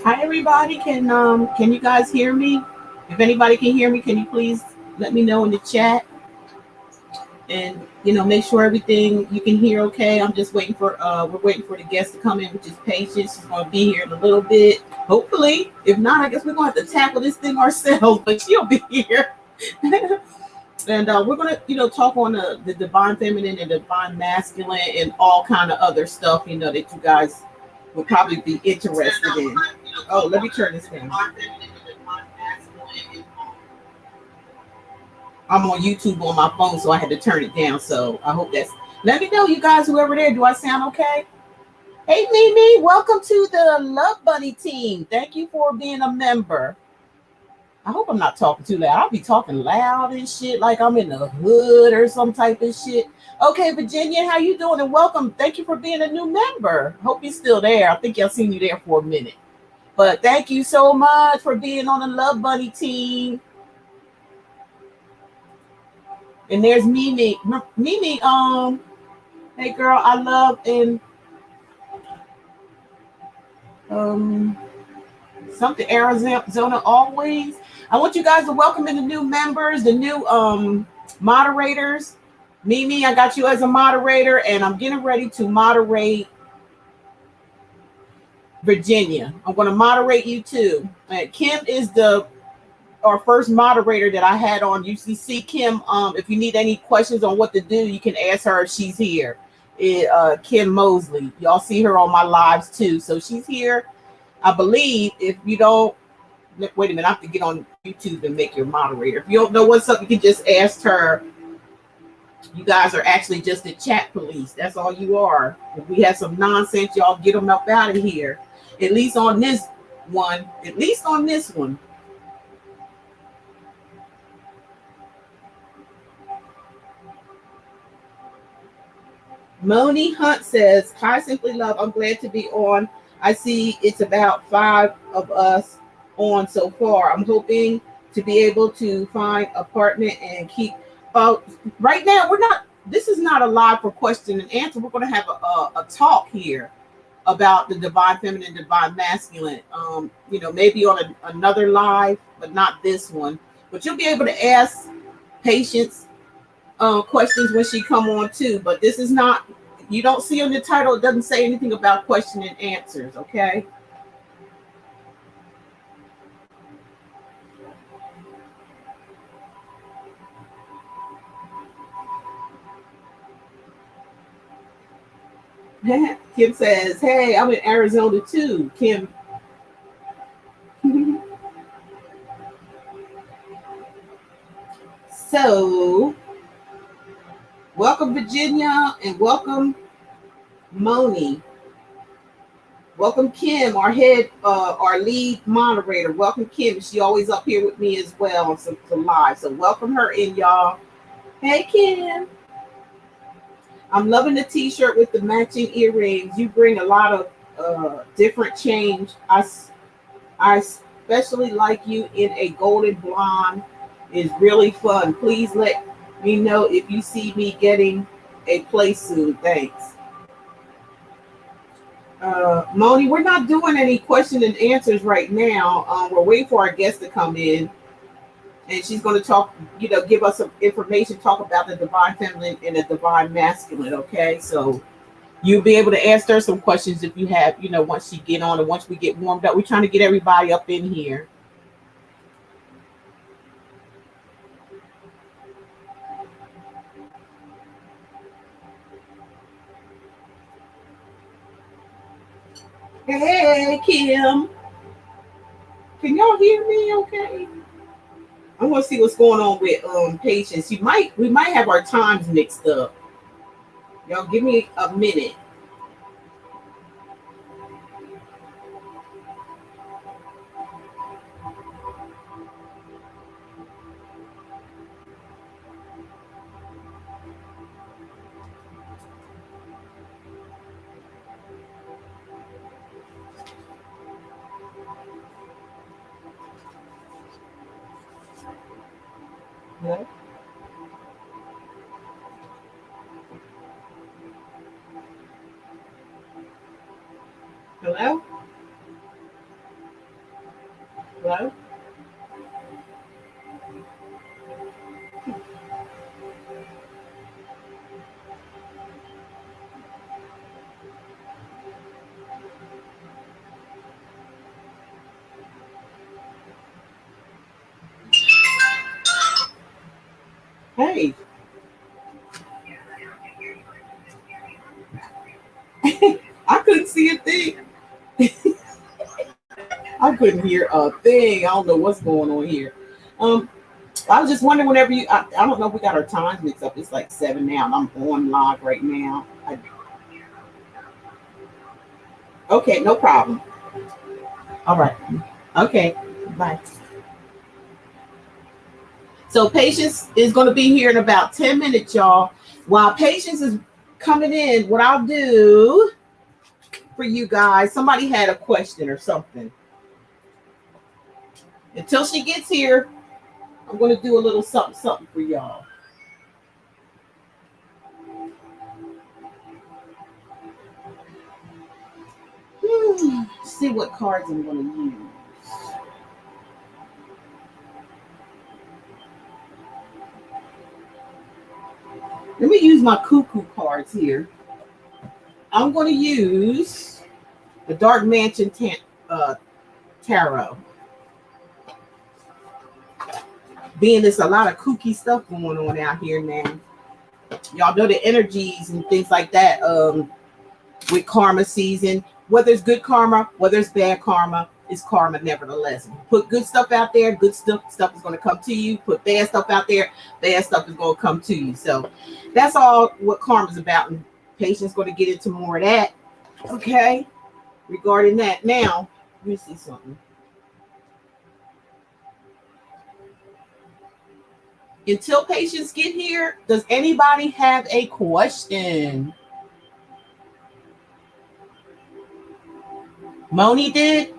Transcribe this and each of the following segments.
Hi everybody. Can you guys hear me? If anybody can hear me, can you please let me know in the chat and make sure everything you can hear okay. I'm just waiting for we're waiting for the guest to come in, which is Patience. She's gonna be here in a little bit. Hopefully. If not, I guess we're gonna have to tackle this thing ourselves, but she'll be here. And we're gonna talk on the divine feminine and divine masculine and all kind of other stuff that you guys would probably be interested in. Oh, let me turn this down. I'm on YouTube on my phone, so I had to turn it down. So I hope that's. Let me know, you guys, whoever there. Do I sound okay? Hey, Mimi, welcome to the Love Bunny team. Thank you for being a member. I hope I'm not talking too loud. I'll be talking loud and shit like I'm in the hood or some type of shit. Okay, Virginia, how you doing? And welcome. Thank you for being a new member. Hope you're still there. I think I've seen you there for a minute. But thank you so much for being on the Love Bunny team. And there's Mimi. Mimi, hey girl, I love and um something Arizona always. I want you guys to welcome in the new members, the new moderators. Mimi, I got you as a moderator, and I'm getting ready to moderate Virginia. I'm going to moderate you too. Kim is the our first moderator that I had on UCC. Kim, if you need any questions on what to do, you can ask her if she's here. Kim Mosley. Y'all see her on my lives too. So she's here. I believe if you don't, wait a minute, I have to get on YouTube and make your moderator. If you don't know what's up, you can just ask her. You guys are actually just the chat police. That's all you are. If we have some nonsense, y'all get them up out of here. At least on this one. At least on this one. Moni Hunt says, "Hi, Simply Love. I'm glad to be on. I see it's about 5 of us on so far. I'm hoping to be able to find a partner and keep. Uh, right now, we're not. This is not a live for question and answer. We're going to have a talk here about the divine feminine, divine masculine. Maybe on another live, but not this one. But you'll be able to ask Patience questions when she come on too. But this is not. You don't see on the title. It doesn't say anything about question and answers. Okay. Kim says, "Hey, I'm in Arizona too." Kim. So, welcome Virginia and welcome Moni. Welcome Kim, our lead moderator. Welcome Kim. She always up here with me as well on some live. So welcome her in, y'all. Hey Kim. I'm loving the T-shirt with the matching earrings. You bring a lot of different change. I especially like you in a golden blonde. It's really fun. Please let me know if you see me getting a play soon. Thanks. Moni, we're not doing any question and answers right now. We're waiting for our guest to come in, and she's going to talk. Give us some information. Talk about the divine feminine and the divine masculine. Okay, so you'll be able to ask her some questions if you have. Once she get on and once we get warmed up, we're trying to get everybody up in here. Hey, Kim. Can y'all hear me? Okay. I want to see what's going on with Patience. We might have our times mixed up. Y'all give me a minute. Hello? Hello? Right? Hey, I couldn't see a thing. I couldn't hear a thing. I don't know what's going on here. Um, I was just wondering whenever you. I don't know if we got our times mixed up. It's like 7 now, and I'm on live right now. Okay, no problem. All right. Okay. Bye. So Patience is going to be here in about 10 minutes, y'all. While Patience is coming in, what I'll do for you guys, somebody had a question or something. Until she gets here, I'm going to do a little something for y'all. See what cards I'm going to use. Let me use my cuckoo cards here. I'm going to use the Dark Mansion Tarot. Being there's a lot of kooky stuff going on out here now. Y'all know the energies and things like that with karma season. Whether it's good karma, whether it's bad karma, it's karma nevertheless. Put good stuff out there, good stuff is going to come to you. Put bad stuff out there, bad stuff is going to come to you. So that's all what karma is about. And Patience going to get into more of that. Okay, regarding that. Now, let me see something. Until Patience get here, does anybody have a question? Moni did.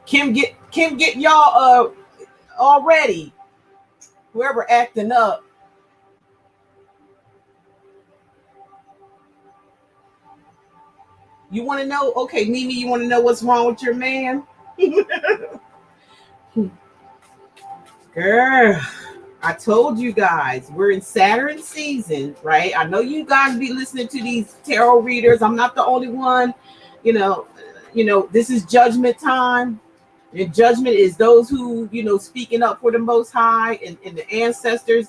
Kim get y'all already. Whoever acting up. You want to know? Okay, Mimi, you want to know what's wrong with your man? Girl, I told you guys we're in Saturn season, right? I know you guys be listening to these tarot readers. I'm not the only one. You know, this is judgment time. And judgment is those who, speaking up for the Most High and the ancestors.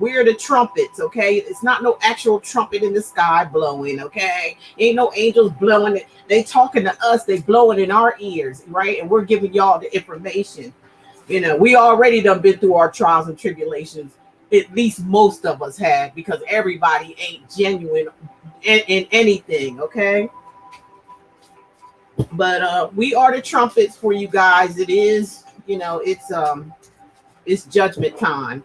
We're the trumpets, okay? It's not no actual trumpet in the sky blowing, okay? Ain't no angels blowing it. They talking to us. They blowing in our ears, right? And we're giving y'all the information. We already done been through our trials and tribulations. At least most of us have, because everybody ain't genuine in anything, okay? But we are the trumpets for you guys. It is, it's judgment time.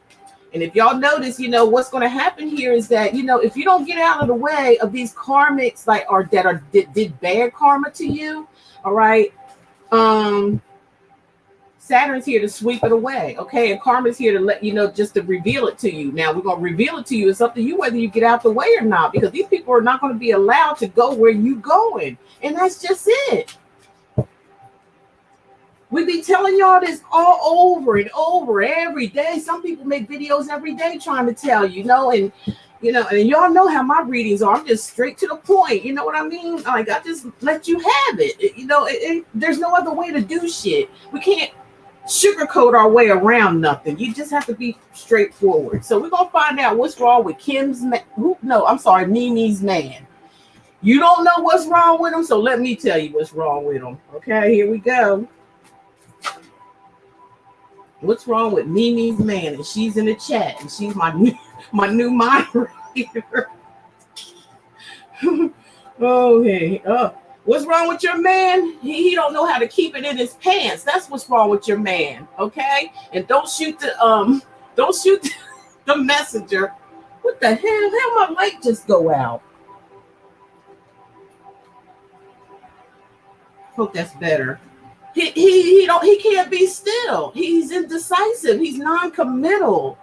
And if y'all notice, what's going to happen here is that, if you don't get out of the way of these karmics did bad karma to you, all right, Saturn's here to sweep it away, okay? And karma's here to let you know, just to reveal it to you. Now, we're going to reveal it to you. It's up to you whether you get out the way or not, because these people are not going to be allowed to go where you going. And that's just it. We be telling y'all this all over and over every day. Some people make videos every day trying to tell you, and y'all know how my readings are. I'm just straight to the point. You know what I mean? Like, I just let you have it. There's no other way to do shit. We can't sugarcoat our way around nothing. You just have to be straightforward. So we're gonna find out what's wrong with Mimi's man. You don't know what's wrong with him, so let me tell you what's wrong with him. Okay, here we go. What's wrong with Mimi's man? And she's in the chat, and she's my new moderator. Okay. What's wrong with your man? He don't know how to keep it in his pants. That's what's wrong with your man. Okay? And don't shoot the messenger. What the hell? How my light just go out? Hope that's better. He can't be still. He's indecisive. He's non-committal.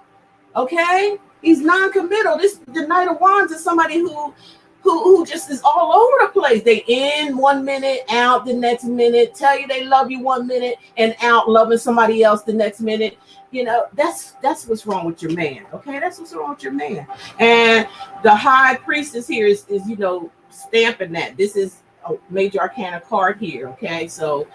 Okay, he's non-committal. The Knight of Wands is somebody who just is all over the place. They in 1 minute, out the next minute, tell you they love you 1 minute, and out loving somebody else the next minute. You know, that's what's wrong with your man. Okay, that's what's wrong with your man. And the High Priestess here is stamping that. This is a major arcana card here. Okay, so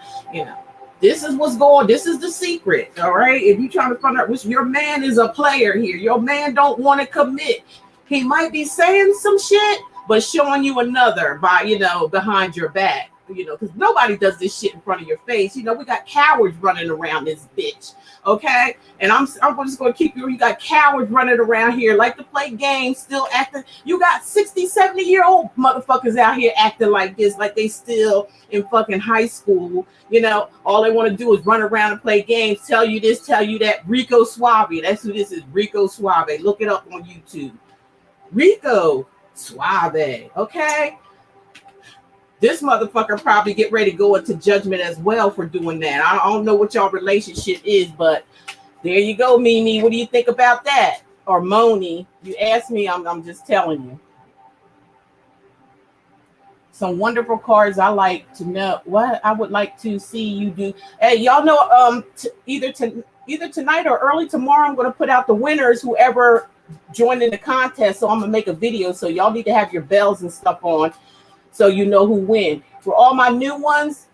this is what's going. This is the secret. All right, if you're trying to find out, which your man is a player here. Your man don't want to commit. He might be saying some shit, but showing you another by behind your back. Because nobody does this shit in front of your face. We got cowards running around this bitch. Okay, and I'm just going to keep you. You got cowards running around here, like to play games, still acting. You got 60, 70-year-old motherfuckers out here acting like this, like they still in fucking high school. All they want to do is run around and play games, tell you this, tell you that. Rico Suave, that's who this is. Rico Suave. Look it up on YouTube. Rico Suave. Okay. This motherfucker probably get ready to go into judgment as well for doing that. I don't know what y'all relationship is, but there you go, Mimi. What do you think about that? Or Moni? You asked me, I'm just telling you. Some wonderful cards I like to know. What I would like to see you do. Hey, y'all know either tonight or early tomorrow, I'm going to put out the winners, whoever joined in the contest. So I'm going to make a video. So y'all need to have your bells and stuff on, so you know who win. For all my new ones,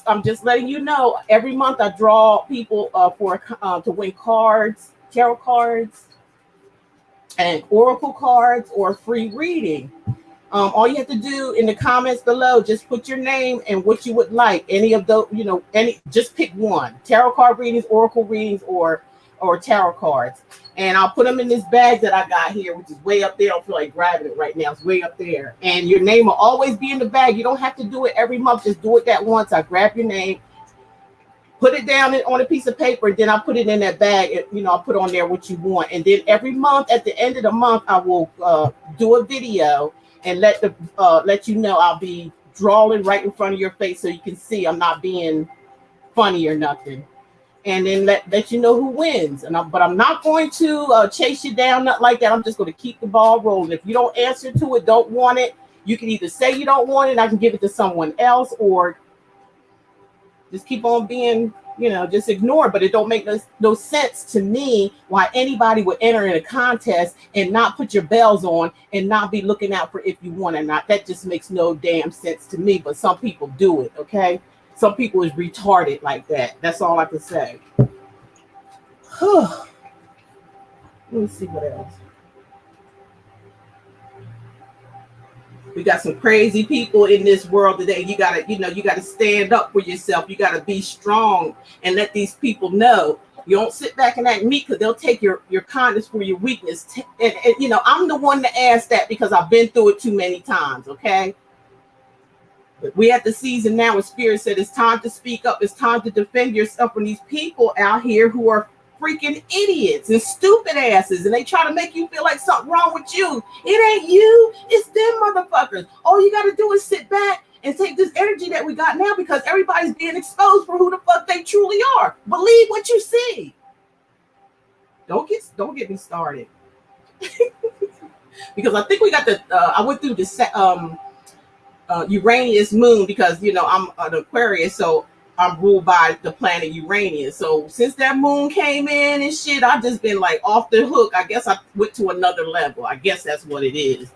I'm just letting you know, every month I draw people to win cards, tarot cards, and oracle cards, or free reading. All you have to do in the comments below, just put your name and what you would like. Any of those, just pick one. Tarot card readings, oracle readings, or tarot cards. And I'll put them in this bag that I got here, which is way up there. I don't feel like grabbing it right now. It's way up there. And your name will always be in the bag. You don't have to do it every month. Just do it that once. I grab your name, put it down on a piece of paper, and then I'll put it in that bag. I'll put on there what you want. And then every month, at the end of the month, I will do a video and let you know. I'll be drawing right in front of your face so you can see I'm not being funny or nothing. And then let you know who wins. But I'm not going to chase you down, not like that. I'm just going to keep the ball rolling. If you don't answer to it, don't want it, you can either say you don't want it, and I can give it to someone else, or just keep on being, just ignore. But it don't make no sense to me why anybody would enter in a contest and not put your bells on and not be looking out for if you want or not. That just makes no damn sense to me. But some people do it, okay? Some people is retarded like that. That's all I can say. Let me see what else. We got some crazy people in this world today. You gotta stand up for yourself. You gotta be strong and let these people know. You don't sit back and act meek, because they'll take your kindness for your weakness. And I'm the one to ask that, because I've been through it too many times. Okay. We at the season now where Spirit said it's time to speak up. It's time to defend yourself from these people out here who are freaking idiots and stupid asses, and they try to make you feel like something wrong with you. It ain't you, it's them motherfuckers. All you got to do is sit back and take this energy that we got now, because everybody's being exposed for who the fuck they truly are. Believe what you see. Don't get me started. Because I think we got I went through the Uranus moon, because I'm an Aquarius, so I'm ruled by the planet Uranus. So since that moon came in and shit, I've just been like off the hook. I guess I went to another level. I guess that's what it is.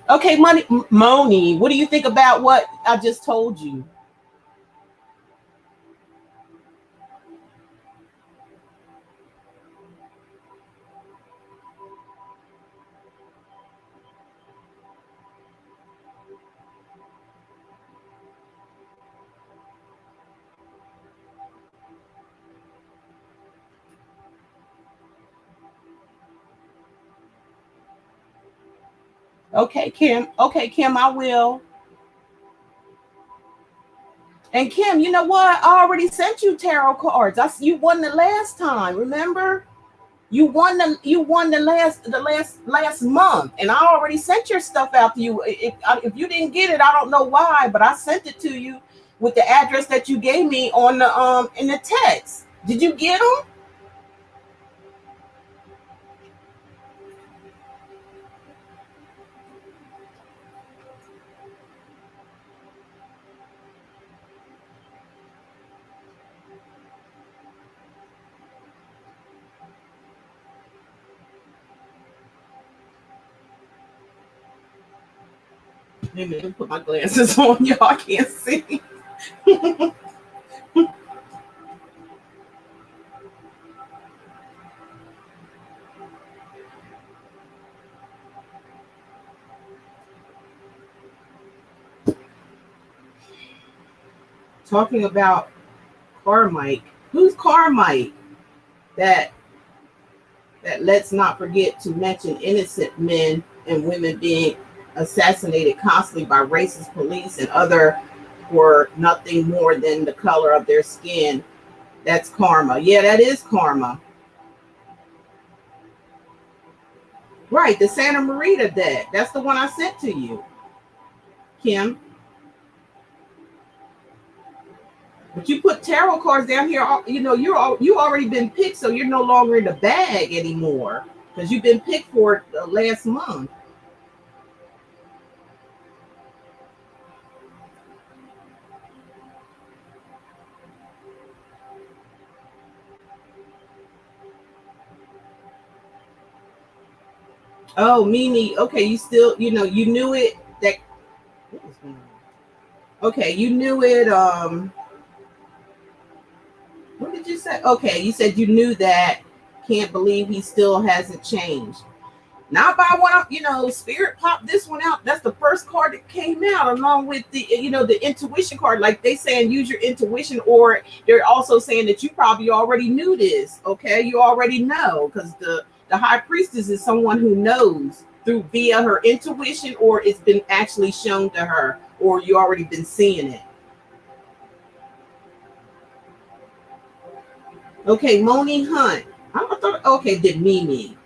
Okay, Moni, what do you think about what I just told you? Okay, Kim. Okay, Kim, I will. And Kim, you know what? I already sent you tarot cards. You won the last time, remember? You won the last month, and I already sent your stuff out to you. If you didn't get it, I don't know why, but I sent it to you with the address that you gave me on the in the text. Did you get them? Let me put my glasses on. Y'all can't see. Talking about karmic. Who's karmic? That let's not forget to mention innocent men and women being assassinated constantly by racist police and other for nothing more than the color of their skin. That's karma. Yeah, that is karma. Right, the Santa Marita deck. That's the one I sent to you, Kim. But you put tarot cards down here. You know, you already been picked, so you're no longer in the bag anymore because you've been picked for last month. Oh, Mimi. Okay, you still, you knew it. That. What is going on? Okay, you knew it. What did you say? Okay, you said you knew that. Can't believe he still hasn't changed. Not by what Spirit popped this one out. That's the first card that came out, along with the the intuition card. Like they saying, use your intuition, or they're also saying that you probably already knew this. Okay, you already know, because the high priestess is someone who knows through via her intuition, or it's been actually shown to her, or you already been seeing it. Okay, Moni Hunt. I thought, okay, did Mimi.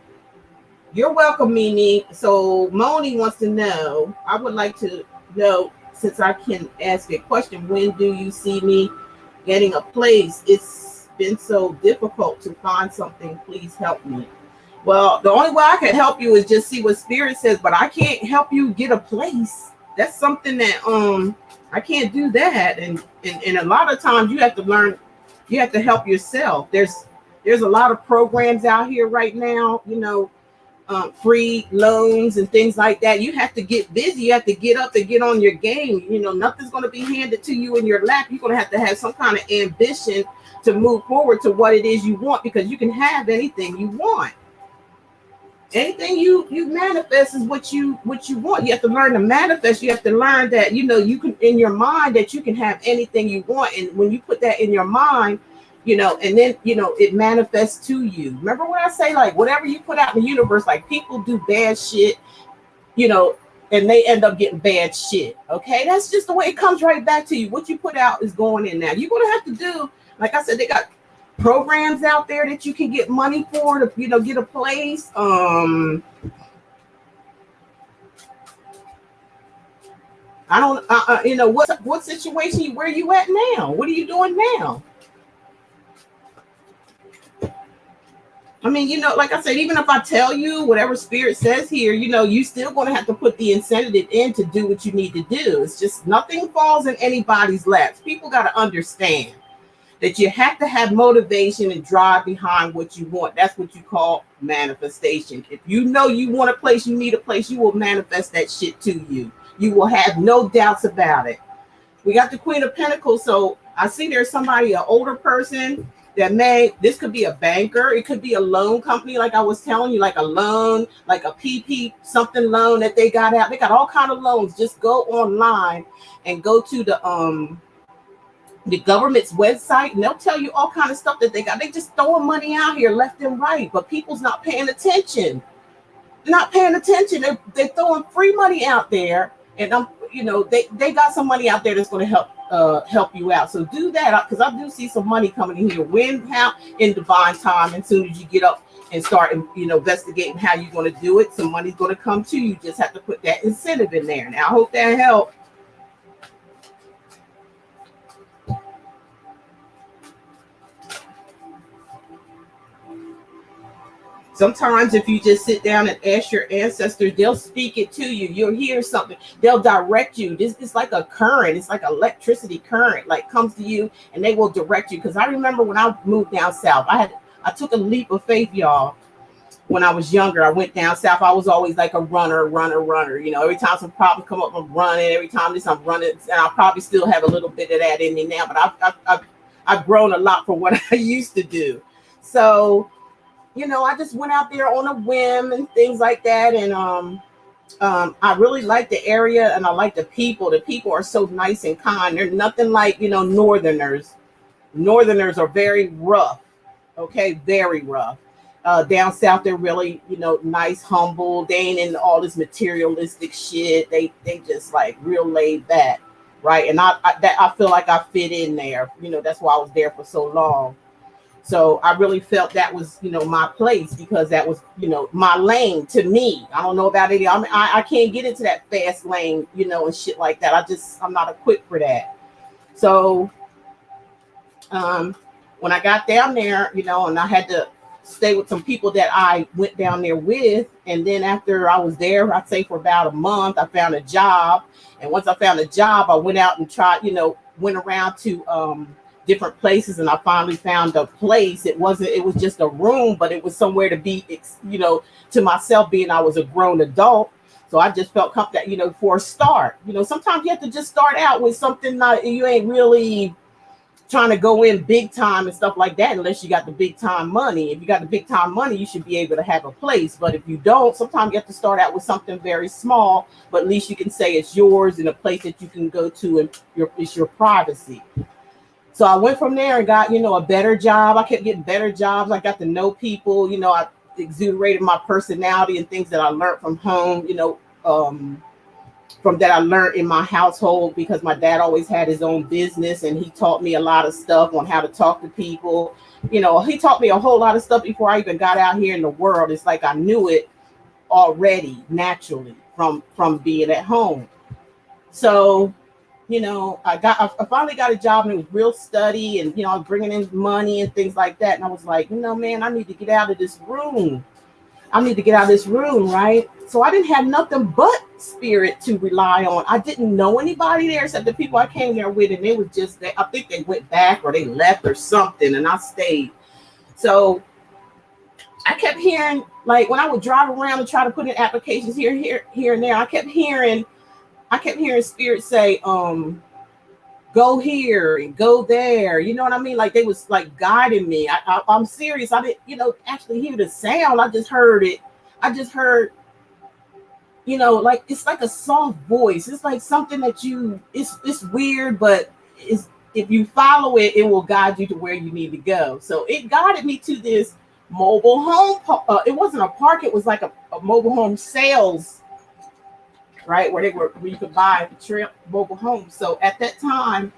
You're welcome, Mimi. So Moni wants to know, I would like to know, since I can ask a question, when do you see me getting a place? It's been so difficult to find something. Please help me. Well, the only way I can help you is just see what Spirit says, but I can't help you get a place. That's something that I can't do that. And a lot of times you have to learn, you have to help yourself. There's a lot of programs out here right now, free loans and things like that. You have to get busy. You have to get up to get on your game. Nothing's going to be handed to you in your lap. You're going to have some kind of ambition to move forward to what it is you want, because you can have anything you want. Anything you manifest is what you want. You have to learn to manifest. You have to learn that you can, in your mind, that you can have anything you want. And when you put that in your mind, and then it manifests to you. Remember when I say, like, whatever you put out in the universe, like, people do bad shit, and they end up getting bad shit. Okay, that's just the way it comes right back to you. What you put out is going in. Now you're gonna have to do, like I said, they got programs out there that you can get money for to get a place. I don't what situation, where you at now? What are you doing now? I mean, like I said, even if I tell you whatever Spirit says here, you still going to have to put the incentive in to do what you need to do. It's just nothing falls in anybody's laps. People got to understand that you have to have motivation and drive behind what you want. That's what you call manifestation. If you know you want a place, you need a place, you will manifest that shit to you. You will have no doubts about it. We got the Queen of Pentacles. So I see there's somebody, an older person, this could be a banker, it could be a loan company, like I was telling you, like a loan, like a PP something loan that they got out. They got all kind of loans. Just go online and go to the government's website, and they'll tell you all kind of stuff that they got. They just throwing money out here left and right, but people's not paying attention. Not paying attention. They're throwing free money out there, and they got some money out there that's going to help you out. So do that, because I do see some money coming in here. When, how, in divine time, as soon as you get up and start, investigating how you're going to do it. Some money's going to come to you. You just have to put that incentive in there. Now, I hope that helped. Sometimes if you just sit down and ask your ancestors, they'll speak it to you. You'll hear something. They'll direct you. This is like a current. It's like electricity current, like comes to you, and they will direct you. Because I remember when I moved down south, I took a leap of faith, y'all. When I was younger, I went down south. I was always like a runner. Every time some problems come up, I'm running. Every time I'm running, and I probably still have a little bit of that in me now. But I've grown a lot from what I used to do. So, I just went out there on a whim and things like that. And I really like the area, and I like the people. The people are so nice and kind. They're nothing like, Northerners. Northerners are very rough. Okay, very rough. Down south, they're really, nice, humble. They ain't in all this materialistic shit. They just like real laid back, right? And I feel like I fit in there. That's why I was there for so long. So I really felt that was, my place, because that was, my lane to me. I don't know about it. I can't get into that fast lane, and shit like that. I'm not equipped for that. So when I got down there, and I had to stay with some people that I went down there with. And then after I was there, I'd say for about a month, I found a job. And once I found a job, I went out and tried, went around to different places, and I finally found a place. It was just a room, but it was somewhere to be, to myself, being I was a grown adult. So I just felt comfortable, for a start. Sometimes you have to just start out with something you ain't really trying to go in big time and stuff like that, unless you got the big time money. If you got the big time money, you should be able to have a place. But if you don't, sometimes you have to start out with something very small, but at least you can say it's yours, and a place that you can go to, and it's your privacy. So I went from there and got, a better job. I kept getting better jobs. I got to know people. I exuderated my personality and things that I learned from home, from that I learned in my household, because my dad always had his own business, and he taught me a lot of stuff on how to talk to people. He taught me a whole lot of stuff before I even got out here in the world. It's like I knew it already naturally from being at home. So I finally got a job, and it was real steady, and I was bringing in money and things like that. And I was like, man, I need to get out of this room. Right? So I didn't have nothing but spirit to rely on. I didn't know anybody there except the people I came there with, and it was just that I think they went back or they left or something, and I stayed. So I kept hearing, like, when I would drive around and try to put in applications here and there, I kept hearing spirit say, go here and go there. You know what I mean? Like they was like guiding me. I'm serious. I didn't, actually hear the sound. I just heard it. Like it's like a soft voice. It's like something that it's weird, but if you follow it, it will guide you to where you need to go. So it guided me to this mobile home. It wasn't a park. It was like a mobile home sales, right, where you could buy mobile homes. So at that time,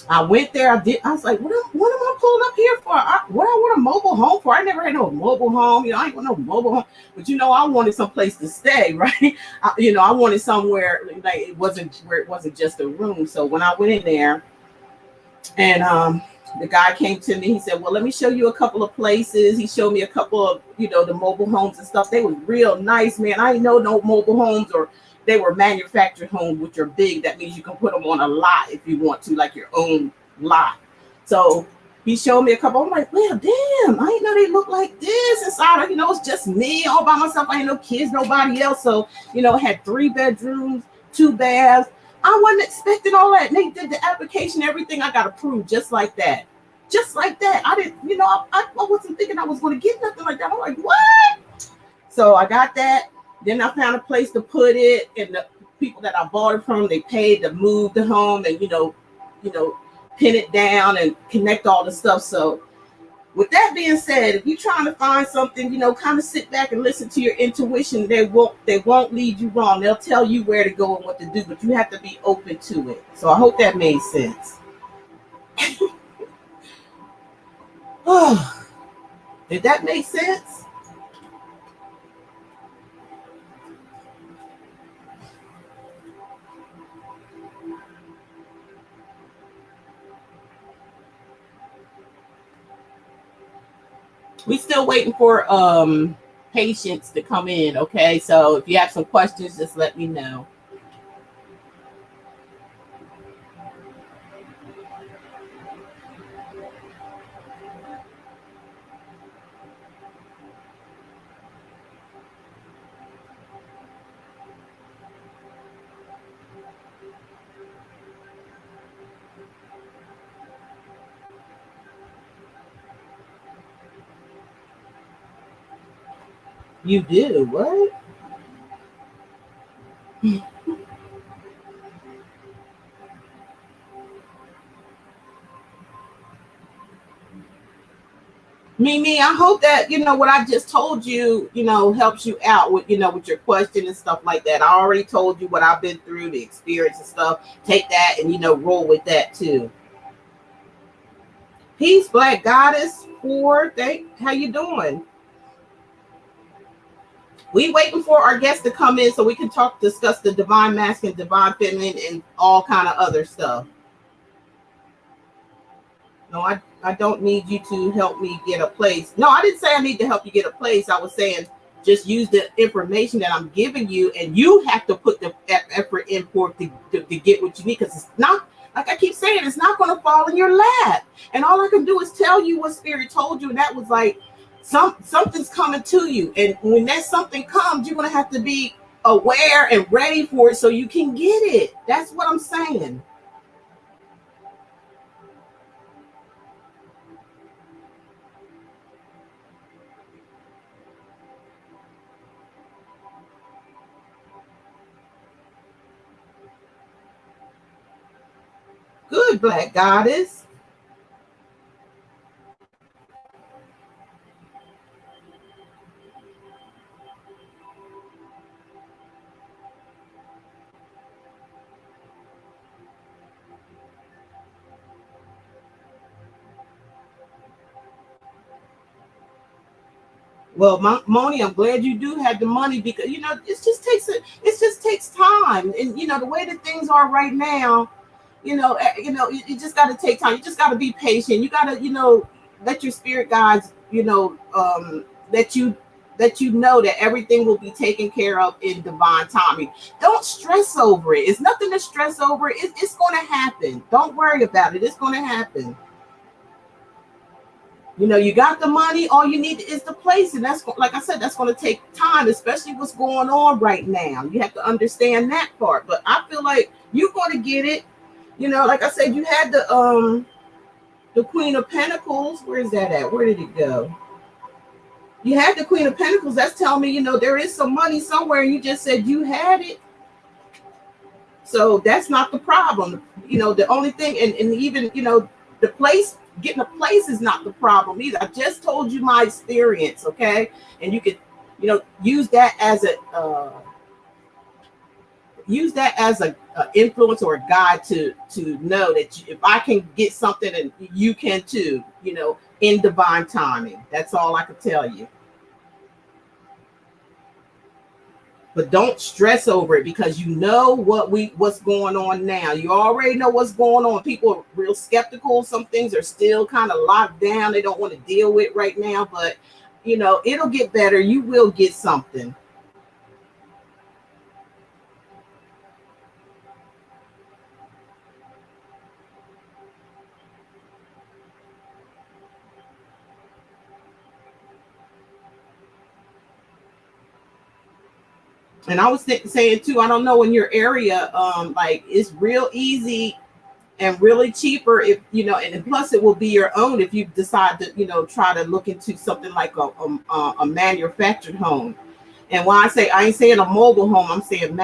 I went there. I was like, what am I pulling up here for? What I want a mobile home for? I never had no mobile home. I ain't want no mobile home. But I wanted some place to stay, right? I wanted somewhere like it wasn't just a room. So when I went in there, and the guy came to me, he said, well, let me show you a couple of places. He showed me a couple of, the mobile homes and stuff. They were real nice, man. I didn't know no mobile homes, or they were manufactured homes, which are big. That means you can put them on a lot if you want to, like your own lot. So he showed me a couple. I'm like, well, damn, I didn't know they look like this inside. It's just me all by myself. I ain't no kids, nobody else. So, it had 3 bedrooms, 2 baths. I wasn't expecting all that. And they did the application, everything. I got approved just like that. I didn't, I wasn't thinking I was going to get nothing like that. I'm like, what? So I got that. Then I found a place to put it, and the people that I bought it from, they paid to move the home and, pin it down and connect all the stuff. So with that being said, if you're trying to find something, kind of sit back and listen to your intuition. They won't lead you wrong. They'll tell you where to go and what to do, but you have to be open to it. So I hope that made sense. Oh, did that make sense? We still waiting for patients to come in. Okay, so if you have some questions, just let me know. You do what? Mimi, I hope that what I just told you, helps you out with with your question and stuff like that. I already told you what I've been through, the experience and stuff. Take that and roll with that too. Peace, Black Goddess. How you doing? We waiting for our guests to come in so we can discuss the divine masculine, divine feminine, and all kind of other stuff. No, I don't need you to help me get a place. No, I didn't say I need to help you get a place. I was saying just use the information that I'm giving you, and you have to put the effort in for to get what you need, because it's not, like I keep saying, it's not going to fall in your lap. And all I can do is tell you what Spirit told you, and that was like something's coming to you, and when that something comes, you're going to have to be aware and ready for it so you can get it. That's what I'm saying. Good, Black Goddess. Well, Moni, I'm glad you do have the money, because it just takes time, and the way that things are right now, you just got to take time. You just got to be patient. You got to let your spirit guides that that everything will be taken care of in divine timing. Don't stress over it. It's nothing to stress over. It's going to happen. Don't worry about it. It's going to happen. You got the money. All you need is the place, and that's, like I said, that's going to take time, especially what's going on right now. You have to understand that part. But I feel like you're going to get it. Like I said, you had the Queen of Pentacles. Where is that at? Where did it go? You had the Queen of Pentacles. That's telling me, there is some money somewhere, and you just said you had it. So that's not the problem. The only thing, and even, the place, getting a place is not the problem either. I just told you my experience, okay? And you could, use that as a influence or a guide to know that if I can get something, and you can too, in divine timing. That's all I can tell you. But don't stress over it, because what's going on now. You already know what's going on. People are real skeptical. Some things are still kind of locked down. They don't want to deal with right now, but it'll get better. You will get something. And I was saying too, I don't know in your area, like it's real easy and really cheaper if and plus it will be your own if you decide to try to look into something like a manufactured home. And when I say, I ain't saying a mobile home, I'm saying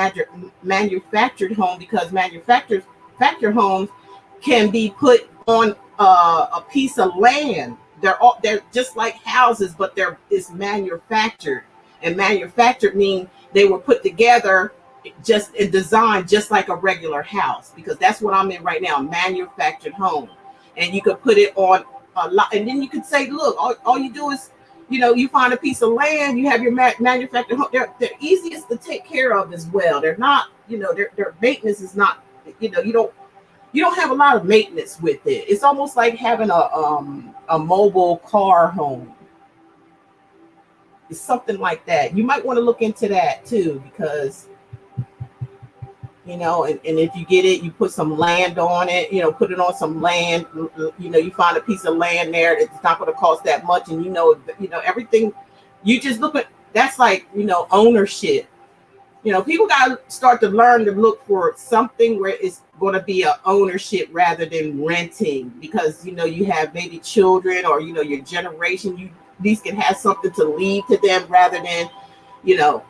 manufactured home, because manufactured homes can be put on a piece of land. They're just like houses, but it's manufactured. And manufactured means they were put together just designed just like a regular house, because that's what I'm in right now, manufactured home. And you could put it on a lot, and then you could say, look, all you do is you find a piece of land, you have your manufactured home. They're easiest to take care of as well. They're not, their maintenance is not, you don't have a lot of maintenance with it. It's almost like having a mobile car home. It's something like that. You might want to look into that too, because and if you get it, you put some land on it, put it on some land, you find a piece of land there that's not going to cost that much. And everything, you just look at, that's like, ownership. People got to start to learn to look for something where it's going to be a ownership rather than renting, because, you have maybe children or, your generation, you at least can have something to leave to them rather than, you know,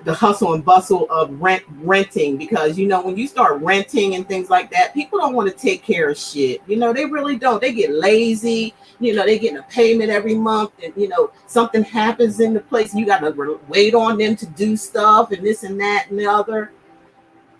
the hustle and bustle of renting, because when you start renting and things like that, people don't want to take care of shit. They really don't. They get lazy. They get a payment every month, and something happens in the place, you got to wait on them to do stuff and this and that and the other.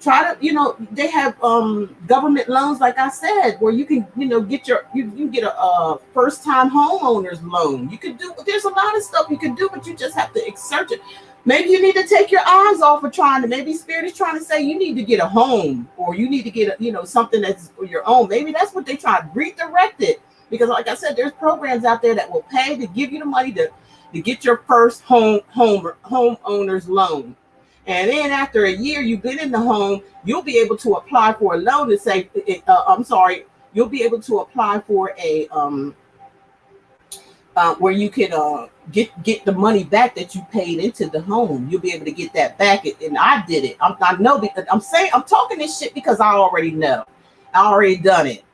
Try to, they have government loans, like I said, where you can, get you get a first time homeowners loan. You can do, there's a lot of stuff you can do, but you just have to exert it. Maybe you need to take your eyes off of trying to, maybe Spirit is trying to say you need to get a home, or you need to get something that's your own. Maybe that's what they try to redirect it, because like I said, there's programs out there that will pay to give you the money to get your first homeowners loan. And then after a year you've been in the home, you'll be able to apply for a loan and say, you'll be able to apply for a where you can get the money back that you paid into the home. You'll be able to get that back. And I did it. I know, because I'm talking this shit because I already know. I already done it.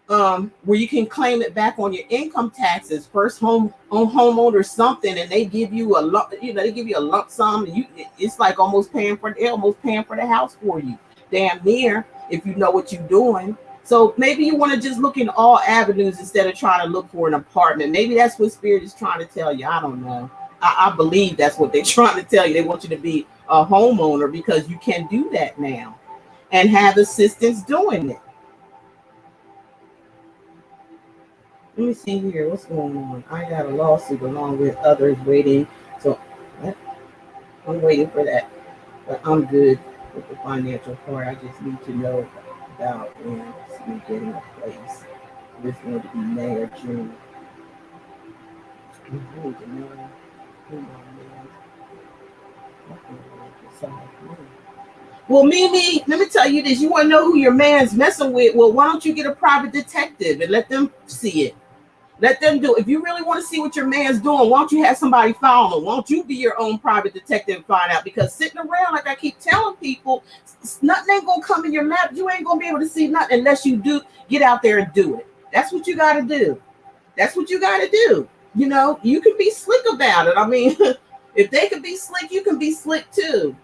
Where you can claim it back on your income taxes, first homeowner something, and they give you a lump, they give you a lump sum, and it's like almost paying for the house for you, damn near, if you know what you're doing. So maybe you want to just look in all avenues instead of trying to look for an apartment. Maybe that's what Spirit is trying to tell you. I don't know. I believe that's what they're trying to tell you. They want you to be a homeowner because you can do that now and have assistance doing it. Let me see here. What's going on? I got a lawsuit along with others waiting. So I'm waiting for that. But I'm good with the financial part. I just need to know about when we getting a place. It's going to be May or June. I need to know who my man. Well, Mimi, let me tell you this. You want to know who your man's messing with? Well, why don't you get a private detective and let them see it? Let them do it. If you really want to see what your man's doing, why don't you have somebody follow him? Why don't you be your own private detective and find out? Because sitting around, like I keep telling people, nothing ain't going to come in your lap. You ain't going to be able to see nothing unless you do get out there and do it. That's what you got to do. That's what you got to do. You can be slick about it. I mean, if they can be slick, you can be slick too.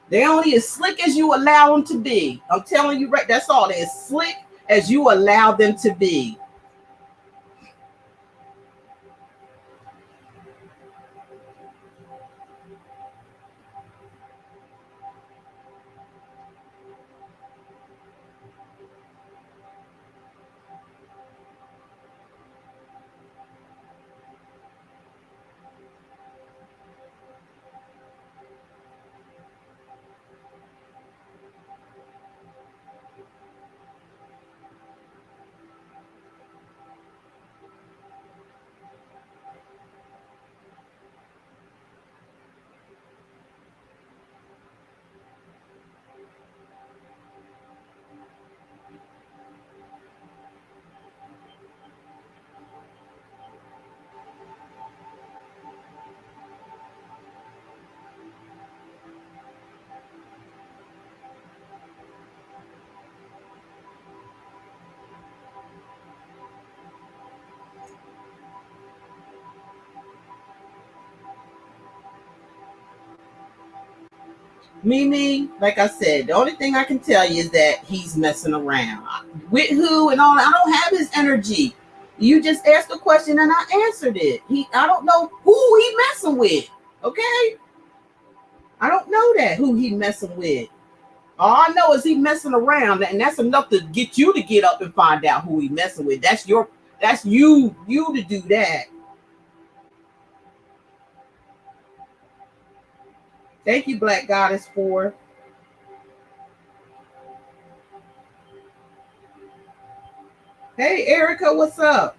They only as slick as you allow them to be. I'm telling you, right? That's all. They're as slick as you allow them to be. Mimi, like I said, the only thing I can tell you is that he's messing around. With who and all, I don't have his energy. You just asked a question and I answered it. I don't know who he messing with. Okay? I don't know who he messing with. All I know is he messing around, and that's enough to get you to get up and find out who he messing with. That's you to do that. Thank you, Black Goddess 4. Hey, Erica, what's up?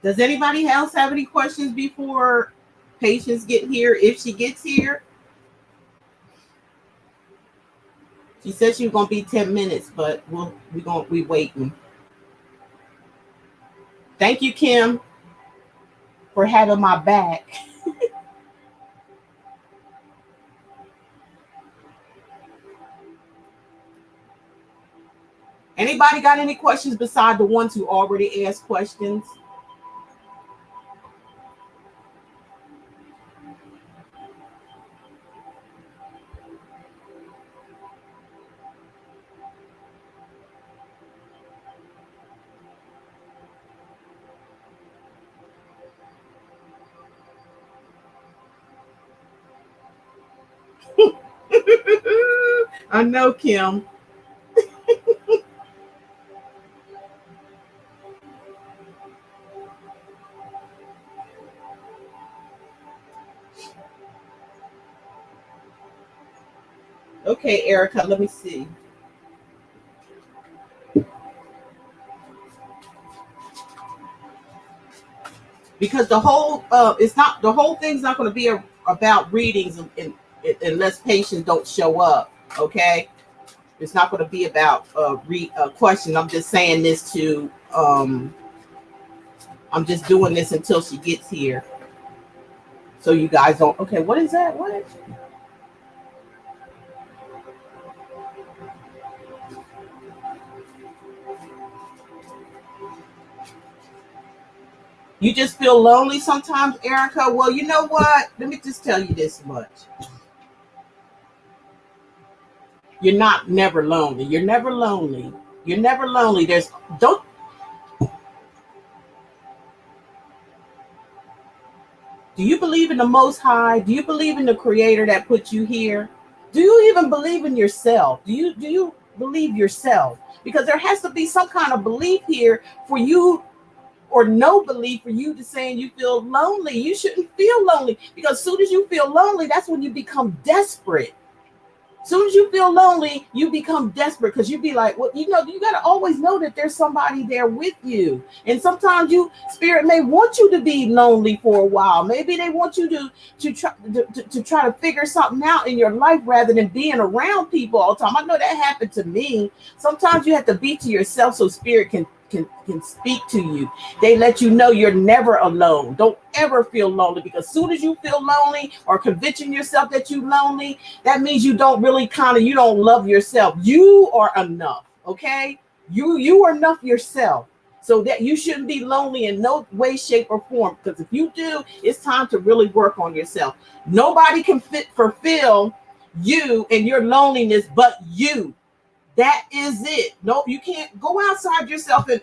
Does anybody else have any questions before Patience get here? If she gets here, she said she was gonna be 10 minutes, but we waiting. Thank you, Kim, for having my back. Anybody got any questions beside the ones who already asked questions? I know, Kim. Okay, Erica, let me see. Because the whole it's not the whole thing's not going to be about readings unless patients don't show up. Okay, it's not going to be about questions. I'm just saying this to I'm just doing this until she gets here, so you guys don't. Okay, what is that? What? You just feel lonely sometimes, Erica? Well, you know what? Let me just tell you this much. You're not never lonely. You're never lonely. You're never lonely. There's don't Do you believe in the Most High? Do you believe in the Creator that put you here? Do you even believe in yourself? Do you believe yourself? Because there has to be some kind of belief here for you, or no belief for you to saying you feel lonely. You shouldn't feel lonely, because as soon as you feel lonely, that's when you become desperate. Soon as you feel lonely, you become desperate, because you be like, well, you got to always know that there's somebody there with you. And sometimes spirit may want you to be lonely for a while. Maybe they want you to try to figure something out in your life rather than being around people all the time. I know that happened to me. Sometimes you have to be to yourself so spirit can speak to you. They let you know you're never alone. Don't ever feel lonely, because as soon as you feel lonely or convincing yourself that you're lonely, that means you don't really you don't love yourself. You are enough. Okay, you are enough yourself, so that you shouldn't be lonely in no way, shape, or form. Because if you do, it's time to really work on yourself. Nobody can fulfill you and your loneliness but you. That is it. No, you can't go outside yourself and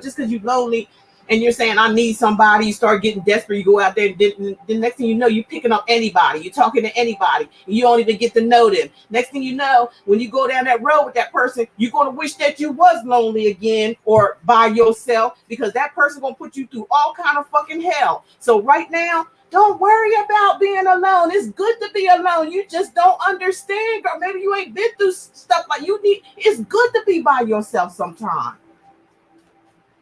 just because you're lonely and you're saying, I need somebody, you start getting desperate, you go out there, and the next thing you know, you're picking up anybody, you're talking to anybody, and you don't even get to know them. Next thing you know, when you go down that road with that person, you're going to wish that you was lonely again or by yourself, because that person going to put you through all kind of fucking hell. So right now, don't worry about being alone. It's good to be alone. You just don't understand, girl. Maybe you ain't been through stuff like you need. It's good to be by yourself sometimes,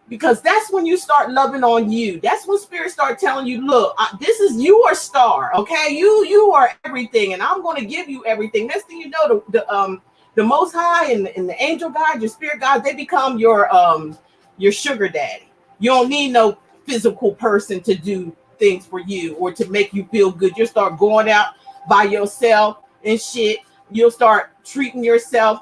because that's when you start loving on you. That's when spirit start telling you, look, this is your star. Okay, you are everything, and I'm going to give you everything. Next thing you know, the Most High and the angel guide, your spirit guide, they become your sugar daddy. You don't need no physical person to do things for you or to make you feel good. You'll start going out by yourself and shit. You'll start treating yourself,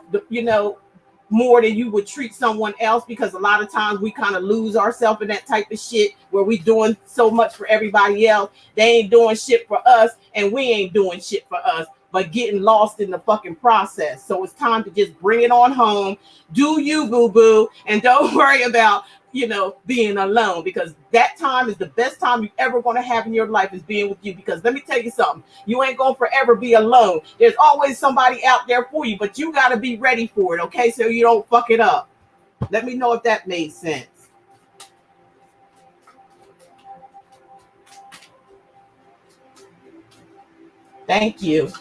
more than you would treat someone else, because a lot of times we kind of lose ourselves in that type of shit where we doing so much for everybody else. They ain't doing shit for us, and we ain't doing shit for us. but getting lost in the fucking process. So it's time to just bring it on home. Do you, boo-boo, and don't worry about, being alone, because that time is the best time you're ever going to have in your life, is being with you. Because let me tell you something, you ain't going to forever be alone. There's always somebody out there for you, but you got to be ready for it, okay? So you don't fuck it up. Let me know if that made sense. Thank you.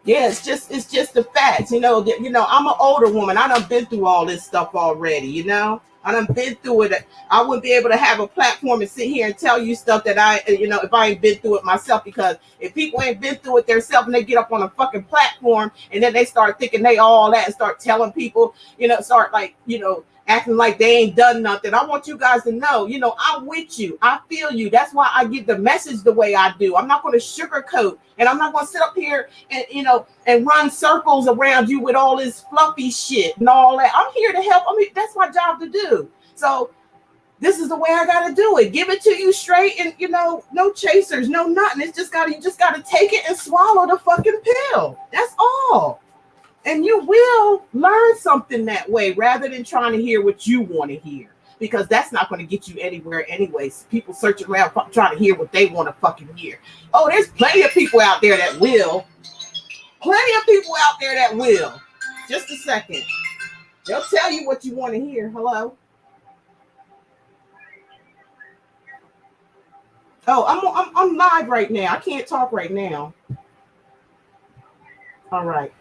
Yeah, it's just the facts. I'm an older woman. I done been through all this stuff already, I done been through it. I wouldn't be able to have a platform and sit here and tell you stuff that if I ain't been through it myself. Because if people ain't been through it themselves and they get up on a fucking platform and then they start thinking they all that and start telling people, start acting like they ain't done nothing. I want you guys to know, I'm with you. I feel you. That's why I give the message the way I do. I'm not going to sugarcoat, and I'm not going to sit up here and, and run circles around you with all this fluffy shit and all that. I'm here to help. That's my job to do. So this is the way I got to do it. Give it to you straight, and, no chasers, no nothing. You just got to take it and swallow the fucking pill. That's all. And you will learn something that way, rather than trying to hear what you want to hear, because that's not going to get you anywhere anyways. People searching around trying to hear what they want to fucking hear. Oh, there's plenty of people out there that will. Plenty of people out there that will. Just a second. They'll tell you what you want to hear. Hello? Oh, I'm live right now. I can't talk right now. All right.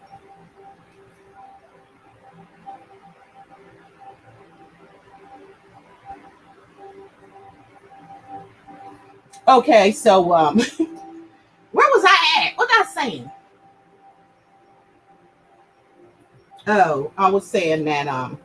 Okay, so where was I at? What was I saying? Oh, I was saying that a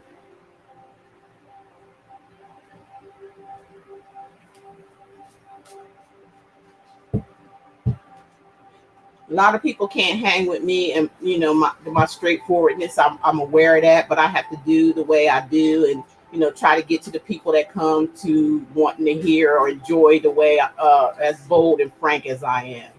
lot of people can't hang with me, and my straightforwardness. I'm aware of that, but I have to do the way I do, and try to get to the people that come to wanting to hear or enjoy the way as bold and frank as I am.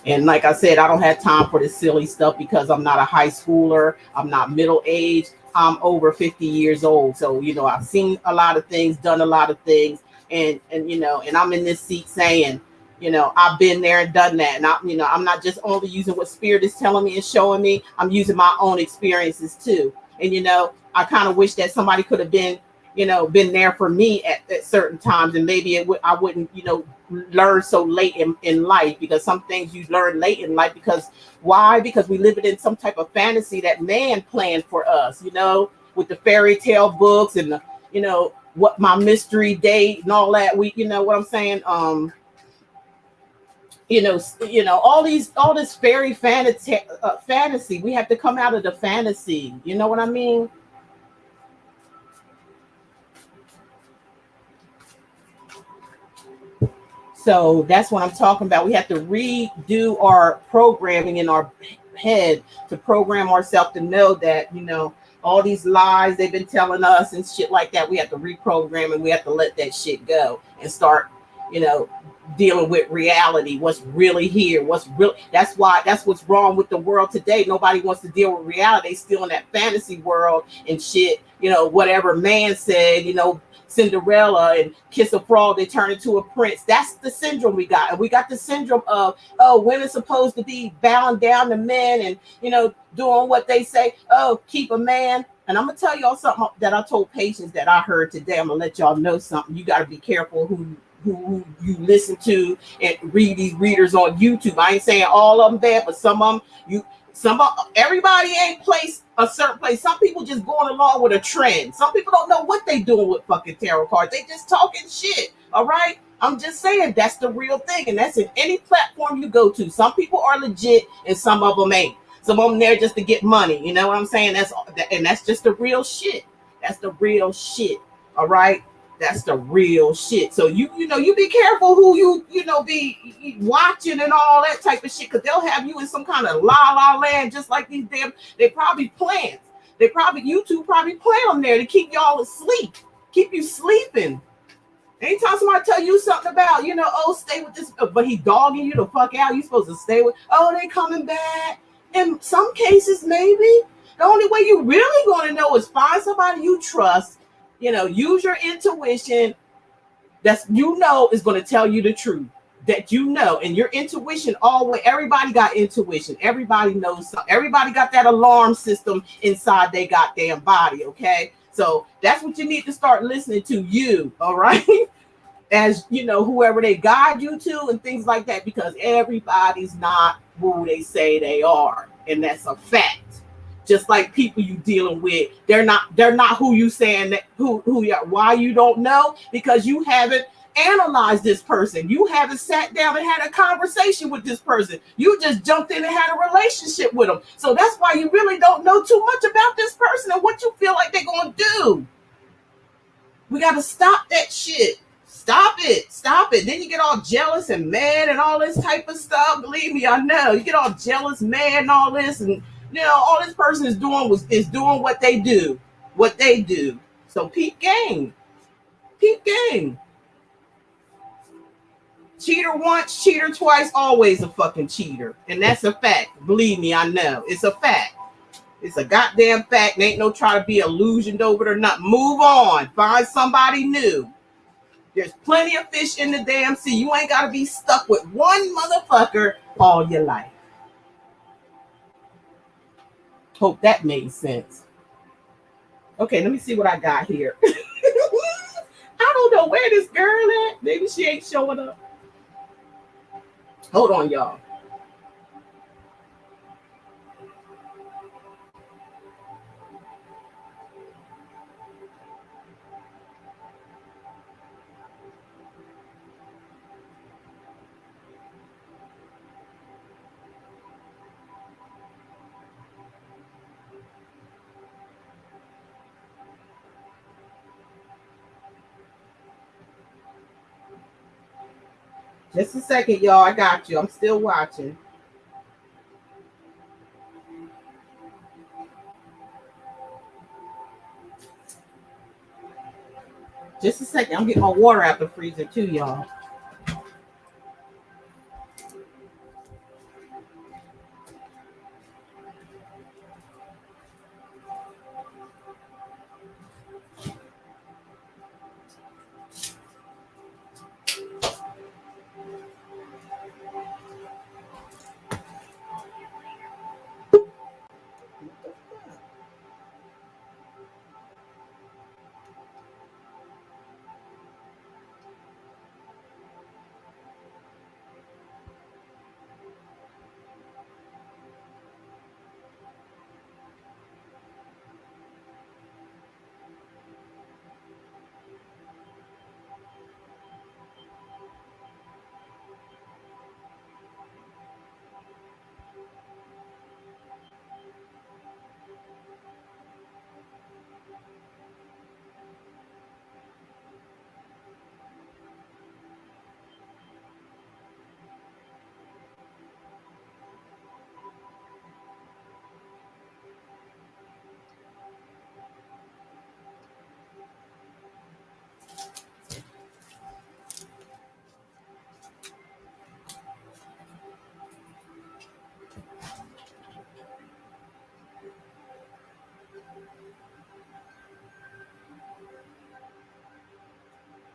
And like I said, I don't have time for this silly stuff, because I'm not a high schooler. I'm not middle aged. I'm over 50 years old. So, I've seen a lot of things, done a lot of things. And I'm in this seat saying, I've been there and done that. And I'm not just only using what spirit is telling me and showing me. I'm using my own experiences too. And, I kind of wish that somebody could have been there for me at certain times. And maybe I wouldn't, learn so late in life, because some things you learn late in life. Because why? Because we live it in some type of fantasy that man planned for us, with the fairy tale books and what my mystery date and all that. What I'm saying? All this fairy fantasy. We have to come out of the fantasy. You know what I mean? So that's what I'm talking about. We have to redo our programming in our head to program ourselves to know that, all these lies they've been telling us and shit like that. We have to reprogram, and we have to let that shit go and start, dealing with reality, what's really here, that's what's wrong with the world today. Nobody wants to deal with reality. They still in that fantasy world and shit, whatever man said, Cinderella and kiss a frog, they turn into a prince. That's the syndrome we got. And we got the syndrome of, women's supposed to be bowing down to men and, doing what they say. Oh, keep a man. And I'm going to tell y'all something that I told patients that I heard today. I'm going to let y'all know something. You got to be careful who you listen to and read these readers on YouTube. I ain't saying all of them bad, but some of them, everybody ain't placed a certain place. Some people just going along with a trend. Some people don't know what they doing with fucking tarot cards. They just talking shit. All right. I'm just saying that's the real thing. And that's in any platform you go to. Some people are legit and some of them ain't. Some of them there just to get money. You know what I'm saying? That's just the real shit. That's the real shit. All right. That's the real shit. So you be careful who you be watching and all that type of shit, because they'll have you in some kind of la la land, just like these damn. They probably plans. YouTube probably plan on there to keep y'all asleep, keep you sleeping. Anytime somebody tell you something about, oh, stay with this, but he dogging you the fuck out, you supposed to stay with, oh, they coming back. In some cases, maybe. The only way you really going to know is find somebody you trust, use your intuition that's, is going to tell you the truth. That and your intuition always, everybody got intuition. Everybody knows something. Everybody got that alarm system inside their goddamn body, okay? So that's what you need to start listening to, you, all right? As, whoever they guide you to and things like that, because everybody's not who they say they are. And that's a fact. Just like people you dealing with, they're not who you saying that, who you are. Why you don't know? Because you haven't analyze this person. You haven't sat down and had a conversation with this person. You just jumped in and had a relationship with them. So that's why you really don't know too much about this person and what you feel like they're going to do. We got to stop that shit. Stop it. Then you get all jealous and mad and all this type of stuff. Believe me, I know. You get all jealous, mad and all this, and all this person is doing what they do. So peep game. Cheater once, cheater twice, always a fucking cheater. And that's a fact. Believe me, I know. It's a fact. It's a goddamn fact. There ain't no try to be illusioned over it or not. Move on. Find somebody new. There's plenty of fish in the damn sea. You ain't got to be stuck with one motherfucker all your life. Hope that made sense. Okay, let me see what I got here. I don't know where this girl at. Maybe she ain't showing up. Hold on, y'all. Just a second, y'all. I got you. I'm still watching. Just a second. I'm getting my water out the freezer too, y'all.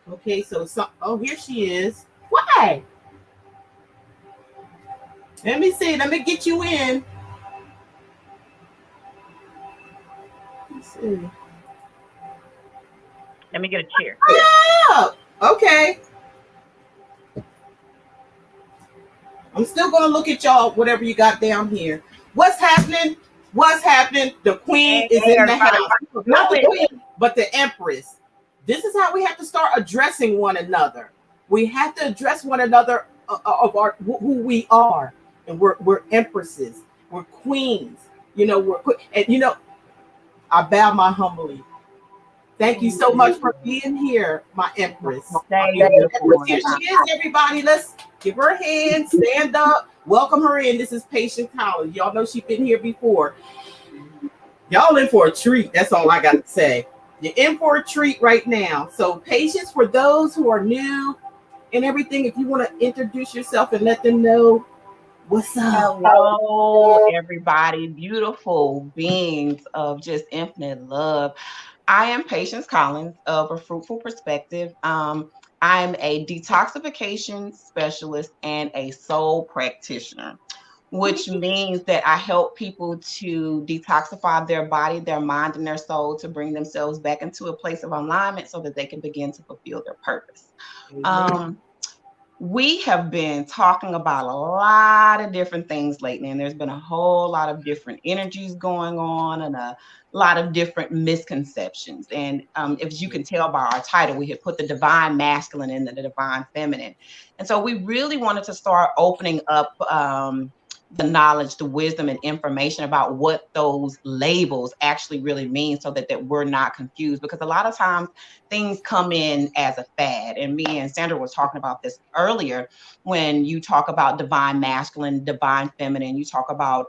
Okay, so here she is. Why? Let me see. Let me get you in. Let's see. Let me get a chair. Oh, okay. I'm still going to look at y'all, whatever you got down here. What's happening? The queen is in the house. Not the queen, but the empress. This is how we have to start addressing one another. We have to address one another of who we are. And we're empresses. We're queens. I bow my humbly. Thank you so much for being here, my empress. Here she is, everybody. Let's give her a hand, stand up, welcome her in. This is Patient Collins. Y'all know she's been here before. Y'all in for a treat. That's all I got to say. You're in for a treat right now. So, patience for those who are new and everything. If you want to introduce yourself and let them know what's up. Hello, everybody, beautiful beings of just infinite love. I am Patience Collins of A Fruitful Perspective. I'm a detoxification specialist and a soul practitioner, which means that I help people to detoxify their body, their mind, and their soul to bring themselves back into a place of alignment so that they can begin to fulfill their purpose. Amen. Um, we have been talking about a lot of different things lately, and there's been a whole lot of different energies going on and a lot of different misconceptions. And if you can tell by our title, we had put the divine masculine and the divine feminine. And so we really wanted to start opening up the knowledge, the wisdom, and information about what those labels actually really mean so that we're not confused. Because a lot of times things come in as a fad. And me and Sandra was talking about this earlier when you talk about divine masculine, divine feminine, you talk about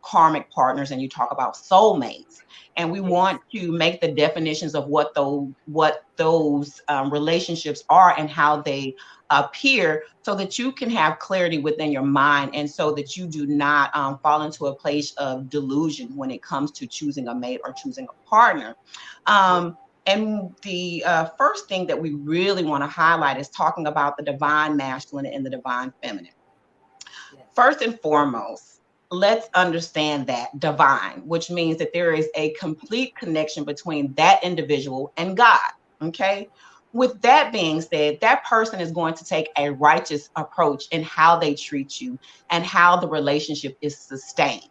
karmic partners, and you talk about soulmates. And we Yes. want to make the definitions of what those relationships are and how they appear so that you can have clarity within your mind and so that you do not fall into a place of delusion when it comes to choosing a mate or choosing a partner. Yes. And the first thing that we really want to highlight is talking about the divine masculine and the divine feminine. Yes. First and foremost, let's understand that divine, which means that there is a complete connection between that individual and God. Okay. With that being said, that person is going to take a righteous approach in how they treat you and how the relationship is sustained,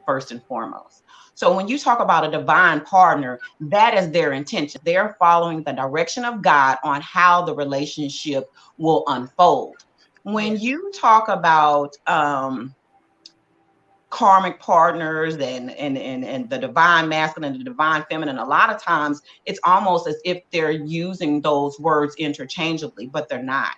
first and foremost. So when you talk about a divine partner, that is their intention. They're following the direction of God on how the relationship will unfold. When Yes. you talk about karmic partners and the divine masculine and the divine feminine, a lot of times it's almost as if they're using those words interchangeably, but they're not.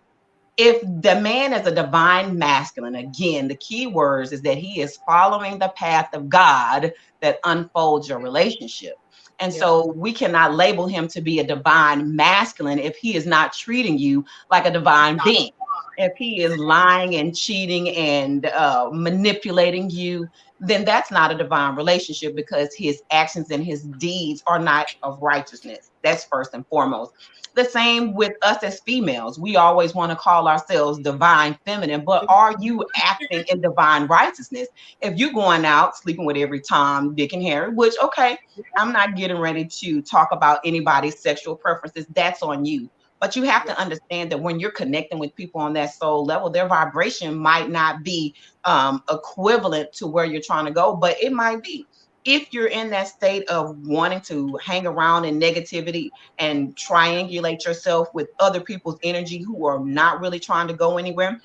If the man is a divine masculine, again, the key words is that he is following the path of God that unfolds your relationship. And Yep. so we cannot label him to be a divine masculine if he is not treating you like a divine Not being. If he is lying and cheating and manipulating you, then that's not a divine relationship because his actions and his deeds are not of righteousness. That's first and foremost. The same with us as females. We always want to call ourselves divine feminine, but are you acting in divine righteousness? If you're going out sleeping with every Tom, Dick, and Harry, which, okay, I'm not getting ready to talk about anybody's sexual preferences, that's on you. But you have to understand that when you're connecting with people on that soul level, their vibration might not be equivalent to where you're trying to go, but it might be. If you're in that state of wanting to hang around in negativity and triangulate yourself with other people's energy who are not really trying to go anywhere,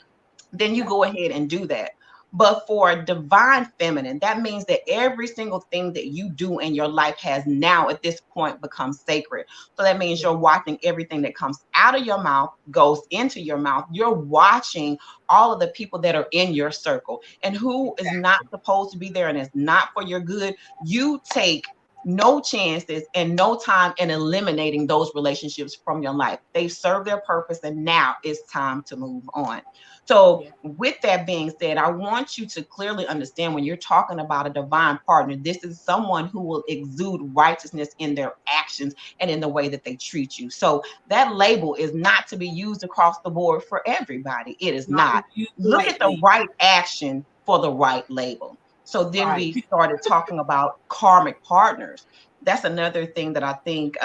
then you go ahead and do that. But for a divine feminine, that means that every single thing that you do in your life has now at this point become sacred. So that means you're watching everything that comes out of your mouth, goes into your mouth. You're watching all of the people that are in your circle and who is not supposed to be there and is not for your good. You take no chances and no time in eliminating those relationships from your life. They serve their purpose and now it's time to move on. So, with that being said, I want you to clearly understand when you're talking about a divine partner, this is someone who will exude righteousness in their actions and in the way that they treat you. So, that label is not to be used across the board for everybody. It is not not. used Look at the lightly. right action for the right label. So, then Right. we started talking about karmic partners. That's another thing that I think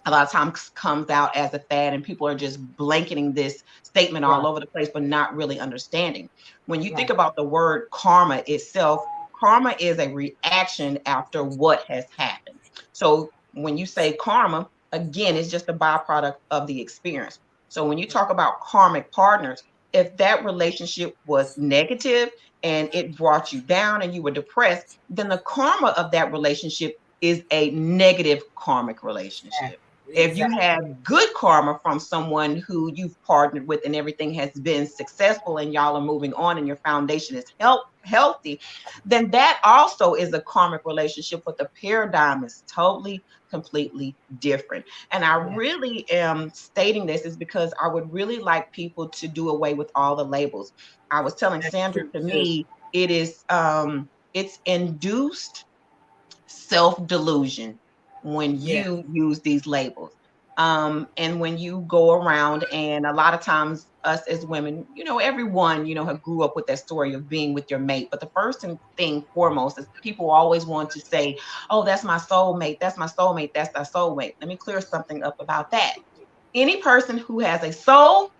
a lot of times comes out as a fad and people are just blanketing this statement all Right. over the place but not really understanding. When you think Right. about the word karma itself, karma is a reaction after what has happened. So when you say karma, again, it's just a byproduct of the experience. So when you talk about karmic partners, if that relationship was negative and it brought you down and you were depressed, then the karma of that relationship is a negative karmic relationship. If you Exactly. have good karma from someone who you've partnered with and everything has been successful and y'all are moving on and your foundation is healthy, then that also is a karmic relationship, but the paradigm is totally, completely different. And I Yeah, really am stating this is because I would really like people to do away with all the labels. I was telling that's Sandra, true to too. me, it's induced self-delusion when Yeah, you use these labels. And when you go around, and a lot of times us as women, everyone, have grew up with that story of being with your mate. But the first thing foremost is people always want to say, oh, that's my soulmate, that's my soulmate, that's our soulmate. Let me clear something up about that. Any person who has a soul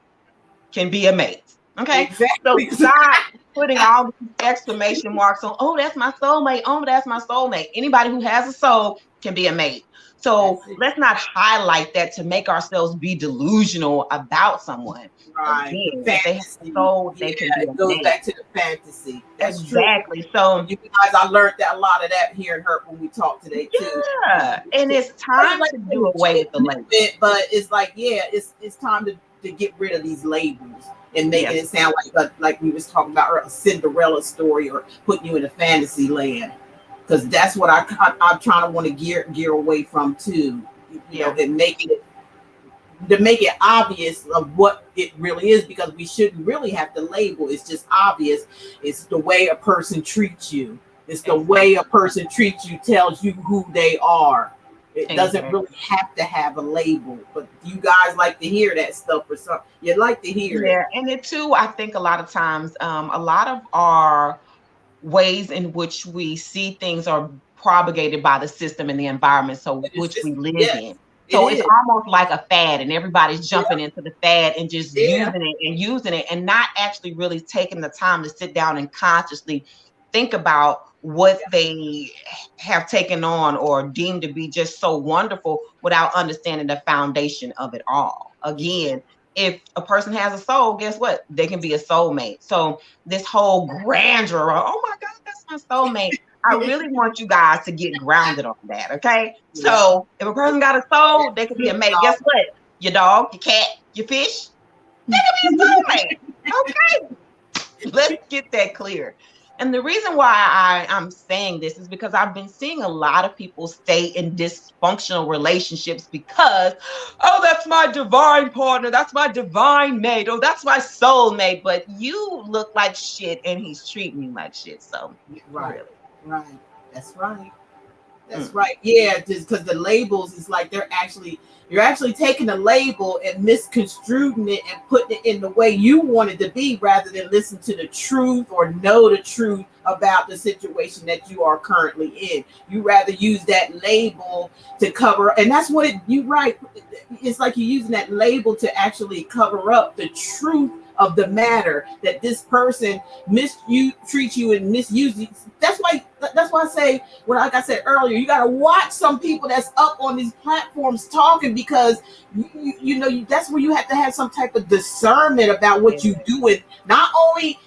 can be a mate. Okay. So exactly. stop putting all these exclamation marks on, oh, that's my soulmate. Oh, that's my soulmate. Anybody who has a soul can be a mate. So That's it. let's not highlight that to make ourselves be delusional about someone. Right. The Again, if they have a fantasy. soul, Yeah, they can be a it goes mate. back to the fantasy. That's true. Exactly. So You guys, I learned that a lot of that here in her when we talked today too. yeah. And it's Wasn't time like to a do away legit with the label. commitment, but it's like, yeah, it's time to get rid of these labels and making Yes. it sound like we was talking about a Cinderella story or putting you in a fantasy land. Because that's what I'm trying to want to gear away from too. Yeah. And making it to make it obvious of what it really is, because we shouldn't really have to label. It's just obvious. It's the way a person treats you. It's the way Exactly. a person treats you tells you who they are. It doesn't really Exactly. have to have a label, but you guys like to hear that stuff or something. You like to hear it. Yeah. And it too, I think a lot of times, a lot of our ways in which we see things are propagated by the system and the environment so It's which just we live yes, in. it So it's is. almost like a fad and everybody's Yeah, jumping into the fad and just yeah, using it and not actually really taking the time to sit down and consciously think about what yeah, they have taken on or deemed to be just so wonderful without understanding the foundation of it all. Again, if a person has a soul, guess what? They can be a soulmate. So this whole grandeur of, oh my God, that's my soulmate. I really want you guys to get grounded on that. Okay. yeah. So if a person got a soul, they could be a mate. Guess what? Your dog, your cat, your fish, they could be a soulmate. Okay. Let's get that clear. And the reason why I'm saying this is because I've been seeing a lot of people stay in dysfunctional relationships because, oh, that's my divine partner, that's my divine mate, oh, that's my soulmate. But you look like shit and he's treating you like shit. So Right, really. right. That's right. That's Mm, right. Yeah, just because the labels is like you're actually taking the label and misconstruing it and putting it in the way you want it to be, rather than listen to the truth or know the truth about the situation that you are currently in. You rather use that label to cover, and that's what you right. It's like you're using that label to actually cover up the truth of the matter, that this person treats you and misuse you. That's why I say, well, like I said earlier, you got to watch some people that's up on these platforms talking, because that's where you have to have some type of discernment about what you yeah, do with, not only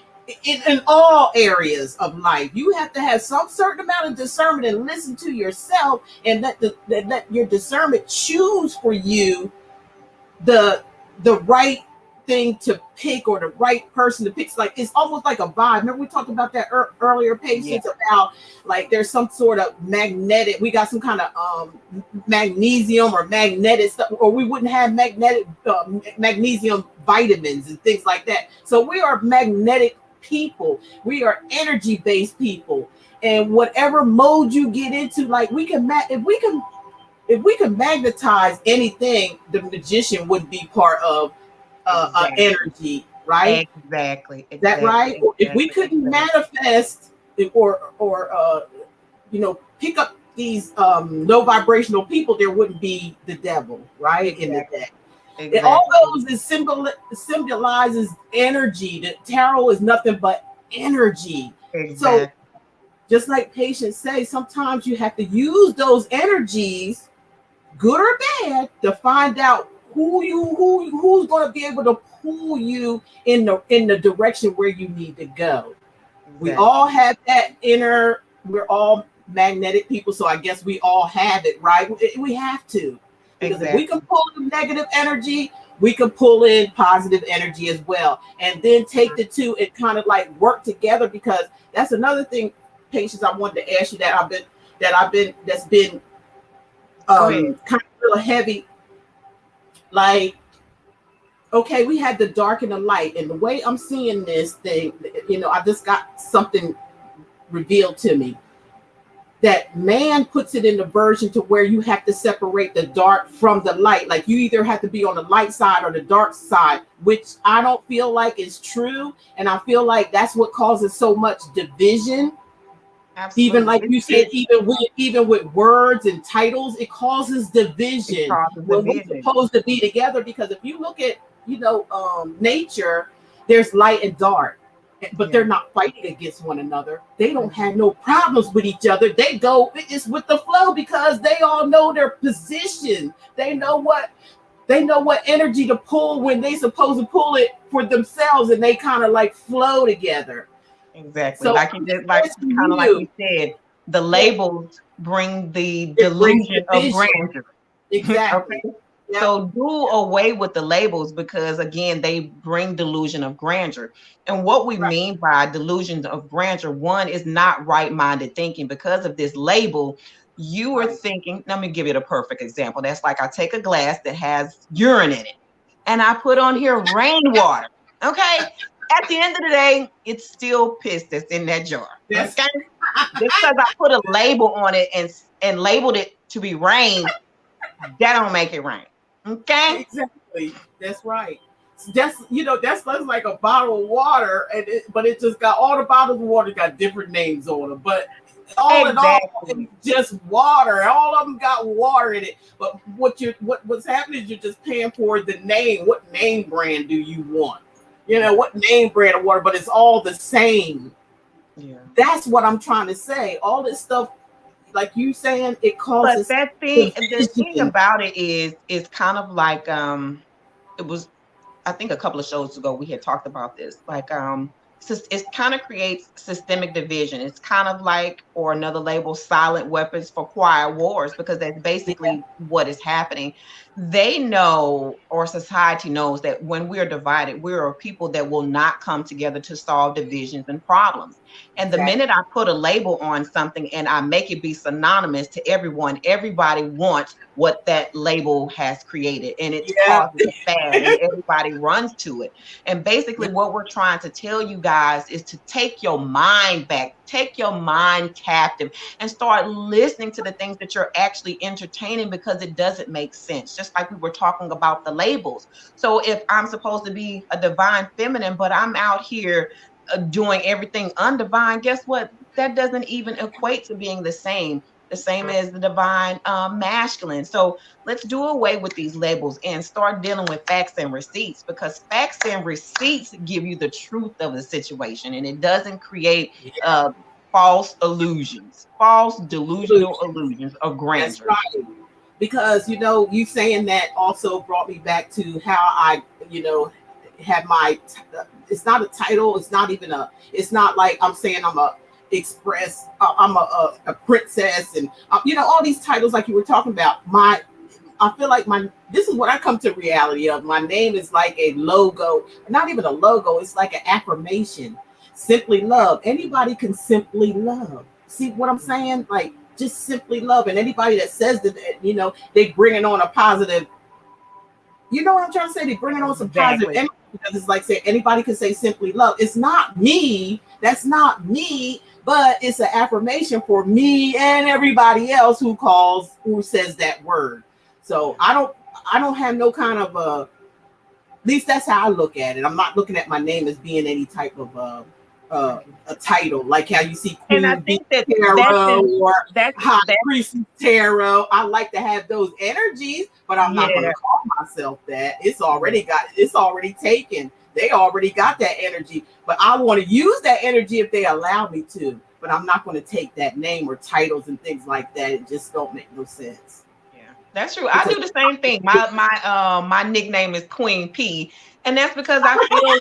in all areas of life. You have to have some certain amount of discernment and listen to yourself, and let your discernment choose for you the right thing to pick, or the right person to pick. It's almost like a vibe. Remember we talked about that earlier, yeah, patience, about like there's some sort of magnetic. We got some kind of magnesium or magnetic stuff, or we wouldn't have magnesium vitamins and things like that. So we are magnetic people. We are energy based people, and whatever mode you get into, like if we could magnetize anything, the magician would be part of exactly. energy, right? Exactly. Is that right? Exactly. Or if we Exactly. couldn't Exactly. manifest or pick up these low vibrational people, there wouldn't be the devil, right? In the Exactly. deck. It all Exactly. goes is symbolizes energy. The tarot is nothing but energy. So Exactly. just like patients say, sometimes you have to use those energies, good or bad, to find out who's going to be able to pull you in the direction where you need to go. We all Exactly. have that we're all magnetic people, so I guess we all have it, right? We have to. Because if we Exactly. can pull in negative energy, we can pull in positive energy as well. And then take the two and kind of like work together, because that's another thing, Patience, I wanted to ask you that's been Go ahead. kind of real heavy. Like, okay, we had the dark and the light. And the way I'm seeing this thing, I just got something revealed to me that man puts it in the version to where you have to separate the dark from the light. Like you either have to be on the light side or the dark side, which I don't feel like is true. And I feel like that's what causes so much division. Even Absolutely. like you said, even with words and titles, it causes It division causes when we're division. supposed to be together. Because if you look at nature, there's light and dark, but Yeah. they're not fighting against one another. They don't have no problems with each other. They go, it's with the flow, because they all know their position. They know what energy to pull when they supposed to pull it for themselves, and they kind of like flow together. Exactly. So Like you I'm just did, like asking kind of like you, you said, the yeah, labels bring the it brings delusion of division. grandeur. Exactly. Okay. Yep. So do away with the labels, because again, they bring delusion of grandeur. And what we Right. mean by delusions of grandeur, one is not right-minded thinking. Because of this label, you are Right. thinking, let me give you a perfect example. That's like I take a glass that has urine in it and I put on here rainwater. Okay. At the end of the day, it's still piss that's in that jar. That's Okay. Just because I put a label on it and labeled it to be rain, that don't make it rain. Okay. exactly. That's right. That's like a bottle of water, but it just got all the bottles of water got different names on them. But all in all, it's Exactly. just water. All of them got water in it. But what's happening is you're just paying for the name. What name brand do you want? Yeah. What name brand of water? But it's all the same. Yeah. That's what I'm trying to say. All this stuff, like you saying, it But causes the thing division. about it is kind of like it was, I think a couple of shows ago we had talked about this. Like it kind of creates systemic division. It's kind of like, or another label, silent weapons for quiet wars, because that's Yeah, basically what is happening. They know, or society knows, that when we're divided, we're a people that will not come together to solve divisions and problems. And the exactly. minute I put a label on something and I make it be synonymous to everyone, everybody wants what that label has created, and it Yeah. causes a fad and everybody runs to it. And basically Yeah. what we're trying to tell you guys is to take your mind back, take your mind captive, and start listening to the things that you're actually entertaining, because it doesn't make sense. Just like we were talking about the labels. So if I'm supposed to be a divine feminine, but I'm out here doing everything undivine, guess what? That doesn't even equate to being the same as the divine masculine. So let's do away with these labels and start dealing with facts and receipts, because facts and receipts give you the truth of the situation, and it doesn't create Yeah. uh, false illusions, false delusional Solutions. illusions of That's grandeur. right. Because you saying that also brought me back to how I had my. It's not a title. It's not even a. It's not like I'm saying I'm a express. I'm a princess, and all these titles like you were talking about. I feel like this is what I come to reality of. My name is like a logo, not even a logo. It's like an affirmation. Simply love. Anybody can simply love. See what I'm saying? Like just simply love. And anybody that says that, they bringing on a positive. You know what I'm trying to say? They bringing on some positive Exactly. energy, because it's like say anybody can say simply love. It's not me. That's not me. But it's an affirmation for me and everybody else who says that word. So Yeah. I don't have no kind of at least that's how I look at it. I'm not looking at my name as being any type of a title, like how you see And I Queen B think that Tarot or High that's Priestess Tarot. I like to have those energies, but I'm not going yeah. to call myself that. It's already taken. They already got that energy, but I want to use that energy if they allow me to. But I'm not going to take that name or titles and things like that. It just don't make no sense Yeah, that's true. I because do the same thing. My nickname is Queen P, and that's because I feel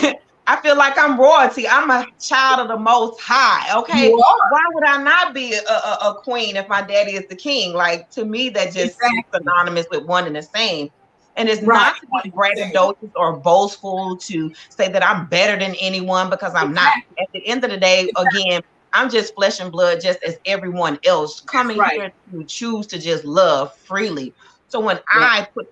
like I feel like I'm royalty. I'm a child of the Most High. Okay, You are. why would I not be a queen if my daddy is the king? Like, to me, that just is Exactly. synonymous with one and the same. And it's Right. not to be braggadocious or boastful to say that I'm better than anyone, because I'm not. Exactly. At the end of the day, again, I'm just flesh and blood, just as everyone else, That's coming right. here to choose to just love freely. So when Yep. I put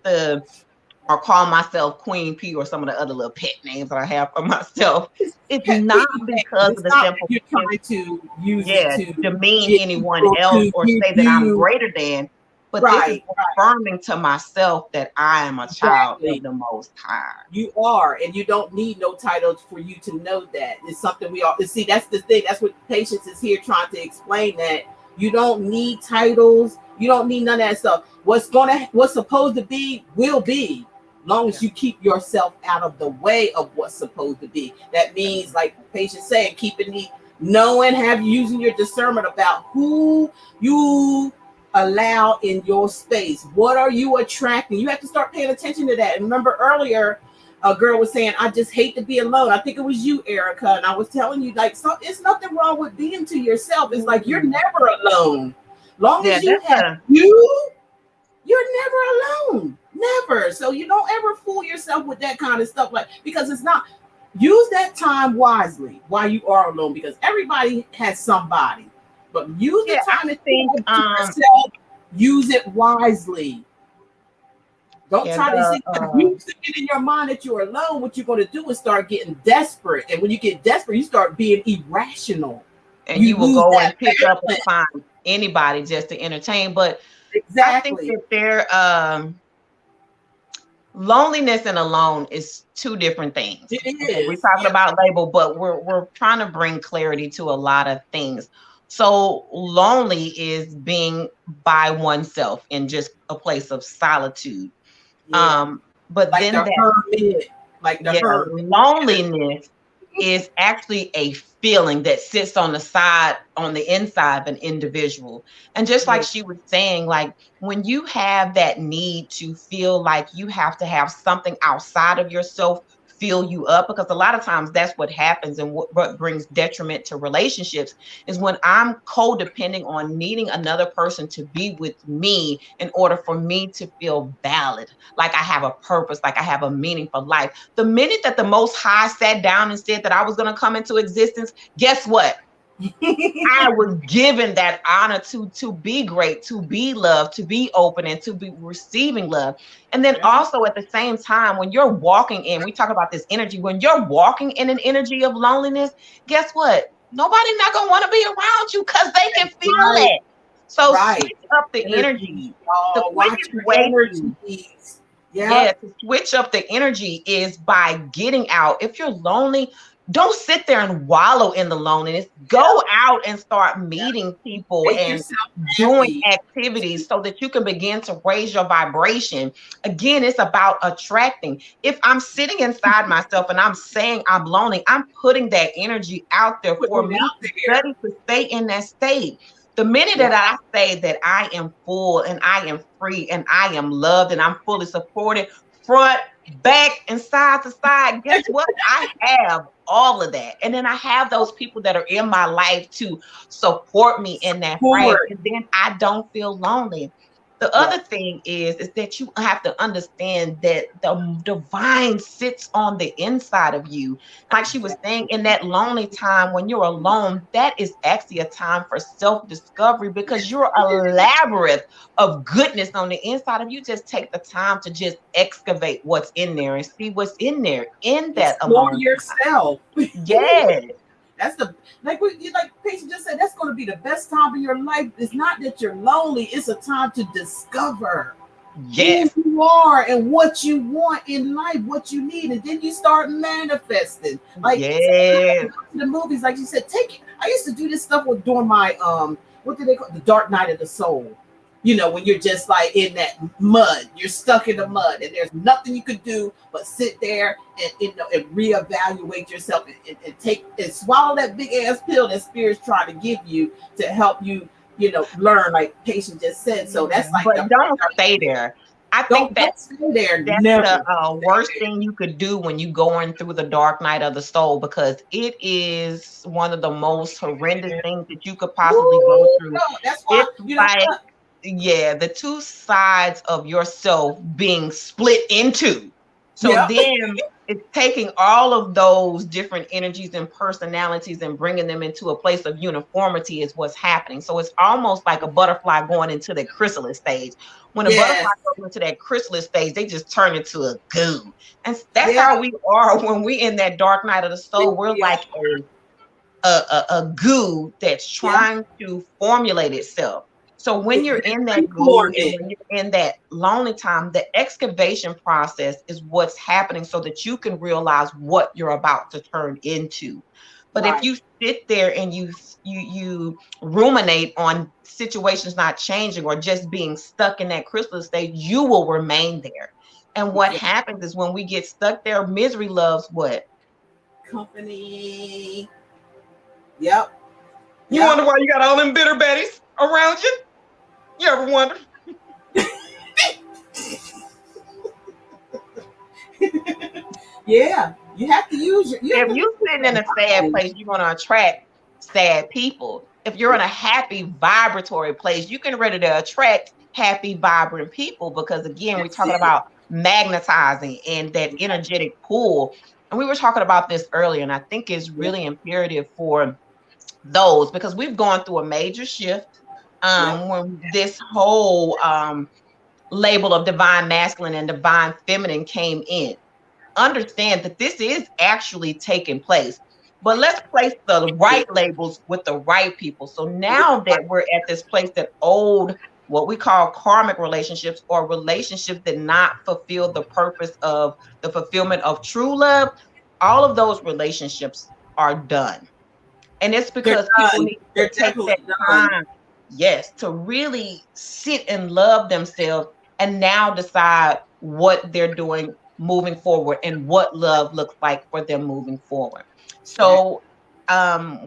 or call myself Queen P or some of the other little pet names that I have for myself, it's Pet not piggyback. because of It's the not that simple, you're trying to use it yeah, to demean get anyone people else to or give say that I'm you greater than, but this is right. affirming to myself that I am a child of Exactly. the Most High. You are, and you don't need no titles for you to know that. It's something we all see. That's the thing. That's what patience is here trying to explain, that you don't need titles. You don't need none of that stuff. What's supposed to be will be, long Yeah. as you keep yourself out of the way of what's supposed to be. That means, like patience saying, keeping the knowing, have using your discernment about who you allow in your space. What are you attracting? You have to start paying attention to that. And remember earlier, a girl was saying, I just hate to be alone. I think it was you, Erica. And I was telling you, like, so it's nothing wrong with being to yourself. It's like you're never alone. Long Yeah, as you have you're never alone. Never. So you don't ever fool yourself with that kind of stuff. Like, because it's not, use that time wisely while you are alone, because everybody has somebody. But use the yeah, I time that you think, have to yourself, use it wisely. Don't yeah, try to see, if you get in your mind that you're alone, what you're going to do is start getting desperate. And when you get desperate, you start being irrational. and You you will lose go that and pick up and balance. find anybody just to entertain. But I think Exactly. that loneliness and alone is two different things. It Okay, we're is. talking Yeah. about label, but we're trying to bring clarity to a lot of things. So lonely is being by oneself in just a place of solitude. Yeah. But Like then the that, hermit. Like the yeah, hermit. loneliness is actually a feeling that sits on the side, on the inside of an individual. And just like Yeah. she was saying, like when you have that need to feel like you have to have something outside of yourself fill you up, because a lot of times that's what happens, and what brings detriment to relationships is when I'm codepending on needing another person to be with me in order for me to feel valid, like I have a purpose, like I have a meaningful life. The minute that the Most High sat down and said that I was going to come into existence, guess what? I was given that honor to be great, to be loved, to be open, and to be receiving love. And then That's right. also at the same time, when you're walking in, we talk about this energy, when you're walking in an energy of loneliness, guess what? Nobody's not going to want to be around you because they can feel Right. it. So Right. switch up the Energy. energy. The Oh, watch quickest your way to energies. yeah, Yep. to switch up the energy is by getting out. If you're lonely, don't sit there and wallow in the loneliness. Go Yep. out and start Yep. meeting people Make and yourself doing happy. activities so that you can begin to raise your vibration. Again, it's about attracting. If I'm sitting inside myself and I'm saying I'm lonely, I'm putting that energy out there Putting for it me out to there. study to stay in that state. The minute that Yep. I say that I am full and I am free and I am loved and I'm fully supported, front, back, and side to side, guess what? I have all of that. And then I have those people that are in my life to support me in that frame. Support. And then I don't feel lonely. The Yep. other thing is that you have to understand that the divine sits on the inside of you. Like she was saying, in that lonely time when you're alone, that is actually a time for self-discovery, because you're a labyrinth of goodness on the inside of you. Just take the time to just excavate what's in there and see what's in there in that Explore alone yourself. time. Yes, That's the, like Patient just said, that's going to be the best time of your life. It's not that you're lonely, it's a time to discover who yes, you are and what you want in life, what you need, and then you start manifesting. Like yes. the movies, like you said, take it. I used to do this stuff with during my what do they call the Dark Night of the Soul? You know, when you're just like in that mud, you're stuck in the mud, and there's nothing you could do but sit there and and reevaluate yourself and take and swallow that big ass pill that spirit's trying to give you to help you, learn, like Patient just said. So that's like But the don't stay there. I think Don't stay there. that's the Never. worst thing you could do when you going through the dark night of the soul, because it is one of the most horrendous things that you could possibly go Woo, through. no, that's why, It's you know like, what? yeah, the two sides of yourself being split into. So Yeah, then it's taking all of those different energies and personalities and bringing them into a place of uniformity is what's happening. So it's almost like a butterfly going into the chrysalis stage. When a butterfly yes, goes into that chrysalis stage, they just turn into a goo. And that's yeah, how we are when we in that dark night of the soul. We're yeah, like a goo that's yeah. trying to formulate itself. So when you're in that goo and Important. when you're in that lonely time, the excavation process is what's happening so that you can realize what you're about to turn into. But if Right. you sit there and you ruminate on situations not changing or just being stuck in that chrysalis state, you will remain there. And what Exactly. happens is when we get stuck there, misery loves what? Company. Yep. You Yep. wonder why you got all them bitter betties around you? You ever wonder? Yeah. You have to use your. You have If to you're use sitting in your a sad mind. place, you're going to attract sad people. If you're in a happy, vibratory place, you can ready to attract happy, vibrant people, because again, we're That's talking it. about magnetizing and that energetic pull. And we were talking about this earlier, and I think it's Yep. really imperative for those because we've gone through a major shift Yep. when this whole label of divine masculine and divine feminine came in. Understand that this is actually taking place. But let's place the right labels with the right people. So With the now right. that we're at this place that old, what we call karmic relationships or relationships that not fulfill the purpose of the fulfillment of true love, all of those relationships are done. And it's They're because people done. need to They're take that definitely done. time, yes, to really sit and love themselves and now decide what they're doing moving forward and what love looks like for them moving forward. Exactly. So,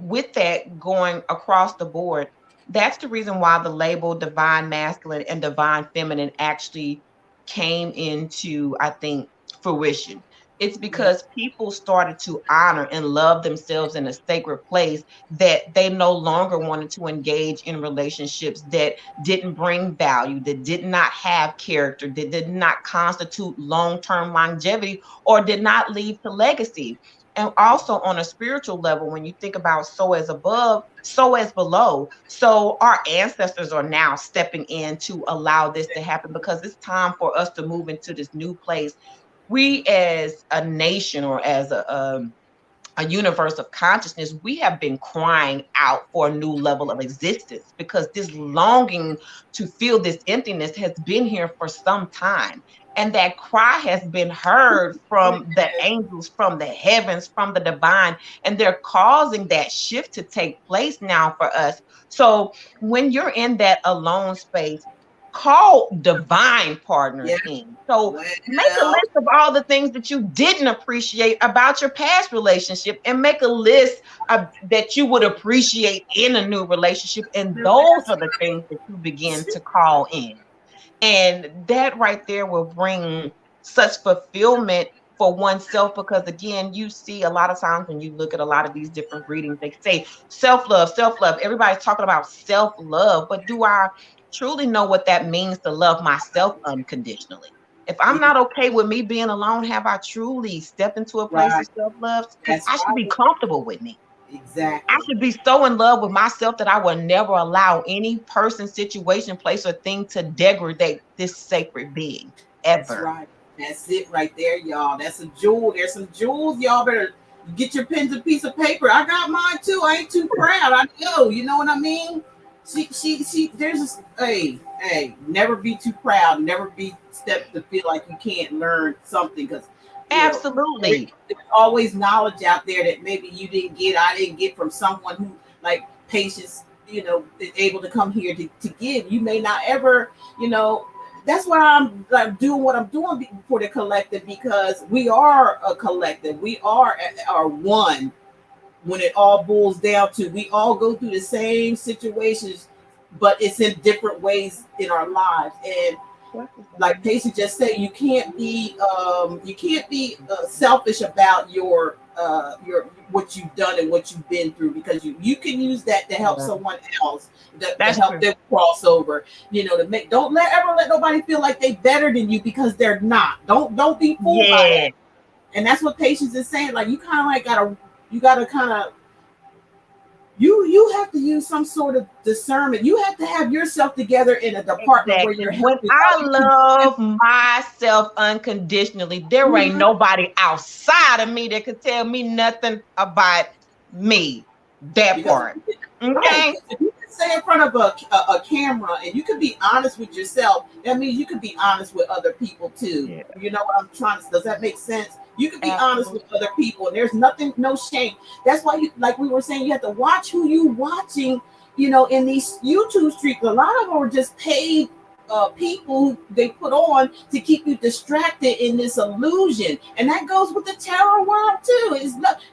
with that going across the board, that's the reason why the label divine masculine and divine feminine actually came into, I think, fruition. It's Yeah. because people started to honor and love themselves in a sacred place that they no longer wanted to engage in relationships that didn't bring value, that did not have character, that did not constitute long term longevity, or did not leave to legacy. And also on a spiritual level, when you think about so as above, so as below. So our ancestors are now stepping in to allow this to happen because it's time for us to move into this new place. We as a nation or as a universe of consciousness, we have been crying out for a new level of existence because this longing to feel this emptiness has been here for some time. And that cry has been heard from the angels, from the heavens, from the divine, and they're causing that shift to take place now for us. So when you're in that alone space, call divine partners Yeah. in. So make a Well, list of all the things that you didn't appreciate about your past relationship and make a list of, that you would appreciate in a new relationship. And those that's are the things that you begin to call in. And that right there will bring such fulfillment for oneself because again, you see a lot of times when you look at a lot of these different readings, they say self-love, self-love. Everybody's talking about self-love, but do I truly know what that means to love myself unconditionally? If I'm not okay with me being alone, have I truly stepped into a place right. of self-love? Because That's I should be right. comfortable with me. I Exactly. should be so in love with myself that I will never allow any person, situation, place, or thing to degrade this sacred being That's ever. right. That's it right there, y'all. That's a jewel. There's some jewels. Y'all better get your pens and piece of paper. I got mine too. I ain't too proud. I know. You know what I mean? She. There's this. Hey. Never be too proud. Never be step to feel like you can't learn something because you know Absolutely. there's always knowledge out there that maybe you didn't get. I didn't get from someone who like patience. Is able to come here to give. You may not ever. That's why I'm like doing what I'm doing for the collective because we are a collective. We are one. When it all boils down to, we all go through the same situations, but it's in different ways in our lives. And like Casey just said, you can't be selfish about your what you've done and what you've been through, because you can use that to help someone else, to That's help true. them cross over. To make, don't ever let nobody feel like they better than you, because they're not. Don't be fooled by Yeah, that. And that's what Patience is saying. Like, you kind of like gotta kind of, you have to use some sort of discernment. You have to have yourself together in a department where exactly. you're When helping I others. love myself unconditionally, there ain't Mhm. nobody outside of me that could tell me nothing about me. That Because part. right, Okay. if you can say in front of a camera and you can be honest with yourself, that means you can be honest with other people too. Yeah, You know what I'm trying to? Does that make sense? You can be honest absolutely. with other people, and there's nothing, no shame. That's why you, like we were saying, you have to watch who you watching. In these YouTube streets, a lot of them are just paid people they put on to keep you distracted in this illusion, and that goes with the tarot world too.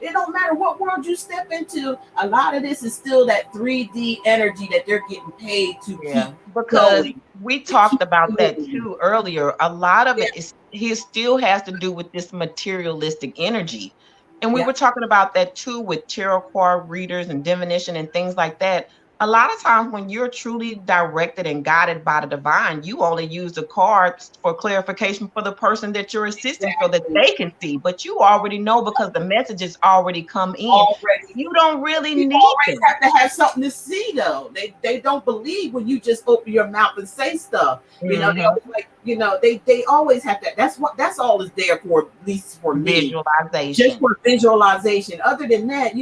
It don't matter what world you step into. A lot of this is still that 3D energy that they're getting paid to keep Yeah, because going, we to keep talked about that moving. too earlier. A lot of Yeah, it is he still has to do with this materialistic energy. And we yeah, were talking about that too with tarot card readers and divination and things like that. A lot of times when you're truly directed and guided by the divine, you only use the cards for clarification for the person that you're assisting so that exactly. they can see. But you already know because the messages already come in. Already, You don't really people need always them. have to have something to see, though. They don't believe when you just open your mouth and say stuff. They Mhm. always like, they always have that. That's all it's there for, at least for me, just Visualization. for visualization. Other than that,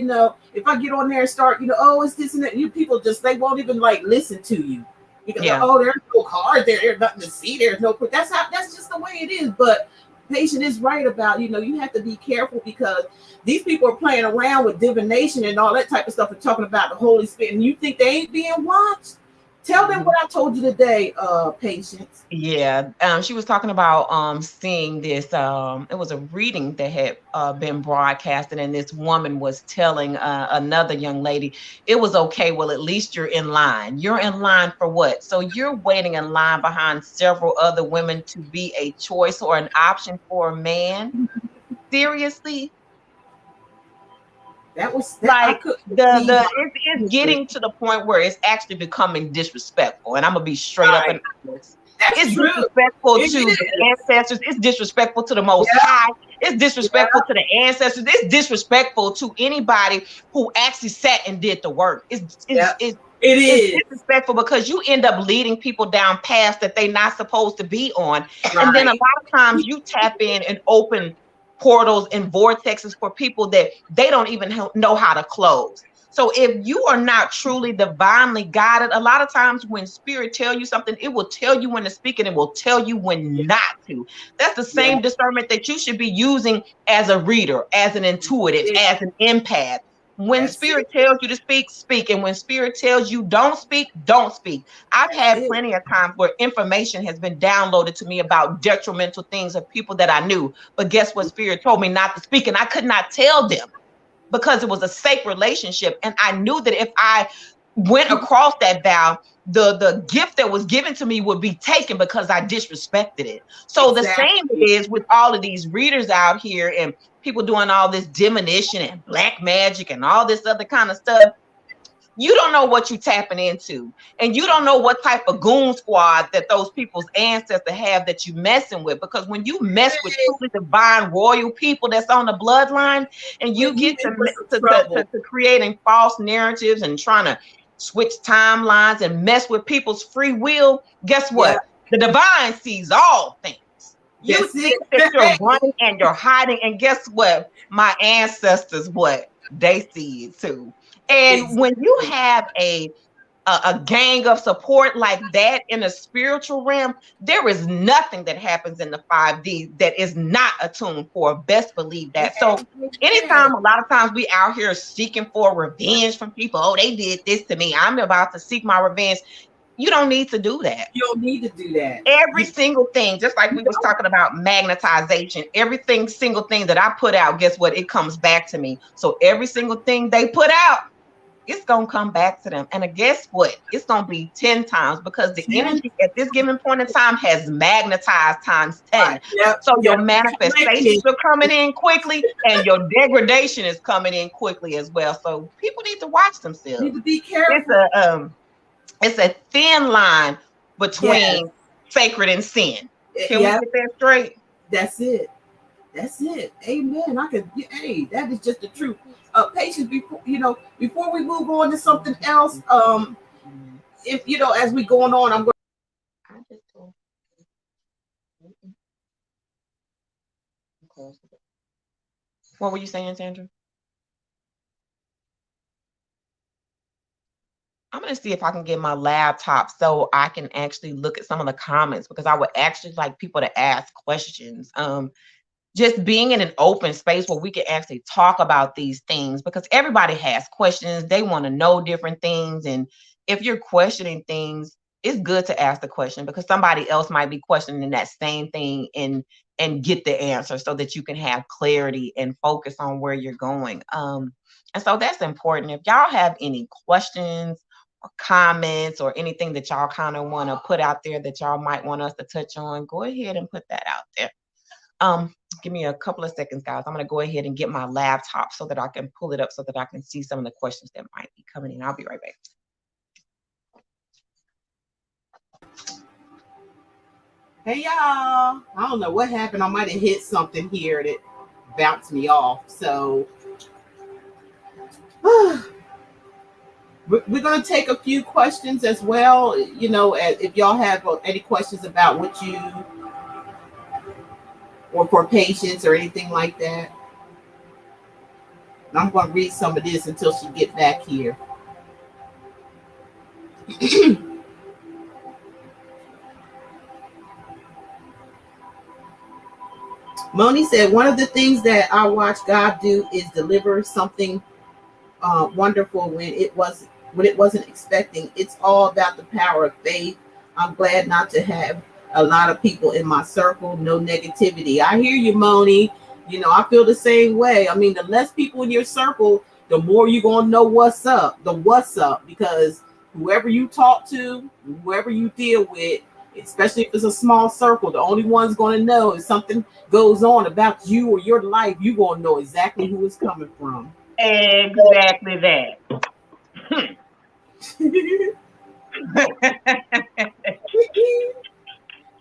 if I get on there and start, oh, it's this and that, you people just, they won't even like listen to you, because, Yeah. oh, there's no card there, there's nothing to see, there's no, that's just the way it is. But Patient is right about, you have to be careful, because these people are playing around with divination and all that type of stuff and talking about the Holy Spirit, and you think they ain't being watched. Tell them what I told you today, Patience. Yeah, she was talking about seeing this. It was a reading that had been broadcasted, and this woman was telling another young lady, it was okay. Well, at least you're in line. You're in line for what? So you're waiting in line behind several other women to be a choice or an option for a man? Seriously? That was that I Like couldn't believe the my it's goodness. getting to the point where it's actually becoming disrespectful, and I'm gonna be straight up and Right. honest. That's It's true. disrespectful It to is. the ancestors. It's disrespectful to the Most Yeah, High. It's yeah, disrespectful to the ancestors. It's disrespectful to anybody who actually sat and did the work. yeah. It It's is. disrespectful because you end up leading people down paths that they're not supposed to be on. And then a Right. lot of times you tap in and open portals and vortexes for people that they don't even know how to close. So if you are not truly divinely guided, a lot of times when spirit tell you something, it will tell you when to speak and it will tell you when not to. That's the Yeah. same discernment that you should be using as a reader, as an intuitive, It, as an empath. When that's spirit it. tells you to speak, speak. And when spirit tells you don't speak, don't speak. I've That's had it. plenty of times where information has been downloaded to me about detrimental things of people that I knew. But guess what? Spirit told me not to speak, and I could not tell them because it was a safe relationship. And I knew that if I went across that vow, the gift that was given to me would be taken because I disrespected it. So the same Exactly. is with all of these readers out here and people doing all this divination and black magic and all this other kind of stuff. You don't know what you're tapping into, and you don't know what type of goon squad that those people's ancestors have that you messing with. Because when you mess with truly divine royal people that's on the bloodline, and you When you get in for some to trouble. creating false narratives and trying to switch timelines and mess with people's free will, guess Yeah. what? The divine sees all things. You That's think it. that you're running and you're hiding, and guess what? My ancestors, what they see it too. And when you Exactly. have a gang of support like that in a spiritual realm, there is nothing that happens in the 5D that is not attuned for. Best believe that. So Yeah. anytime, a lot of times we out here seeking for revenge from people. Oh, they did this to me. I'm about to seek my revenge. You don't need to do that. You don't need to do that. Every You, single thing, just like you we was don't. talking about magnetization, everything single thing that I put out, guess what? It comes back to me. So every single thing they put out, it's going to come back to them. And guess what? It's going to be 10 times because the 10. energy at this given point in time has magnetized times 10. Right. Yep. So your Yep. manifestations are coming in quickly and your degradation is coming in quickly as well. So people need to watch themselves. Need to be careful. It's a thin line between Yes. sacred and sin. Can Yep. we get that straight? That's it. That's it. Amen. Hey, that is just the truth. Patience, before we move on to something else, if as we going on, I'm going. What were you saying, Sandra? I'm going to see if I can get my laptop so I can actually look at some of the comments, because I would actually like people to ask questions. Just being in an open space where we can actually talk about these things, because everybody has questions. They want to know different things. And if you're questioning things, it's good to ask the question, because somebody else might be questioning that same thing and get the answer so that you can have clarity and focus on where you're going. And so that's important. If y'all have any questions or comments or anything that y'all kind of want to put out there that y'all might want us to touch on, go ahead and put that out there. Give me a couple of seconds, guys. I'm going to go ahead and get my laptop so that I can pull it up so that I can see some of the questions that might be coming in. I'll be right back. Hey, y'all. I don't know what happened. I might have hit something here that bounced me off. So we're going to take a few questions as well. If y'all have any questions about what you, or for patients or anything like that. And I'm going to read some of this until she get back here. Moni said, one of the things that I watch God do is deliver something wonderful when it wasn't expecting. It's all about the power of faith. I'm glad not to have a lot of people in my circle. No negativity. I hear you, Moni. I feel the same way. I mean, the less people in your circle, the more you're going to know what's up, because whoever you talk to, whoever you deal with, especially if it's a small circle, the only one's going to know if something goes on about you or your life, you're going to know exactly who it's coming from. Exactly that.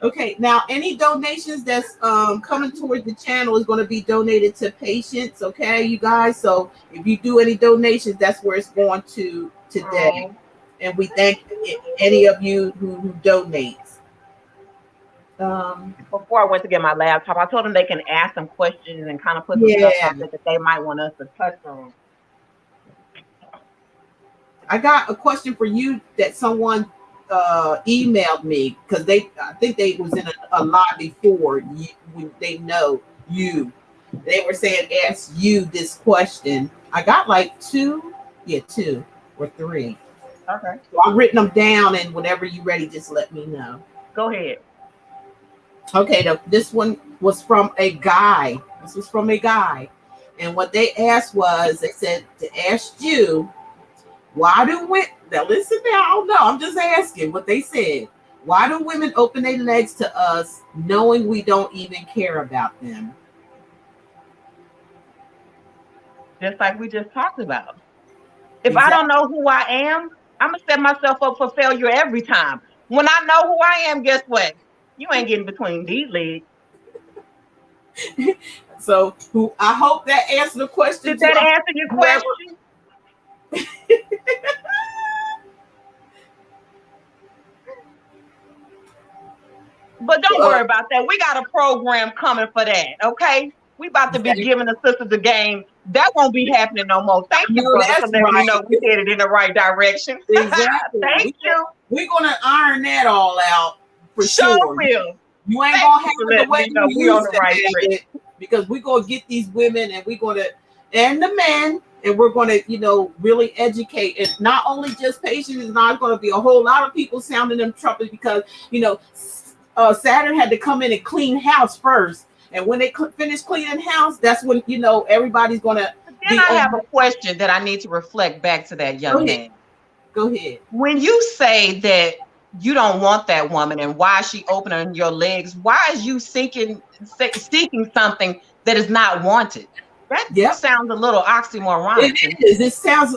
Okay, now any donations that's coming towards the channel is going to be donated to patients. Okay, you guys. So if you do any donations, that's where it's going to today. And we thank any of you who donates. Before I went to get my laptop, I told them they can ask some questions and kind of put some stuff out there that they might want us to touch on. I got a question for you that someone emailed me, because I think they was in a live before. They know you. They were saying ask you this question. I got like two or three. Okay. So I've written them down, and whenever you're ready, just let me know. Go ahead. Okay, this one was from a guy. This was from a guy. And what they asked was, they said to ask you, why do women, now listen now, I don't know, I'm just asking what they said. Why do women open their legs to us knowing we don't even care about them? Just like we just talked about. If I don't know who I am, I'm going to set myself up for failure every time. When I know who I am, guess what? You ain't getting between these legs. So I hope that answered the question. Did that answer your question? But don't worry about that. We got a program coming for that, okay? We about to be giving the sisters a game. That won't be happening no more. Thank you, brother, for letting me know we headed in the right direction. Exactly. Thank you. We're going to iron that all out for sure. Will. You ain't going to have it the way you used to have it, because we're going to get these women, and we're going to, and the men, and we're going to, really educate. And not only just patients, it's not going to be a whole lot of people sounding them trumpets, because, Saturn had to come in and clean house first. And when they finish cleaning house, that's when, everybody's going to Then I have a question that I need to reflect back to that young man. Go ahead. When you say that you don't want that woman and why is she opening your legs, why is you seeking something that is not wanted? That sounds a little oxymoronic. It is. It sounds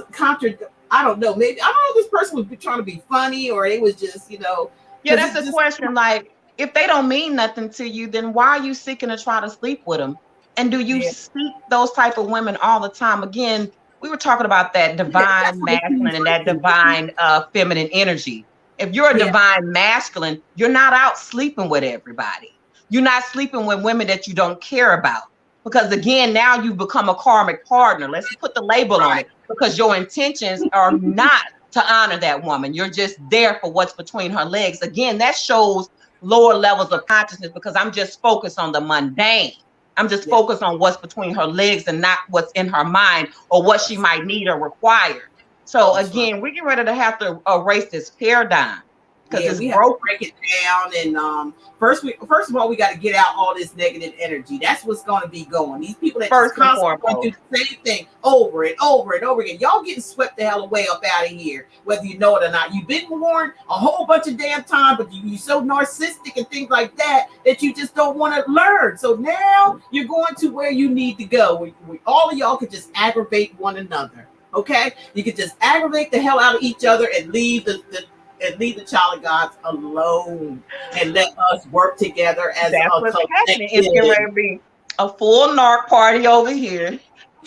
I don't know. Maybe I don't know if this person was trying to be funny or it was just, Yeah, that's a question. Like, if they don't mean nothing to you, then why are you seeking to try to sleep with them? And do you seek those type of women all the time? Again, we were talking about that divine masculine and that divine feminine energy. If you're a divine masculine, you're not out sleeping with everybody. You're not sleeping with women that you don't care about. Because again, now you've become a karmic partner. Let's put the label on it, because your intentions are not to honor that woman. You're just there for what's between her legs. Again, that shows lower levels of consciousness, because I'm just focused on the mundane. I'm just focused on what's between her legs and not what's in her mind or what she might need or require. So again, we're getting ready to have to erase this paradigm, because we have to break it down. And first of all, we got to get out all this negative energy. That's what's going to be going. These people that just constantly going through the same thing over and over and over again. Y'all getting swept the hell away up out of here, whether you know it or not. You've been warned a whole bunch of damn time, but you're so narcissistic and things like that you just don't want to learn. So now you're going to where you need to go. All of y'all could just aggravate one another. Okay, you could just aggravate the hell out of each other and leave the child of God alone and let us work together as a collective. It's going to be a full narc party over here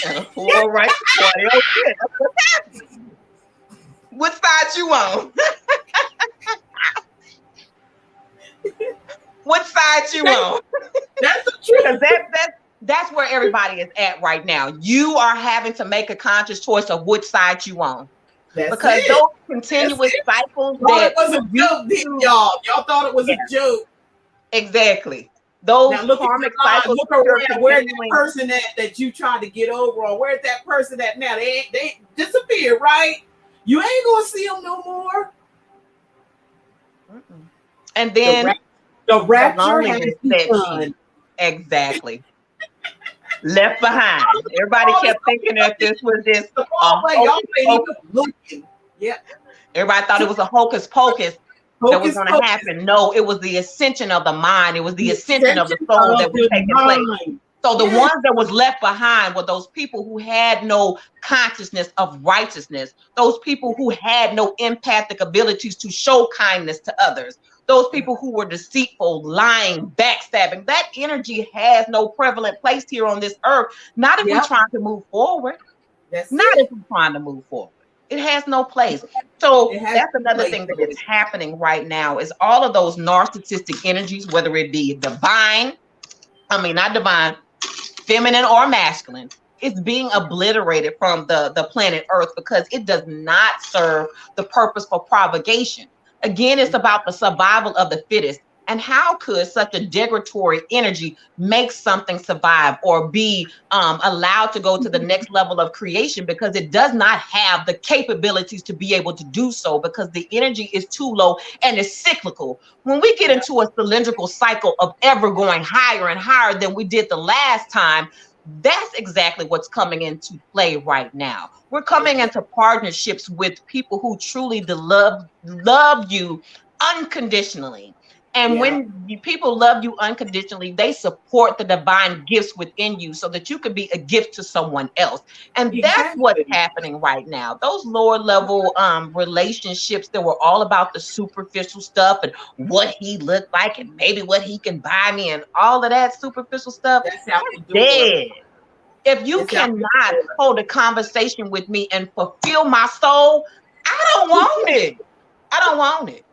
and a full righteous party over here. That's what's happening. What side you on? What side you on? That's the truth. Because that's where everybody is at right now. You are having to make a conscious choice of which side you on. Because those continuous cycles that was a joke, y'all thought it was a joke. Exactly. Those karmic cycles. Look around, where's that person that you tried to get over on? Where's that person at now? They disappeared, right? You ain't gonna see them no more. And then the rapture has begun. Exactly. Left behind. Everybody kept thinking that this was this. Y'all ain't even looking. Yeah. Everybody thought it was a hocus pocus that was going to happen. No, it was the ascension of the mind. It was the ascension of the soul that was taking place. So the ones that was left behind were those people who had no consciousness of righteousness. Those people who had no empathic abilities to show kindness to others. Those people who were deceitful, lying, backstabbing. That energy has no prevalent place here on this earth. Not if we're trying to move forward. If we're trying to move forward. It has no place. So that's another thing that is happening right now is all of those narcissistic energies, whether it be not divine, feminine or masculine, it's being obliterated from the planet Earth because it does not serve the purpose for propagation. Again, it's about the survival of the fittest. And how could such a degradatory energy make something survive or be allowed to go to the next level of creation? Because it does not have the capabilities to be able to do so, because the energy is too low and it's cyclical. When we get into a cylindrical cycle of ever going higher and higher than we did the last time, that's exactly what's coming into play right now. We're coming into partnerships with people who truly love you unconditionally. And when people love you unconditionally, they support the divine gifts within you so that you can be a gift to someone else. And that's what's happening right now. Those lower level relationships that were all about the superficial stuff and what he looked like and maybe what he can buy me and all of that superficial stuff, that's dead. If you cannot hold a conversation with me and fulfill my soul, I don't want it. I don't want it.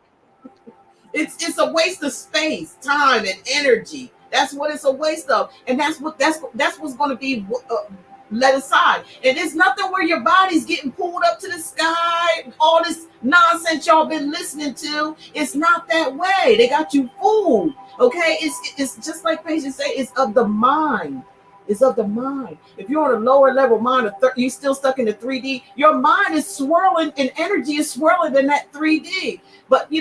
It's a waste of space, time, and energy. That's what it's a waste of, and that's what's going to be let aside. And it's nothing where your body's getting pulled up to the sky. All this nonsense y'all been listening to. It's not that way. They got you fooled. Okay, it's just like patients say. It's of the mind. It's of the mind. If you're on a lower level mind, you're still stuck in the 3D. Your mind is swirling, and energy is swirling in that 3D. But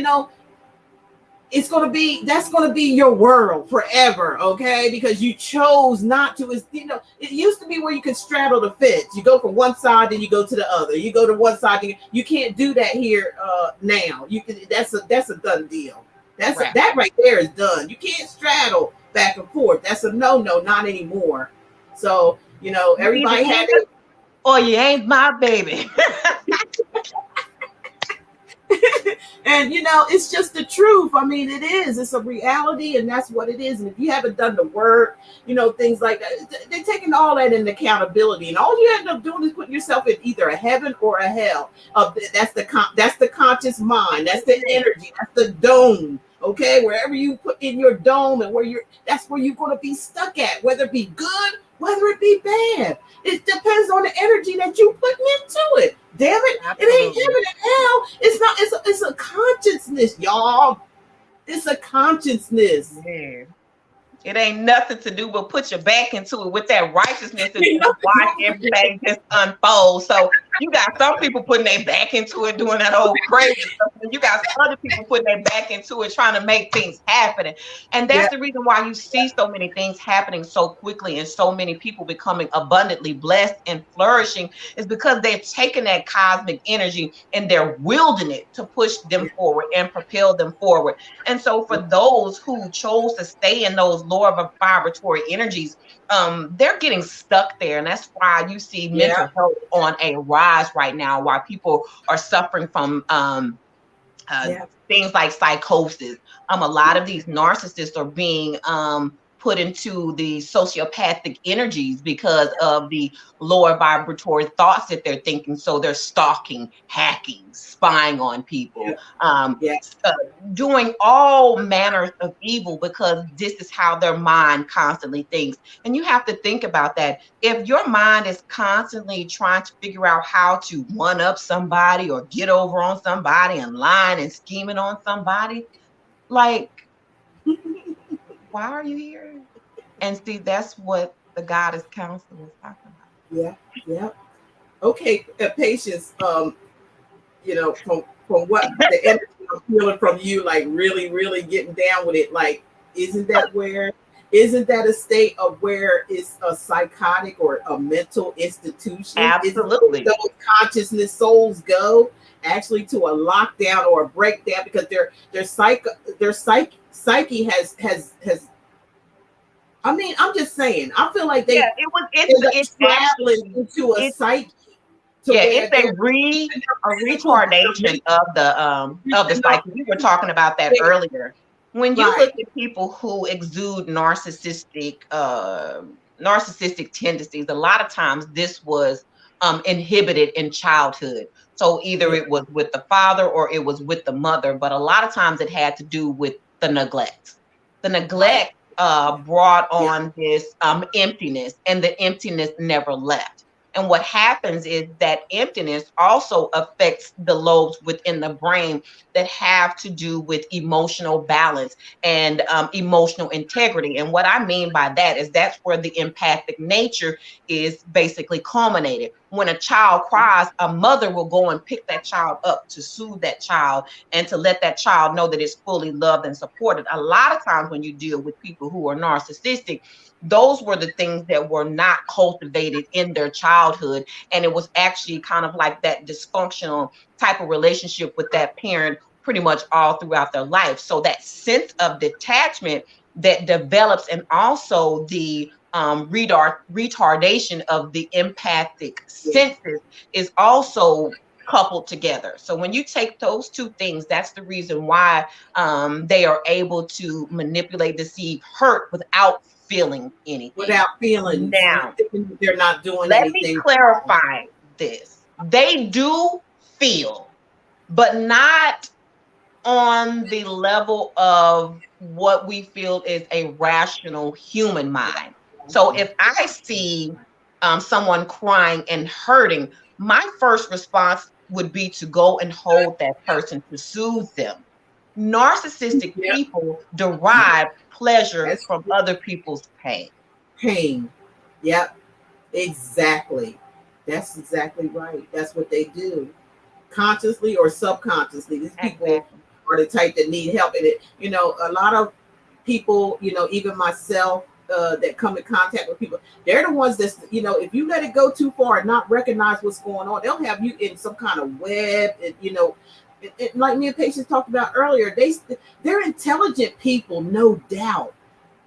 that's gonna be your world forever, okay? Because you chose not to. It's, it used to be where you could straddle the fence. You go from one side, then you go to the other. You go to one side, then you can't do that here now. You can. That's a done deal. Right. That right there is done. You can't straddle back and forth. That's a no, not anymore. So You either everybody had is or you ain't my baby. and it's just the truth. I mean, it's a reality, and that's what it is. And if you haven't done the work, things like that, they're taking all that into accountability, and all you end up doing is putting yourself in either a heaven or a hell. That's the conscious mind, that's the energy, that's the dome. Okay, wherever you put in your dome, and that's where you're going to be stuck at, whether it be good, whether it be bad. It depends on the energy that you put into it. Damn it, Absolutely. it ain't heaven and hell. It's not. It's a consciousness, y'all. It's a consciousness. Yeah. It ain't nothing to do but put your back into it with that righteousness and just watch everything just unfold. So you got some people putting their back into it, doing that old crazy stuff. And you got other people putting their back into it, trying to make things happen. And that's the reason why you see so many things happening so quickly and so many people becoming abundantly blessed and flourishing, is because they've taken that cosmic energy and they're wielding it to push them forward and propel them forward. And so for those who chose to stay in those lower vibratory energies, they're getting stuck there. And that's why you see mental health on a rise right now, why people are suffering from things like psychosis. A lot of these narcissists are being put into the sociopathic energies because of the lower vibratory thoughts that they're thinking. So they're stalking, hacking, spying on people, doing all manners of evil, because this is how their mind constantly thinks. And you have to think about that. If your mind is constantly trying to figure out how to one up somebody or get over on somebody and lying and scheming on somebody, like, why are you here? And see, that's what the goddess council is talking about. Yeah. Okay, Patience. From what the energy I'm feeling from you, like really, really getting down with it. Like, isn't that a state of where it's a psychotic or a mental institution? Absolutely. Isn't those consciousness souls go actually to a lockdown or a breakdown because their psyche has. I mean, I'm just saying. I feel like it's traveling into a psyche. It's a retardation of the psyche. We were talking about that earlier. When you look at people who exude narcissistic tendencies, a lot of times this was inhibited in childhood. So either it was with the father or it was with the mother, but a lot of times it had to do with the neglect. The neglect brought on this emptiness, and the emptiness never left. And what happens is that emptiness also affects the lobes within the brain that have to do with emotional balance and emotional integrity. And what I mean by that is that's where the empathic nature is basically culminated. When a child cries, a mother will go and pick that child up to soothe that child and to let that child know that it's fully loved and supported. A lot of times when you deal with people who are narcissistic, those were the things that were not cultivated in their childhood. And it was actually kind of like that dysfunctional type of relationship with that parent pretty much all throughout their life. So that sense of detachment that develops, and also the retardation of the empathic senses, is also coupled together. So when you take those two things, that's the reason why they are able to manipulate, deceive, hurt without feeling anything. Without feelings. Now, they're not doing let anything. me clarify this. They do feel, but not on the level of what we feel is a rational human mind. So if I see someone crying and hurting, my first response would be to go and hold that person to soothe them. Narcissistic people derive pleasure from other people's pain. Yep, exactly. That's exactly right. That's what they do, consciously or subconsciously. These people or the type that need help. And it, a lot of people, even myself, that come in contact with people, they're the ones that's, if you let it go too far and not recognize what's going on, they'll have you in some kind of web. And like me and Patience talked about earlier, they're intelligent people, no doubt,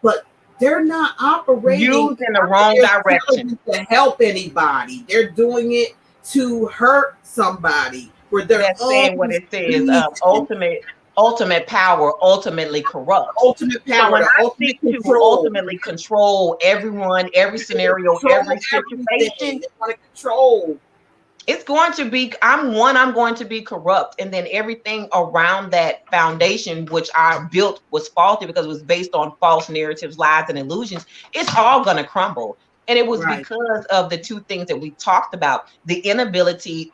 but they're not operating used in the wrong direction to help anybody. They're doing it to hurt somebody for their That's own saying what it says. reasons. Ultimate power ultimately corrupts. Ultimate So power, when the I ultimate speak to control. ultimately control everyone, every scenario, Control every everything. situation, They want to control. it's going to be, I'm going to be corrupt. And then everything around that foundation, which I built, was faulty because it was based on false narratives, lies, and illusions. It's all going to crumble. And it was Right. because of the two things that we talked about, the inability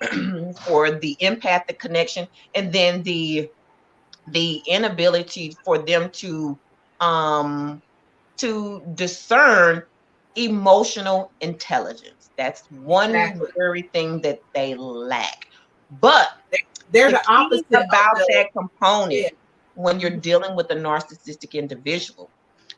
for the empathic connection, and then the inability for them to discern emotional intelligence. That's one Exactly. very thing that they lack. But They're the the key opposite of about the. that component Yeah. when you're dealing with a narcissistic individual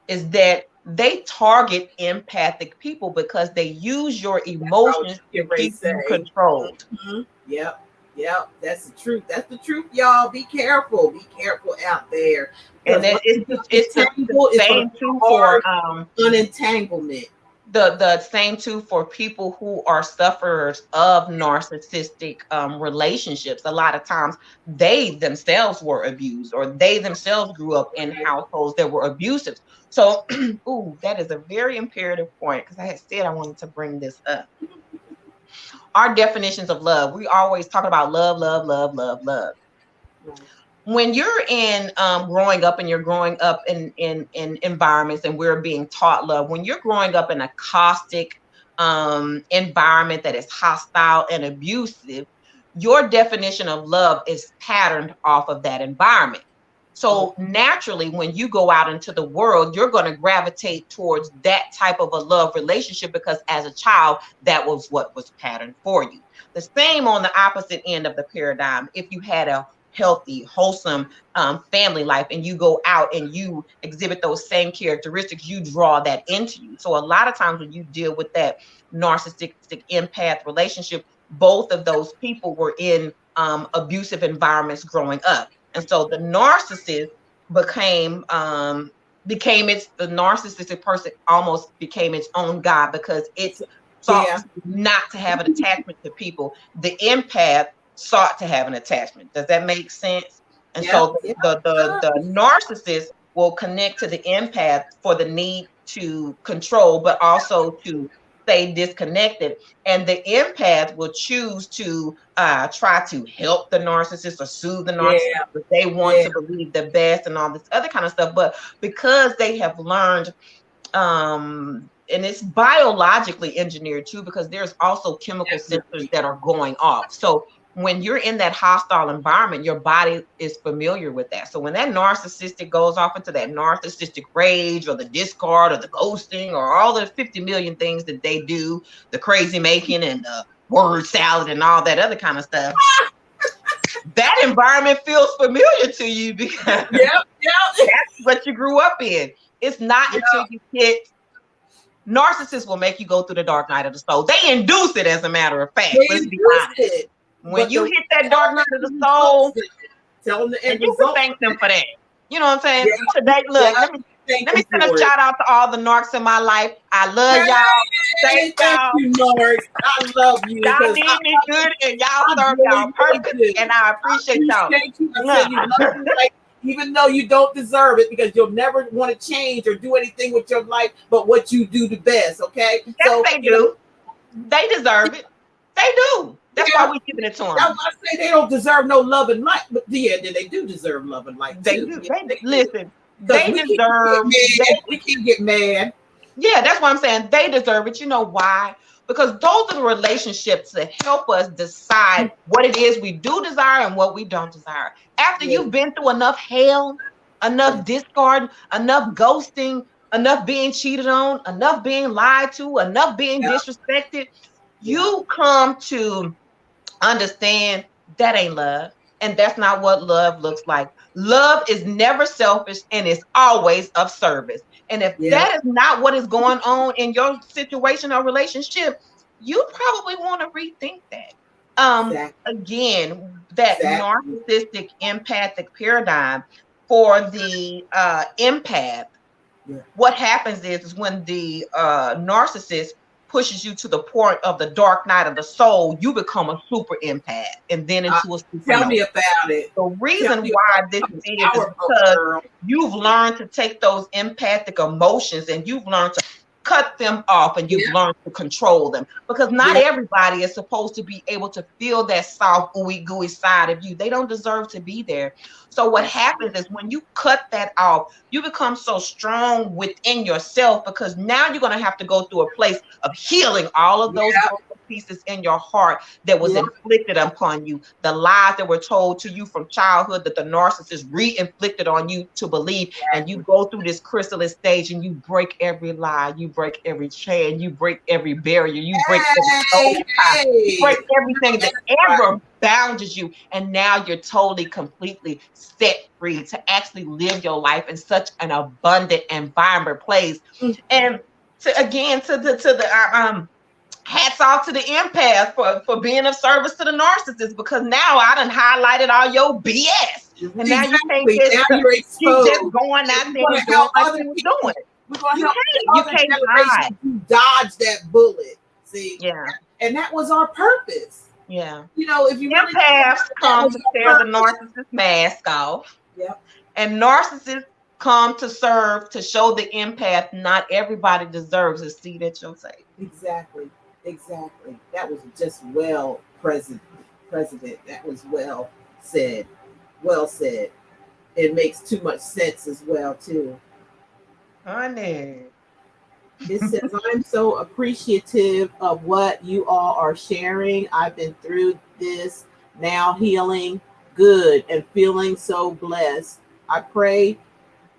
is that they target empathic people because they use your That's what I was emotions just to getting ready to keep you say. controlled. Mm-hmm. Yep. Yep. That's the truth. That's the truth, y'all. Be careful. Be careful out there. And Because once you it's get the entangled, it's going to same be too for hard unentanglement. the same too for people who are sufferers of narcissistic relationships. A lot of times they themselves were abused, or they themselves grew up in households that were abusive. So ooh, that is a very imperative point, because I had said I wanted to bring this up. Our definitions of love, we always talk about love, love, love, love, love. Right. When you're in growing up, and you're growing up in environments, and we're being taught love, when you're growing up in a caustic environment that is hostile and abusive, your definition of love is patterned off of that environment. So naturally, when you go out into the world, you're going to gravitate towards that type of a love relationship, because as a child, that was what was patterned for you. The same on the opposite end of the paradigm. If you had a healthy, wholesome family life, and you go out and you exhibit those same characteristics, you draw that into you. So a lot of times when you deal with that narcissistic empath relationship, both of those people were in abusive environments growing up. And so the narcissist became the narcissistic person almost became its own god, because it sought Yeah. not to have an attachment to people. The empath sought to have an attachment. Does that make sense? And Yep. so Yep. the narcissist will connect to the empath for the need to control, but also to stay disconnected. And the empath will choose to try to help the narcissist or soothe the Yeah. narcissist, but they want Yeah. to believe the best and all this other kind of stuff. But because they have learned, and it's biologically engineered too, because there's also chemical sensors Definitely. that are going off. So when you're in that hostile environment, your body is familiar with that. So when that narcissistic goes off into that narcissistic rage, or the discard, or the ghosting, or all the 50 million things that they do, the crazy making and the word salad and all that other kind of stuff, that environment feels familiar to you, because Yep. Yep. that's what you grew up in. It's not Yep. until you hit, narcissists will make you go through the dark night of the soul. They induce it, as a matter of fact. They Let's be induced honest. it. When But you the hit that tell dark them night of the the soul, results. Tell them the and end you can result. thank them for that. You know what I'm saying? Yeah. Today, Yeah. look, Thank let me them send a for it. shout out to all the narcs in my life. I love y'all. Thank Hey, thank y'all. you, Mark. I love you Y'all because did me good, and y'all I serve really, y'all really purpose, do. and I I appreciate y'all. appreciate you. I said you love me like, even though you don't deserve it, because you'll never want to change or do anything with your life but what you do the best. Okay, Yes, so they do. They deserve it. They do. That's why yeah, we're giving it to that's them. why I say they don't deserve no love and light, but yeah, then they do deserve love and light They too. do. Yeah, They they do. listen. Because They we can't get deserve. mad. We can't get mad. Yeah, that's what I'm saying. They deserve it. You know why? Because those are the relationships that help us decide what it is we do desire and what we don't desire. After Yeah, you've been through enough hell, yeah, enough discard, enough ghosting, enough being cheated on, enough being lied to, enough being yeah, disrespected, yeah. you come to understand that ain't love. And that's not what love looks like. Love is never selfish and is always of service. And if Yeah. that is not what is going on in your situation or relationship, you probably want to rethink that. Exactly. Again, that Exactly. narcissistic empathic paradigm for the empath, Yeah. what happens is when the narcissist pushes you to the point of the dark night of the soul, you become a super empath and then Uh, into a Tell supernova. me about it. The Tell reason me why about this the is powerful because girl. you've learned to take those empathic emotions and you've learned to cut them off and you've Yeah. learned to control them, because not Yeah. everybody is supposed to be able to feel that soft ooey gooey side of you. They don't deserve to be there. So what That's happens is when you cut that off, you become so strong within yourself, because now you're going to have to go through a place of healing all of those yeah. broken pieces in your heart that was Yeah. inflicted upon you, the lies that were told to you from childhood that the narcissist re-inflicted on you to believe. And you Exactly. go through this chrysalis stage and you break every lie, you break every chain, you break every barrier, you break every soul Hey, tie, you hey. break everything that That's right. ever bounded you, and now you're totally completely set free to actually live your life in such an abundant and vibrant place. Mm. And to again to the hats off to the empath for being of service to the narcissist, because now I done highlighted all your BS, and now you can't Exactly. just Now you're keep just exposed. going And out we're there going and to doing help like other you was doing. people. We're going to You help can't the you other can't hide. generation to dodge that bullet. See? Yeah, And that was our purpose. yeah. If you really think about Empaths it, that come was to our tear the purpose. narcissist mask off, Yep. and narcissists come to serve, to show the empath not everybody deserves a seat at your table. Exactly. Exactly. That was just well president. That was well said. Well said. It makes too much sense as well too. Honey. It says, I'm so appreciative of what you all are sharing. I've been through this, now healing good and feeling so blessed. I pray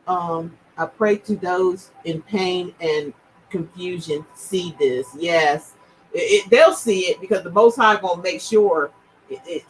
to those in pain and confusion see this. Yes, they'll see it because the Most High gonna make sure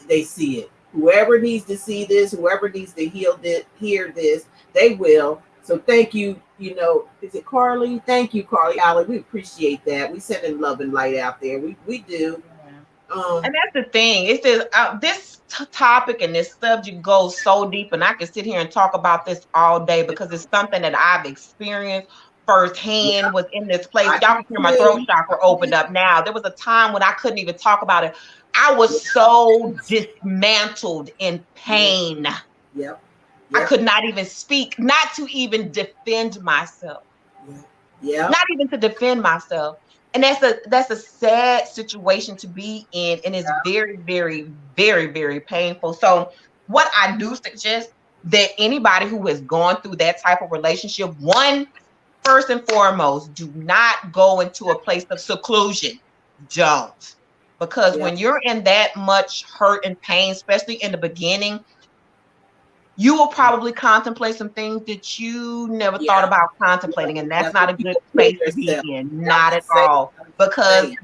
they see it. Whoever needs to see this, whoever needs to hear this, they will. So thank you. Is it Carly? Thank you, Carly Allen. We appreciate that. We sending love and light out there. We do. Yeah. Um, And that's the thing. It's just this topic and this subject goes so deep, and I can sit here and talk about this all day because it's something that I've experienced yeah, firsthand. Was in this place. I Y'all do can hear my throat too. chakra opened up now. There was a time when I couldn't even talk about it. I was so dismantled in Yeah, pain. yep, I yep, could not even speak, not to even defend myself, yep, yep. not even to defend myself. And that's a sad situation to be in, and it's very, very, very, very painful. So what I do suggest that anybody who has gone through that type of relationship, one, first and foremost, do not go into a place of seclusion. Don't. Because Yeah, when you're in that much hurt and pain, especially in the beginning, you will probably contemplate some things that you never thought yeah, about yeah. contemplating, and that's That's not what a you good gonna kill space to be yourself. in, I'm not at just saying. all. I'm just Because saying.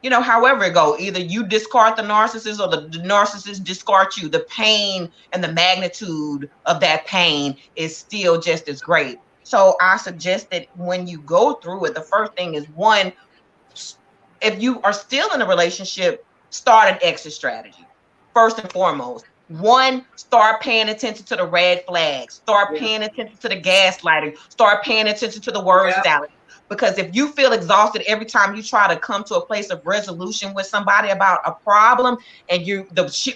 the however it go, either you discard the narcissist or the narcissist discard you, the pain and the magnitude of that pain is still just as great. So I suggest that when you go through it, the first thing is, one, if you are still in a relationship, start an exit strategy. First and foremost, one, start paying attention to the red flags, start Yeah, paying attention to the gaslighting, start paying attention to the word yeah, salad. Because if you feel exhausted every time you try to come to a place of resolution with somebody about a problem, and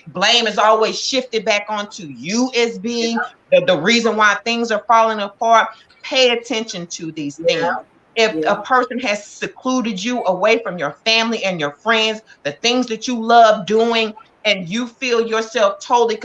blame is always shifted back onto you as being the reason why things are falling apart, pay attention to these yeah, things. If a yeah, person has secluded you away from your family and your friends, the things that you love doing, and you feel yourself totally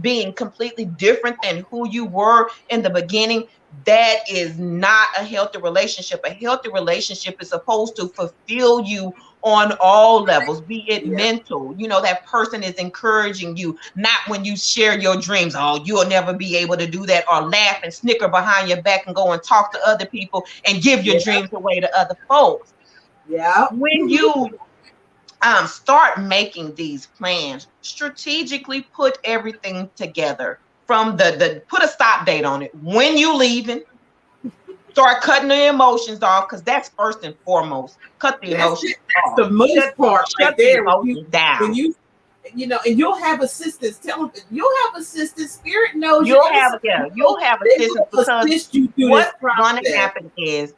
being completely different than who you were in the beginning, that is not a healthy relationship. A healthy relationship is supposed to fulfill you on all levels, be it yeah, mental. That person is encouraging you, not when you share your dreams. Oh, you'll never be able to do that, or laugh and snicker behind your back and go and talk to other people and give your yeah, dreams away to other folks. yeah. When you start making these plans. Strategically put everything together. From the put a stop date on it. When you leaving, start cutting the emotions off, because that's first and foremost. Cut the emotions That's off. the most part right Shut the there. emotions down. When you know, and you'll have assistants. You'll have assistants. Spirit knows you'll have assistance, because assist you through what's this going to process. happen is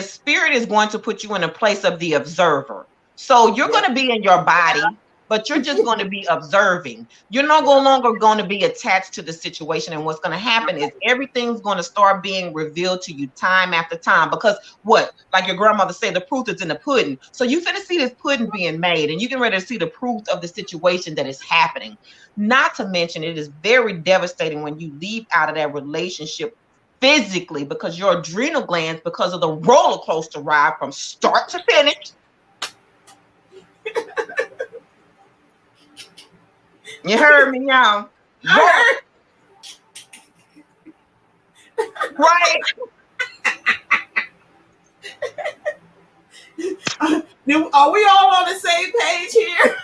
spirit is going to put you in a place of the observer. So you're going to be in your body, but you're just going to be observing. You're no longer going to be attached to the situation. And what's going to happen is everything's going to start being revealed to you time after time. Because what, like your grandmother said, the proof is in the pudding. So you finna see this pudding being made, and you get ready to see the proof of the situation that is happening. Not to mention, it is very devastating when you leave out of that relationship physically, because your adrenal glands, because of the roller coaster ride from start to finish. You heard me, y'all. Right? Are we all on the same page here?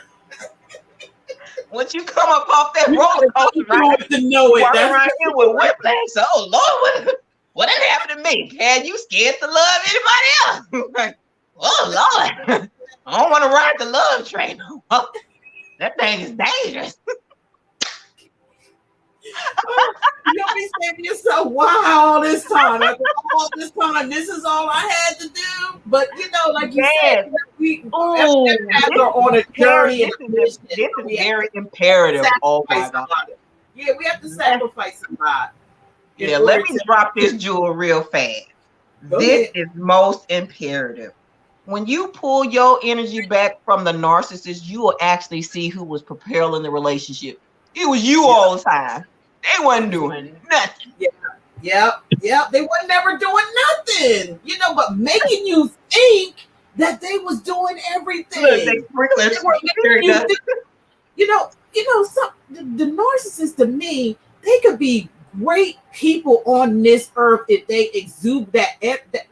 Once you come up off that roller coaster ride, to know it. Walking around here with whiplash. Oh Lord, what did happen to me? Had you scared to love anybody else? Oh Lord, I don't want to ride the love train. That thing is dangerous. You'll be saying to yourself, "Why all this time? After all this time, this is all I had to do." But you know, like you said, we are on a journey. This is very imperative. Oh my God! Yeah, we have to sacrifice a lot. Yeah, let me drop this jewel real fast. This is most imperative. When you pull your energy back from the narcissist, you will actually see who was propelling the relationship. It was you all the time. They wasn't doing nothing. Yep. They were never doing nothing. You know, but making you think that they was doing everything. The narcissist, to me, they could be great people on this earth if they exude that,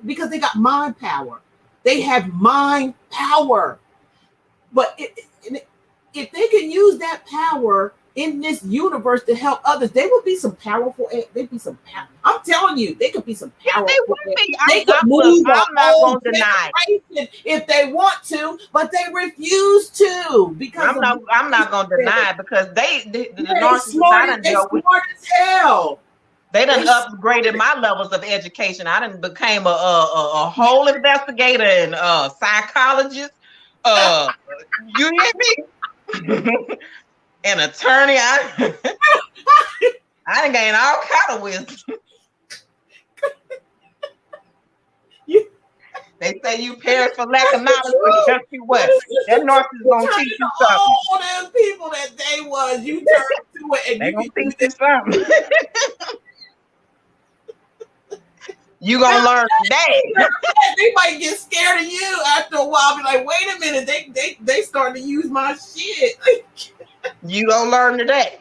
because they got mind power. They have mind power. But if they can use that power in this universe to help others, they would be some powerful. They'd be some. I'm telling you, they could be some powerful. They would be. They could move I'm not going to deny if they want to, but they refuse to, because I'm not going to deny it, because the narcissists smart as hell. They done upgraded my levels of education. I done became a whole investigator and psychologist. You hear me? An attorney. I done gained all kind of wisdom. They say you perish for lack of knowledge, but guess what? That narcissist gonna teach you something. All them people that they was, you turn to it, and they gonna teach you something. You gonna learn today. They might get scared of you after a while. Be like, wait a minute, they starting to use my shit. You gonna learn today.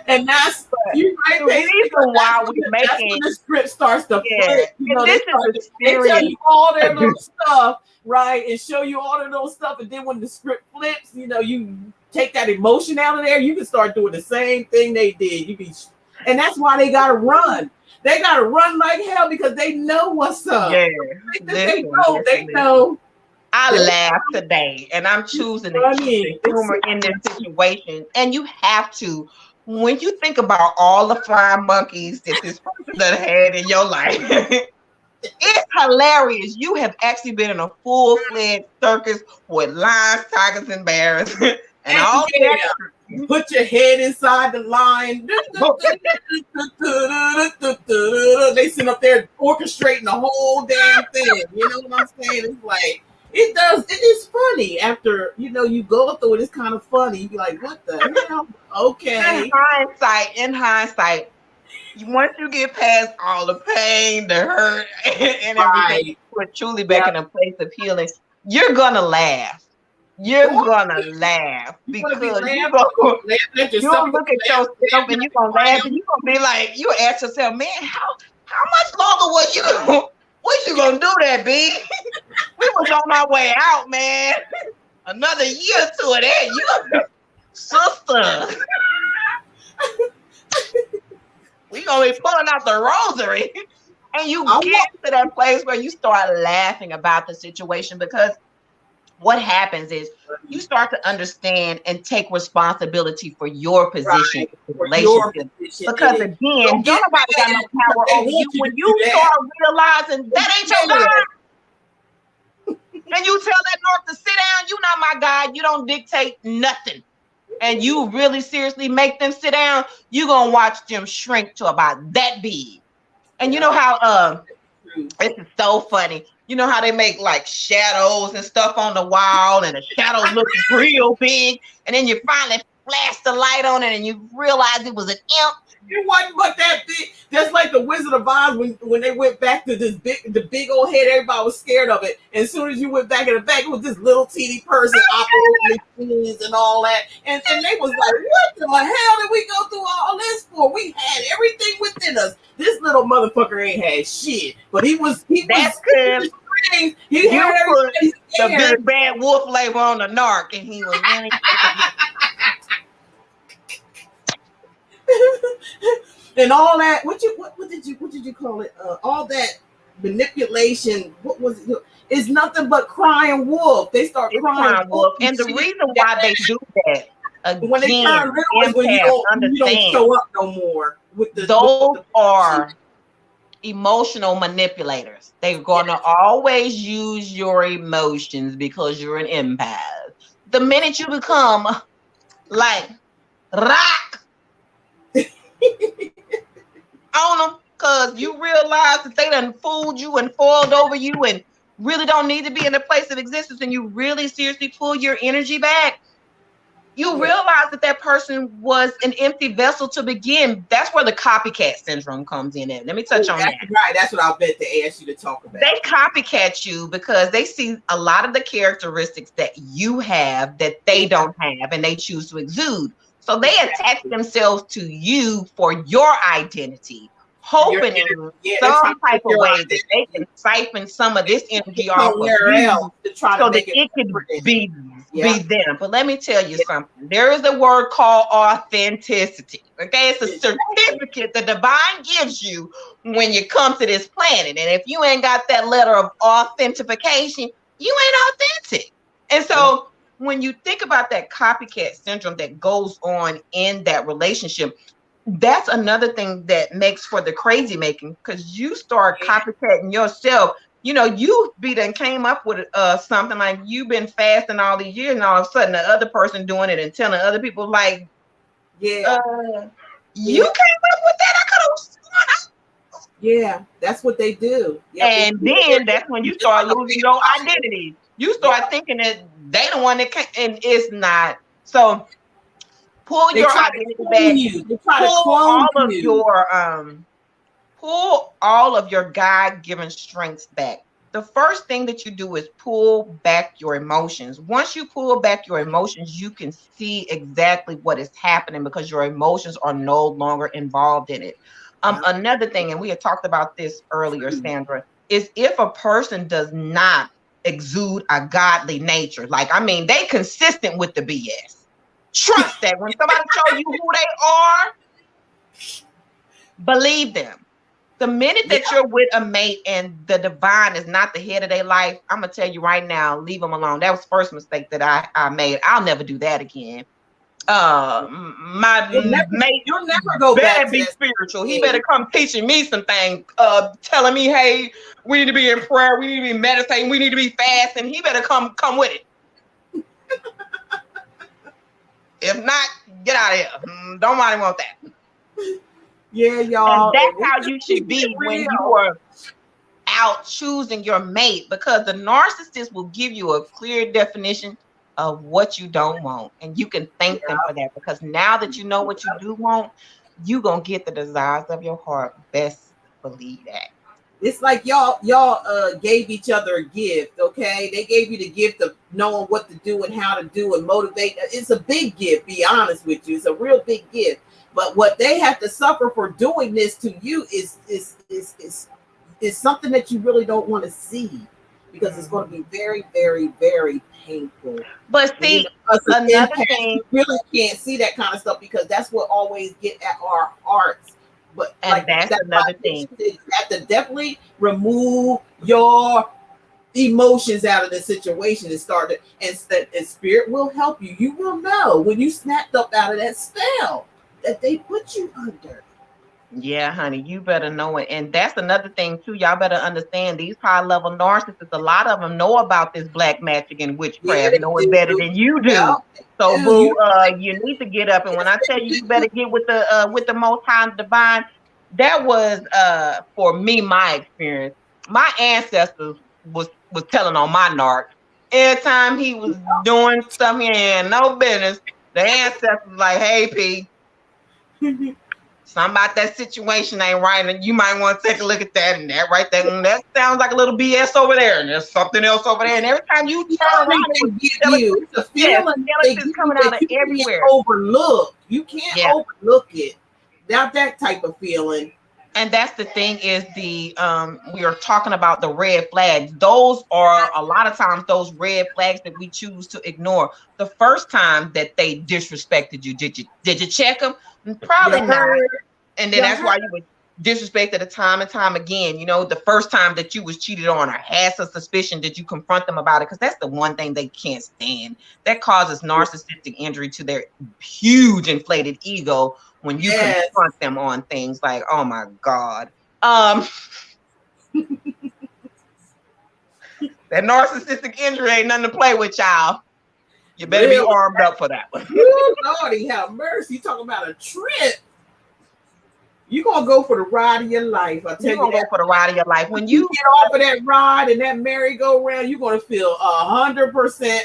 And that's the reason why we're making the script starts to flip. You know, they tell you all their little stuff, right, and show you all their little stuff, and then when the script flips, you know, you take that emotion out of there. You can start doing the same thing they did. And that's why they gotta run. They gotta run like hell, because they know what's up. Yeah, they know. I laugh today, and I'm choosing to keep the humor in this situation. And you have to, when you think about all the flying monkeys that this person done had in your life, it's hilarious. You have actually been in a full-fledged circus with lions, tigers, and bears, and all that. Put your head inside the lion. They sit up there orchestrating the whole damn thing. You know what I'm saying? It's like, it is funny after, you know, you go through it. It's kind of funny. You be like, what the hell? Okay. In hindsight, once you get past all the pain, the hurt, and everything, we're truly back in a place of healing, you're gonna laugh. You're gonna laugh, because you'll look at yourself and you're gonna laugh, and you're gonna be like, you ask yourself, man, how much longer will you What you gonna do that, B? We was on our way out, man. Another year to it, hey, you sister. We gonna be pulling out the rosary. And you I get want, to that place where you start laughing about the situation, because what happens is you start to understand and take responsibility for your position right, in the for your relationship. position in Because it. again, Don't don't get nobody got no mad because power they over you. want you When to do you that. start realizing that ain't your Yeah. God, and you tell that North to sit down, you not my God, you don't dictate nothing. And you really seriously make them sit down, you gonna watch them shrink to about that big. And you Yeah. know how True. this is so funny. You know how they make like shadows and stuff on the wall, and the shadows look real big, and then you finally flash the light on it, and you realize it was an imp. It wasn't but that big. Just like the Wizard of Oz when they went back to the big old head, everybody was scared of it. And as soon as you went back in the back, it was this little teeny person operating machines and all that. And they was like, what the hell did we go through all this for? We had everything within us. This little motherfucker ain't had shit. But That's because he you had put everybody the scared. big bad wolf label on the narc, and he was really. And all that. What did you call it? All that manipulation. What was it? It's nothing but crying wolf. They start It's crying crime wolf wolf, and and the shit. reason why they do that, When they turn again, little is when empaths you don't understand show up no more with those the are emotional manipulators. They're going to always use your emotions because you're an empath. The minute you become like rock on them, because you realize that they done fooled you and foiled over you and really don't need to be in a place of existence, and you really seriously pull your energy back, you realize that that person was an empty vessel to begin. That's where the copycat syndrome comes in at. Let me touch on that. Right, that's what I meant to ask you to talk about. They copycat you because they see a lot of the characteristics that you have that they don't have, and they choose to exude. So they attach themselves to you for your identity, hoping in some type of way that they can siphon some of this energy off of you to try so to that make it could for them. be them. But let me tell you something. There is a word called authenticity. Okay, it's a certificate the divine gives you when you come to this planet. And if you ain't got that letter of authentication, you ain't authentic. And so when you think about that copycat syndrome that goes on in that relationship, that's another thing that makes for the crazy making, because you start copycatting yourself. You know, you done came up with something like you've been fasting all these years, and all of a sudden the other person doing it and telling other people like, you came up with that. I could have sworn. Yeah, that's what they do. And then that's when you start losing your identity. You start thinking that they the one that came, and it's not. So pull your identity back. Pull all of your God-given strengths back. The first thing that you do is pull back your emotions. Once you pull back your emotions, you can see exactly what is happening because your emotions are no longer involved in it. Another thing, and we had talked about this earlier, Sandra, is if a person does not exude a godly nature, like, I mean, they consistent with the BS. Trust that when somebody shows you who they are, believe them. The minute that you're with a mate and the divine is not the head of their life, I'm gonna tell you right now, leave them alone. That was the first mistake that I made. I'll never do that again. My mate, you'll never go better back be spiritual. He better come teaching me some things, telling me, hey, we need to be in prayer, we need to be meditating, we need to be fasting. He better come with it. If not, get out of here. Don't nobody want that. Yeah, y'all. And that's how you should be when you are out choosing your mate, because the narcissist will give you a clear definition of what you don't want. And you can thank them for that, because now that you know what you do want, you're going to get the desires of your heart. Best believe that. It's like y'all gave each other a gift, okay? They gave you the gift of knowing what to do and how to do and motivate. It's a big gift, be honest with you. It's a real big gift. But what they have to suffer for doing this to you is it's something that you really don't want to see, because it's going to be very, very, very painful. But And see, us as another empaths, thing, we really can't see that kind of stuff, because that's what always get at our hearts. But and like that's that's why another thing. you have to definitely remove your emotions out of the situation and start to, and spirit will help you. You will know when you snapped up out of that spell that they put you under. Yeah, honey, you better know it. And that's another thing too. Y'all better understand these high level narcissists, a lot of them know about this black magic and Yeah, witchcraft, they know it better do. than you Yeah, do. So they do. You boo, don't think, you need to get up. And when yes, I tell they you you do. better get with the most high and divine, that was for me, my experience. My ancestors was telling on my narc. Every time he was doing something he had no business, the ancestors was like, hey P, something about that situation ain't right, and you might want to take a look at that and that right there. That sounds like a little BS over there, and there's something else over there. And every time you turn around, Feeling it was they give skeleton. you. It's a Yes, feeling they skeletons give you coming out that of you can't everywhere. overlook. You can't Yeah. overlook it. Now that type of feeling. And that's the thing is we are talking about the red flags. Those are a lot of times those red flags that we choose to ignore. The first time that they disrespected you, did you check them? Probably You not. heard. And then You that's heard. why you would disrespect at a time and time again. You know, the first time that you was cheated on or had some suspicion, did you confront them about it? Because that's the one thing they can't stand. That causes narcissistic injury to their huge inflated ego when you Yes. confront them on things like, oh my God. That narcissistic injury ain't nothing to play with, y'all. You better be Really. armed up for that one. Woo, Lordy, have mercy. You talking about a trip. You're going to go for the ride of your life. I tell You're you gonna that. go for the ride of your life. When You you get off of that ride and that merry-go-round, you're going to feel 100%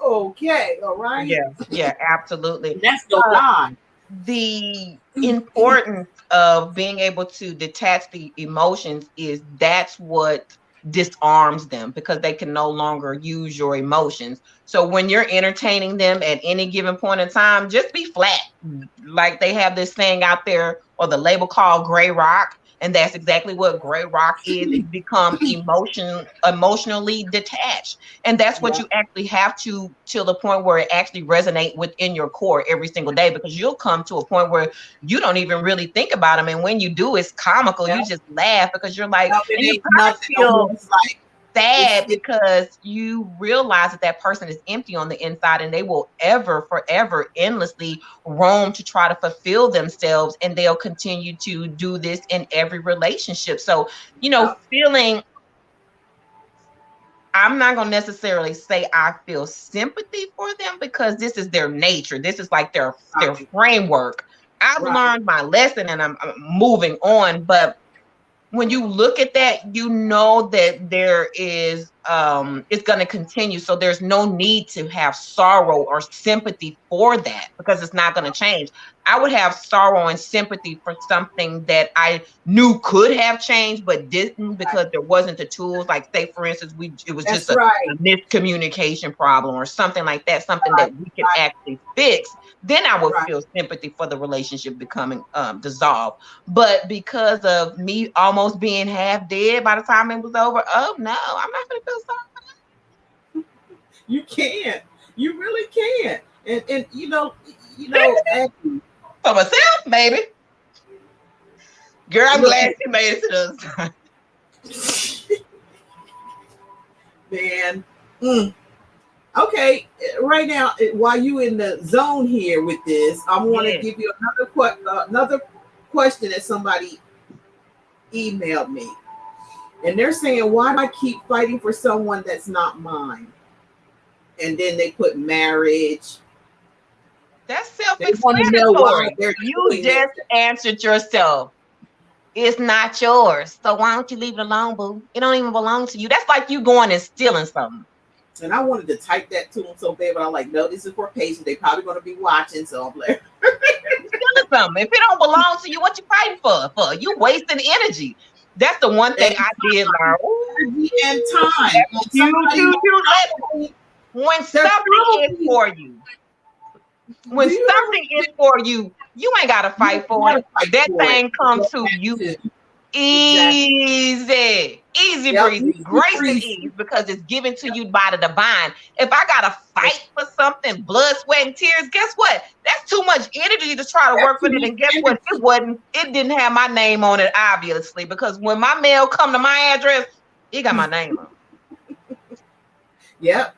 okay. All right? yeah, absolutely. And that's no lie. The importance of being able to detach the emotions is that's what disarms them, because they can no longer use your emotions. So when you're entertaining them at any given point in time, just be flat. Like they have this thing out there, or the label called gray rock, and that's exactly what gray rock is. It become emotionally detached, and that's what Yeah. you actually have to, till the point where it actually resonates within your core every single day, because you'll come to a point where you don't even really think about them, and when you do, it's comical. Yeah. You just laugh because you're like, No, it and you ain't kind of nothing no more. feel It's like, sad it's because you realize that that person is empty on the inside, and they will ever, forever, endlessly roam to try to fulfill themselves, and they'll continue to do this in every relationship. So, you know, feeling, I'm not going to necessarily say I feel sympathy for them, because this is their nature. This is like their right. framework. I've Right. learned my lesson, and I'm moving on. But when you look at that, you know that there is it's going to continue. So there's no need to have sorrow or sympathy for that, because it's not going to change. I would have sorrow and sympathy for something that I knew could have changed but didn't, because there wasn't the tools. Like, say for instance, it was just That's a right. miscommunication problem or something like that, something Right. that we could actually fix. Then I would Right. feel sympathy for the relationship becoming dissolved. But because of me almost being half dead by the time it was over, oh no, I'm not gonna feel sorry. You can't. You really can't. And and For myself, baby. Girl, I'm look, glad you made it to the other side. man. Okay, right now, while you in the zone here with this, I want to give you another question that somebody emailed me, and they're saying, "Why do I keep fighting for someone that's not mine?" And then they put marriage. That's They want to know why self-explanatory. they're You doing this. just answered yourself. It's not yours. So why don't you leave it alone, boo? It don't even belong to you. That's like you going and stealing something. And I wanted to type that to them so bad, but I'm like, no, this is for patients. They probably going to be watching, so I'm like, Stealing something. If it don't belong to you, what you fighting for? You wasting energy. That's the one thing I did learn. Energy and time. When something is for you, you ain't got to fight for it. That thing comes to you. Exactly. Easy Yep. breezy, grace and ease, because it's given to you by the divine. If I gotta fight for something, blood, sweat, and tears, guess what? That's too much energy to try to That's work too with it. much And guess what? energy. It didn't have my name on it, obviously, because when my mail come to my address, it got my name on. Yep.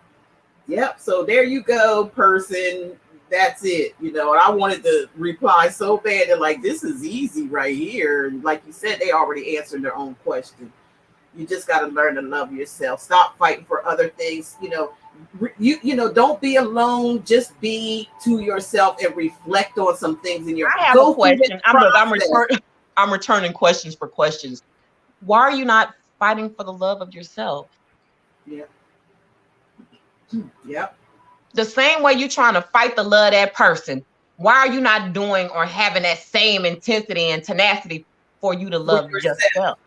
Yep. So there you go, person. That's it. You know, and I wanted to reply so bad that like this is easy right here. Like you said, they already answered their own question. You just got to learn to love yourself. Stop fighting for other things. You know, don't be alone. Just be to yourself and reflect on some things in your I have a go through that question. process. I'm returning questions for questions. Why are you not fighting for the love of yourself? Yep. Yep. The same way you're trying to fight the love of that person, why are you not doing or having that same intensity and tenacity for you to For love yourself. yourself?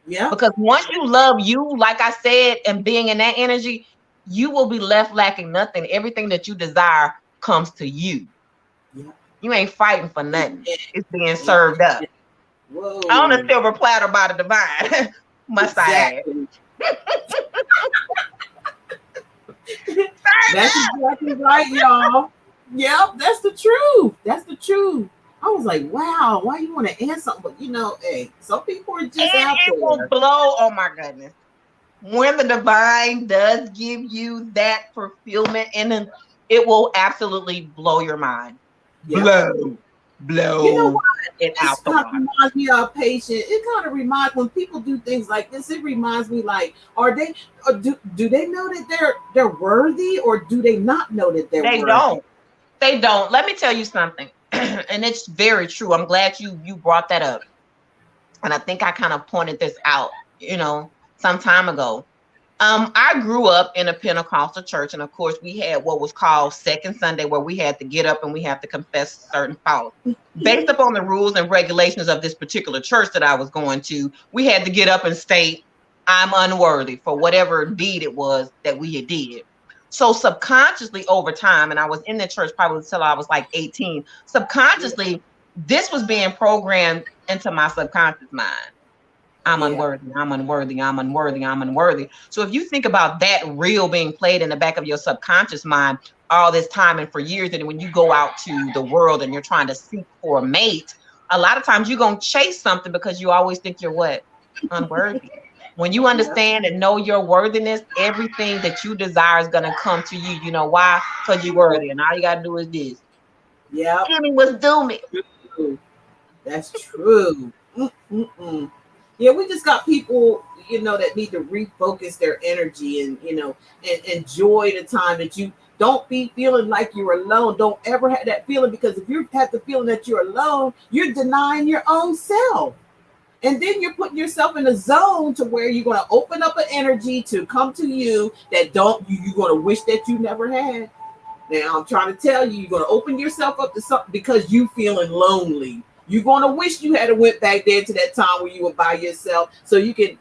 Yep. Because once you love you, like I said, and being in that energy, you will be left lacking nothing. Everything that you desire comes to you. Yep. You ain't fighting for nothing. It's being Amen. served up on a Whoa. silver platter by the divine. Must I add? Exactly. Served That's up. exactly right, y'all. Yep, that's the truth. That's the truth. I was like, wow, why you want to answer something? But hey, some people are just And out it will there. blow. Oh my goodness. When the divine does give you that fulfillment, and it will absolutely blow your mind. Yep. You know Blow what? it This out the kind of water. reminds me of patient. It kind of reminds when people do things like this. It reminds me like, are they? Or do they know that they're worthy, or do they not know that they're They worthy? don't. They don't. Let me tell you something, and it's very true. I'm glad you brought that up, and I think I kind of pointed this out, some time ago. I grew up in a Pentecostal church, and of course, we had what was called Second Sunday, where we had to get up and we have to confess certain faults. Based upon the rules and regulations of this particular church that I was going to, we had to get up and state, "I'm unworthy" for whatever deed it was that we had did. So subconsciously over time, and I was in the church probably until I was like 18, subconsciously, this was being programmed into my subconscious mind. I'm Yeah. unworthy, I'm unworthy, I'm unworthy, I'm unworthy. So if you think about that reel being played in the back of your subconscious mind all this time and for years, and when you go out to the world and you're trying to seek for a mate, a lot of times you're going to chase something because you always think you're what? Unworthy. When you Yeah. understand and know your worthiness, everything that you desire is going to come to you. You know why? Because you're worthy. And all you got to do is this. Yep. Give me what's due me. True. That's true. Mm-mm-mm. Yeah, we just got people, that need to refocus their energy and, and enjoy the time that you don't be feeling like you're alone. Don't ever have that feeling, because if you have the feeling that you're alone, you're denying your own self. And then you're putting yourself in a zone to where you're going to open up an energy to come to you that you're going to wish that you never had. Now I'm trying to tell you, you're going to open yourself up to something because you feeling lonely. You're going to wish you had went back there to that time where you were by yourself, so you can,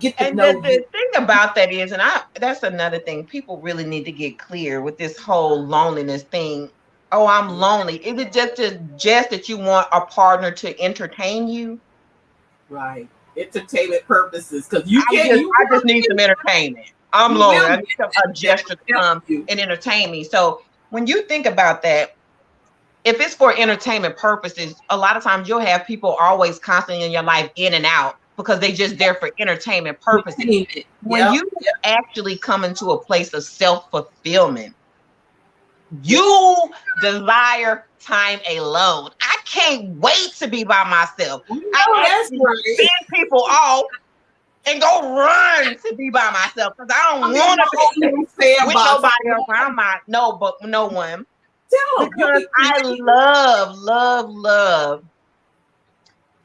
get to And know you. the thing about that is, that's another thing people really need to get clear with this whole loneliness thing. Oh, I'm lonely. Is it just that you want a partner to entertain you? Right. Entertainment purposes, because you can't. I just need some entertainment. I'm You lonely. will I get need a that gesture to help come you. and entertain me. So when you think about that, if it's for entertainment purposes, a lot of times you'll have people always constantly in your life in and out because they just there for entertainment purposes. Entertainment. When Yep. you Yep. actually come into a place of self-fulfillment, Yep. you desire time alone. I can't wait to be by myself. You I know that's actually right. send people off and go run to be by myself because I don't I'm in want my to own be little with sandbox. nobody else around my no one, Tell them you'll because be I creative. love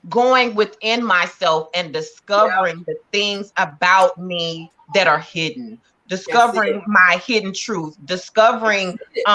going within myself and Yep. discovering the things about me that are hidden, That's it. discovering my hidden truth, discovering That's it.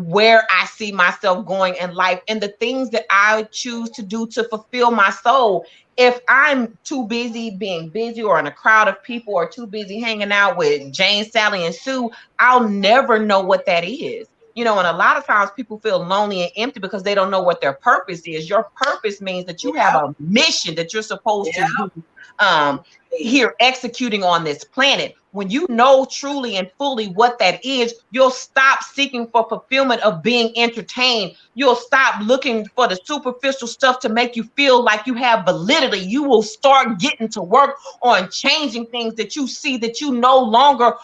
where I see myself going in life, and the things that I choose to do to fulfill my soul. If I'm too busy being busy or in a crowd of people or too busy hanging out with Jane, Sally, and Sue, I'll never know what that is. You know, and a lot of times people feel lonely and empty because they don't know what their purpose is. Your purpose means that you have Yeah, a mission that you're supposed to yeah, do here executing on this planet. When you know truly and fully what that is, you'll stop seeking for fulfillment of being entertained. You'll stop looking for the superficial stuff to make you feel like you have validity. You will start getting to work on changing things that you see that you no longer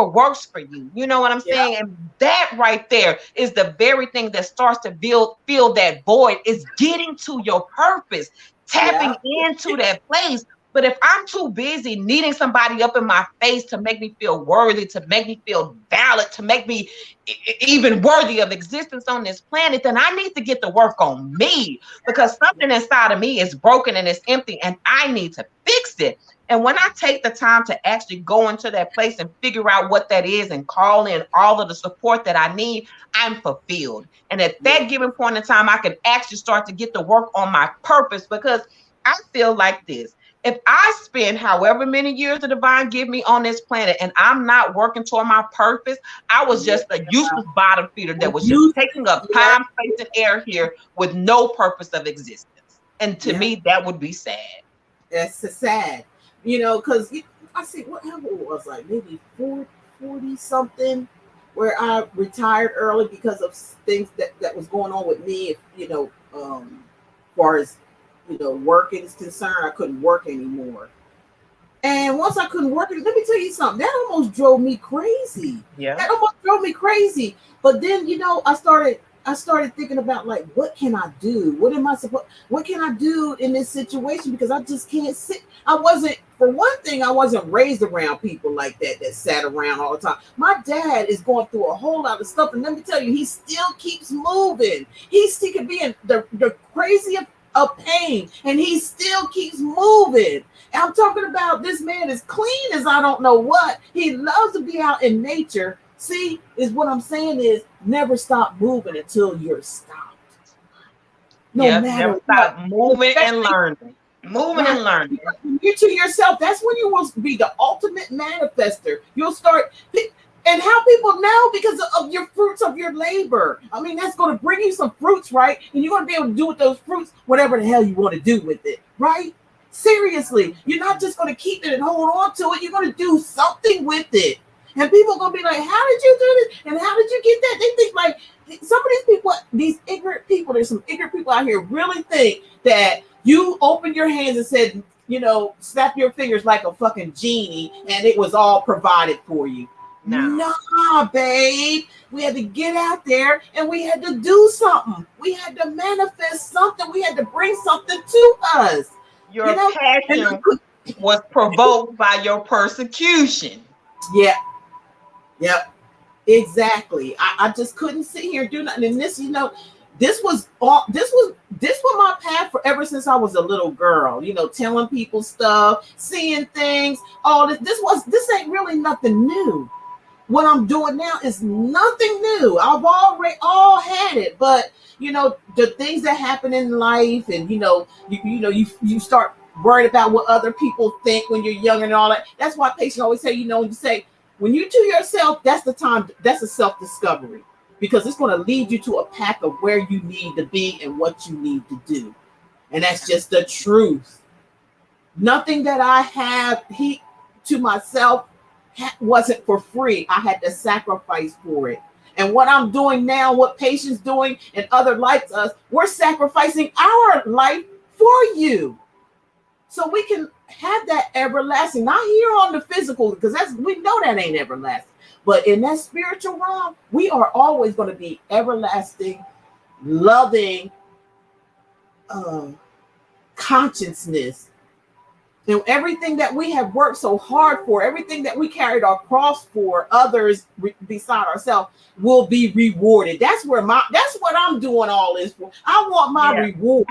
works for you. You know what I'm yeah, saying? And that right there is the very thing that starts to fill that void, is getting to your purpose, yeah, tapping into that place. But if I'm too busy needing somebody up in my face to make me feel worthy, to make me feel valid, to make me even worthy of existence on this planet, then I need to get to work on me, because something inside of me is broken and it's empty and I need to fix it. And when I take the time to actually go into that place and figure out what that is and call in all of the support that I need, I'm fulfilled. And at yeah, that given point in time, I can actually start to get to work on my purpose, because I feel like this. If I spend however many years the divine give me on this planet and I'm not working toward my purpose, I was yeah. just a useless bottom feeder that was just You, taking up yeah, time, space, and air here with no purpose of existence. And to yeah. me, that would be sad. That's sad, because I see what how old was I, maybe 40 something, where I retired early because of things that was going on with me. As far as working is concerned, I couldn't work anymore. And once I couldn't work, let me tell you something. That almost drove me crazy. Yeah. That almost drove me crazy. But then, I started thinking about, like, what can I do? What can I do in this situation? Because I just can't sit. For one thing, I wasn't raised around people like that sat around all the time. My dad is going through a whole lot of stuff. And let me tell you, he still keeps moving. He could be in the craziest of pain, and he still keeps moving. And I'm talking about, this man is clean as I don't know what. He loves to be out in nature. See, is what I'm saying is, never stop moving until you're stopped. No Yep. matter Never what. stop moving and Especially, learning. Moving right, and learning. because when you're to yourself, that's when you will be the ultimate manifester. You'll start, and how people know, because of your fruits of your labor. I mean, that's going to bring you some fruits, right? And you're going to be able to do with those fruits whatever the hell you want to do with it, right? Seriously, you're not just going to keep it and hold on to it. You're going to do something with it. And people are going to be like, how did you do this? And how did you get that? They think, like, some of these people, these ignorant people, there's some ignorant people out here, really think that you opened your hands and said, snap your fingers like a fucking genie and it was all provided for you. No. Nah, babe. We had to get out there and we had to do something. We had to manifest something. We had to bring something to us. Your And passion was provoked by your persecution. yeah, yep, exactly. I just couldn't sit here and do nothing. And this was my path for ever since I was a little girl. Telling people stuff, seeing things. All this. This ain't really nothing new. What I'm doing now is nothing new. I've already all had it, but the things that happen in life, and you start worried about what other people think when you're young and all that. That's why patients always say, you say, when you to yourself, that's the time. That's a self-discovery, because it's going to lead you to a path of where you need to be and what you need to do, and that's just the truth. Nothing that I have to myself wasn't for free. I had to sacrifice for it. And what I'm doing now, what patients doing, and other like us, we're sacrificing our life for you, so we can have that everlasting. Not here on the physical, because we know that ain't everlasting. But in that spiritual realm, we are always going to be everlasting, loving consciousness. And everything that we have worked so hard for, everything that we carried our cross for others beside ourselves, will be rewarded. That's what I'm doing all this for. I want my reward.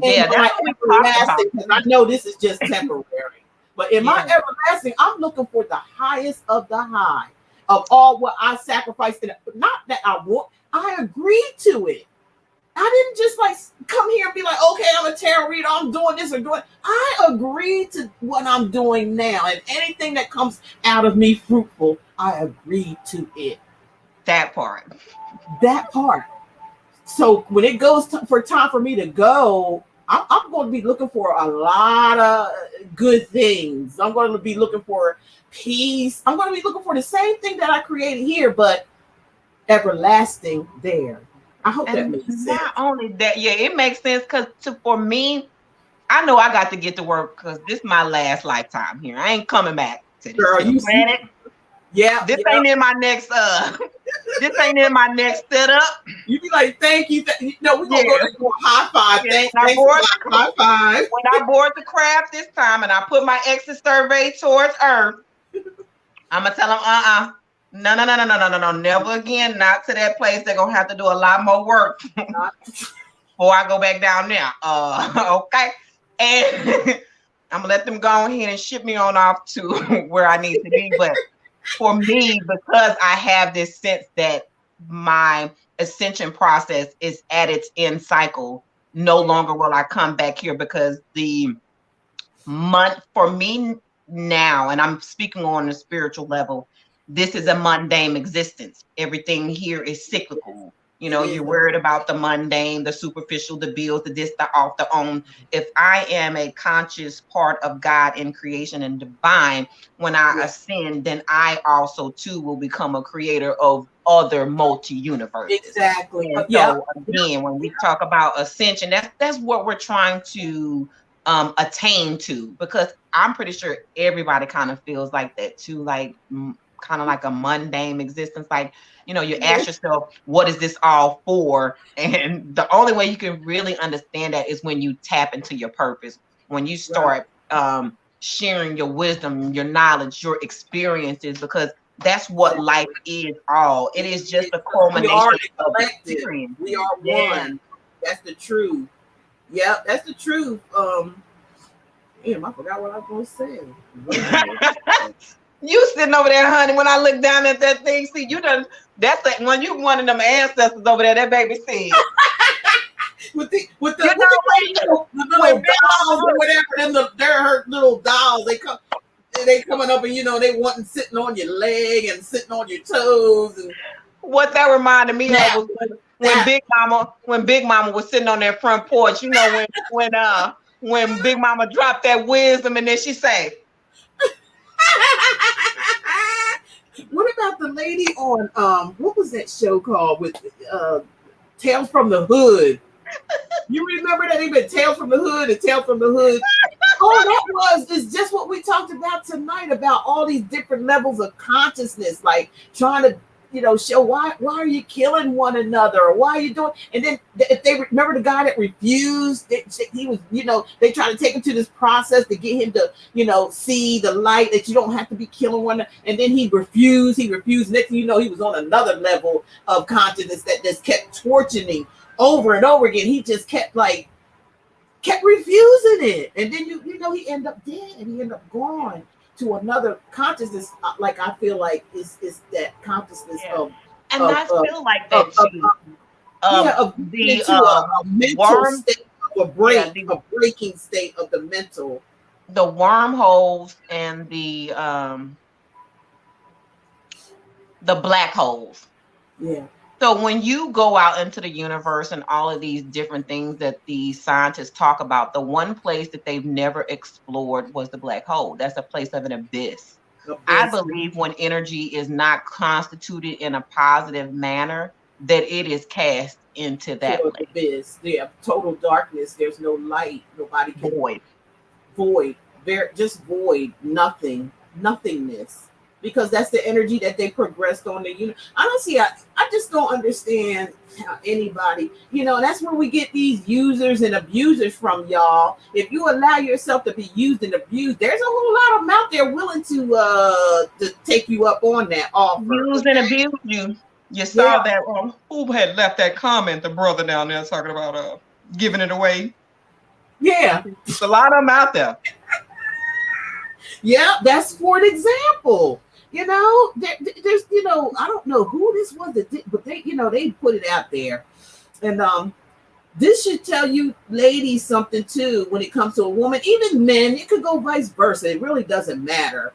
Yeah, And my everlasting, because I know this is just temporary. But in my everlasting, I'm looking for the highest of the high of all what I sacrificed. Not that I want, I agreed to it. I didn't just come here and be like, okay, I'm a tarot reader, I'm doing this or doing. I agreed to what I'm doing now, and anything that comes out of me fruitful, I agreed to it. That part. That part. So when it goes for time for me to go, I'm going to be looking for a lot of good things. I'm going to be looking for peace. I'm going to be looking for the same thing that I created here, but everlasting there. I hope that And makes sense. not only that, yeah, it makes sense because for me, I know I got to get to work because this is my last lifetime here. I ain't coming back to this Girl, here you see, planet. yeah, This yeah. ain't in my next this ain't in my next setup. You be like, thank you. No, we're Yeah. gonna go there for a high five. Yeah. Thanks a lot. High five. When I board the craft this time and I put my exit survey towards Earth, I'm gonna tell them, no, never again, not to that place. They're gonna have to do a lot more work before I go back down there. Okay. And I'm gonna let them go ahead and ship me on off to where I need to be. But for me, because I have this sense that my ascension process is at its end cycle, no longer will I come back here because the month for me now, and I'm speaking on a spiritual level, this is a mundane existence. Everything here is cyclical. You know, you're worried about the mundane, the superficial, the bills, the this, the off, the on. If I am a conscious part of God in creation and divine, when I ascend, then I also too will become a creator of other multi-universes. Exactly. And so again, when we talk about ascension, that's what we're trying to attain to, because I'm pretty sure everybody kind of feels like that too, like kind of like a mundane existence. Like, you know, you ask yourself, what is this all for? And the only way you can really understand that is when you tap into your purpose, when you start sharing your wisdom, your knowledge, your experiences, because that's what life is all. It is just a culmination of experience. We are one. That's the truth. Yep, that's the truth. Damn, I forgot what I was going to say. You sitting over there, honey. When I look down at that thing, see you done. That's like when you one of them ancestors over there. That baby said. with the little dolls or whatever, they're her little dolls. They coming up and they wanting sitting on your leg and sitting on your toes. And what that reminded me of was when Big Mama was sitting on that front porch. You know when Big Mama dropped that wisdom and then she say. What about the lady on what was that show called with Tales from the Hood? You remember that? They been Tales from the Hood and Tales from the Hood. All is just what we talked about tonight, about all these different levels of consciousness, like trying to show why are you killing one another, or why are you doing? And then if they remember the guy that refused, he was they try to take him to this process to get him to see the light that you don't have to be killing one another. And then he refused. Next thing you know, he was on another level of consciousness that just kept torturing him over and over again. He just kept refusing it, and then he ended up dead. He ended up gone to another consciousness. Like I feel like is that consciousness of, and I feel like that a mental state, a breaking state of the mental, the wormholes and the black holes. Yeah. So when you go out into the universe and all of these different things that the scientists talk about, the one place that they've never explored was the black hole. That's a place of an abyss. I believe when energy is not constituted in a positive manner, that it is cast into that abyss. Yeah, total darkness. There's no light. Nobody can. Void. Just void. Nothing. Nothingness. Because that's the energy that they progressed on the unit. Honestly, I just don't understand how anybody, that's where we get these users and abusers from, y'all. If you allow yourself to be used and abused, there's a whole lot of them out there willing to take you up on that offer. Use and abuse you. You saw that who had left that comment, the brother down there talking about giving it away. Yeah. There's a lot of them out there. Yeah, that's for an example. There's I don't know who this was that did, but they put it out there. And this should tell you ladies something too when it comes to a woman, even men. It could go vice versa. It really doesn't matter.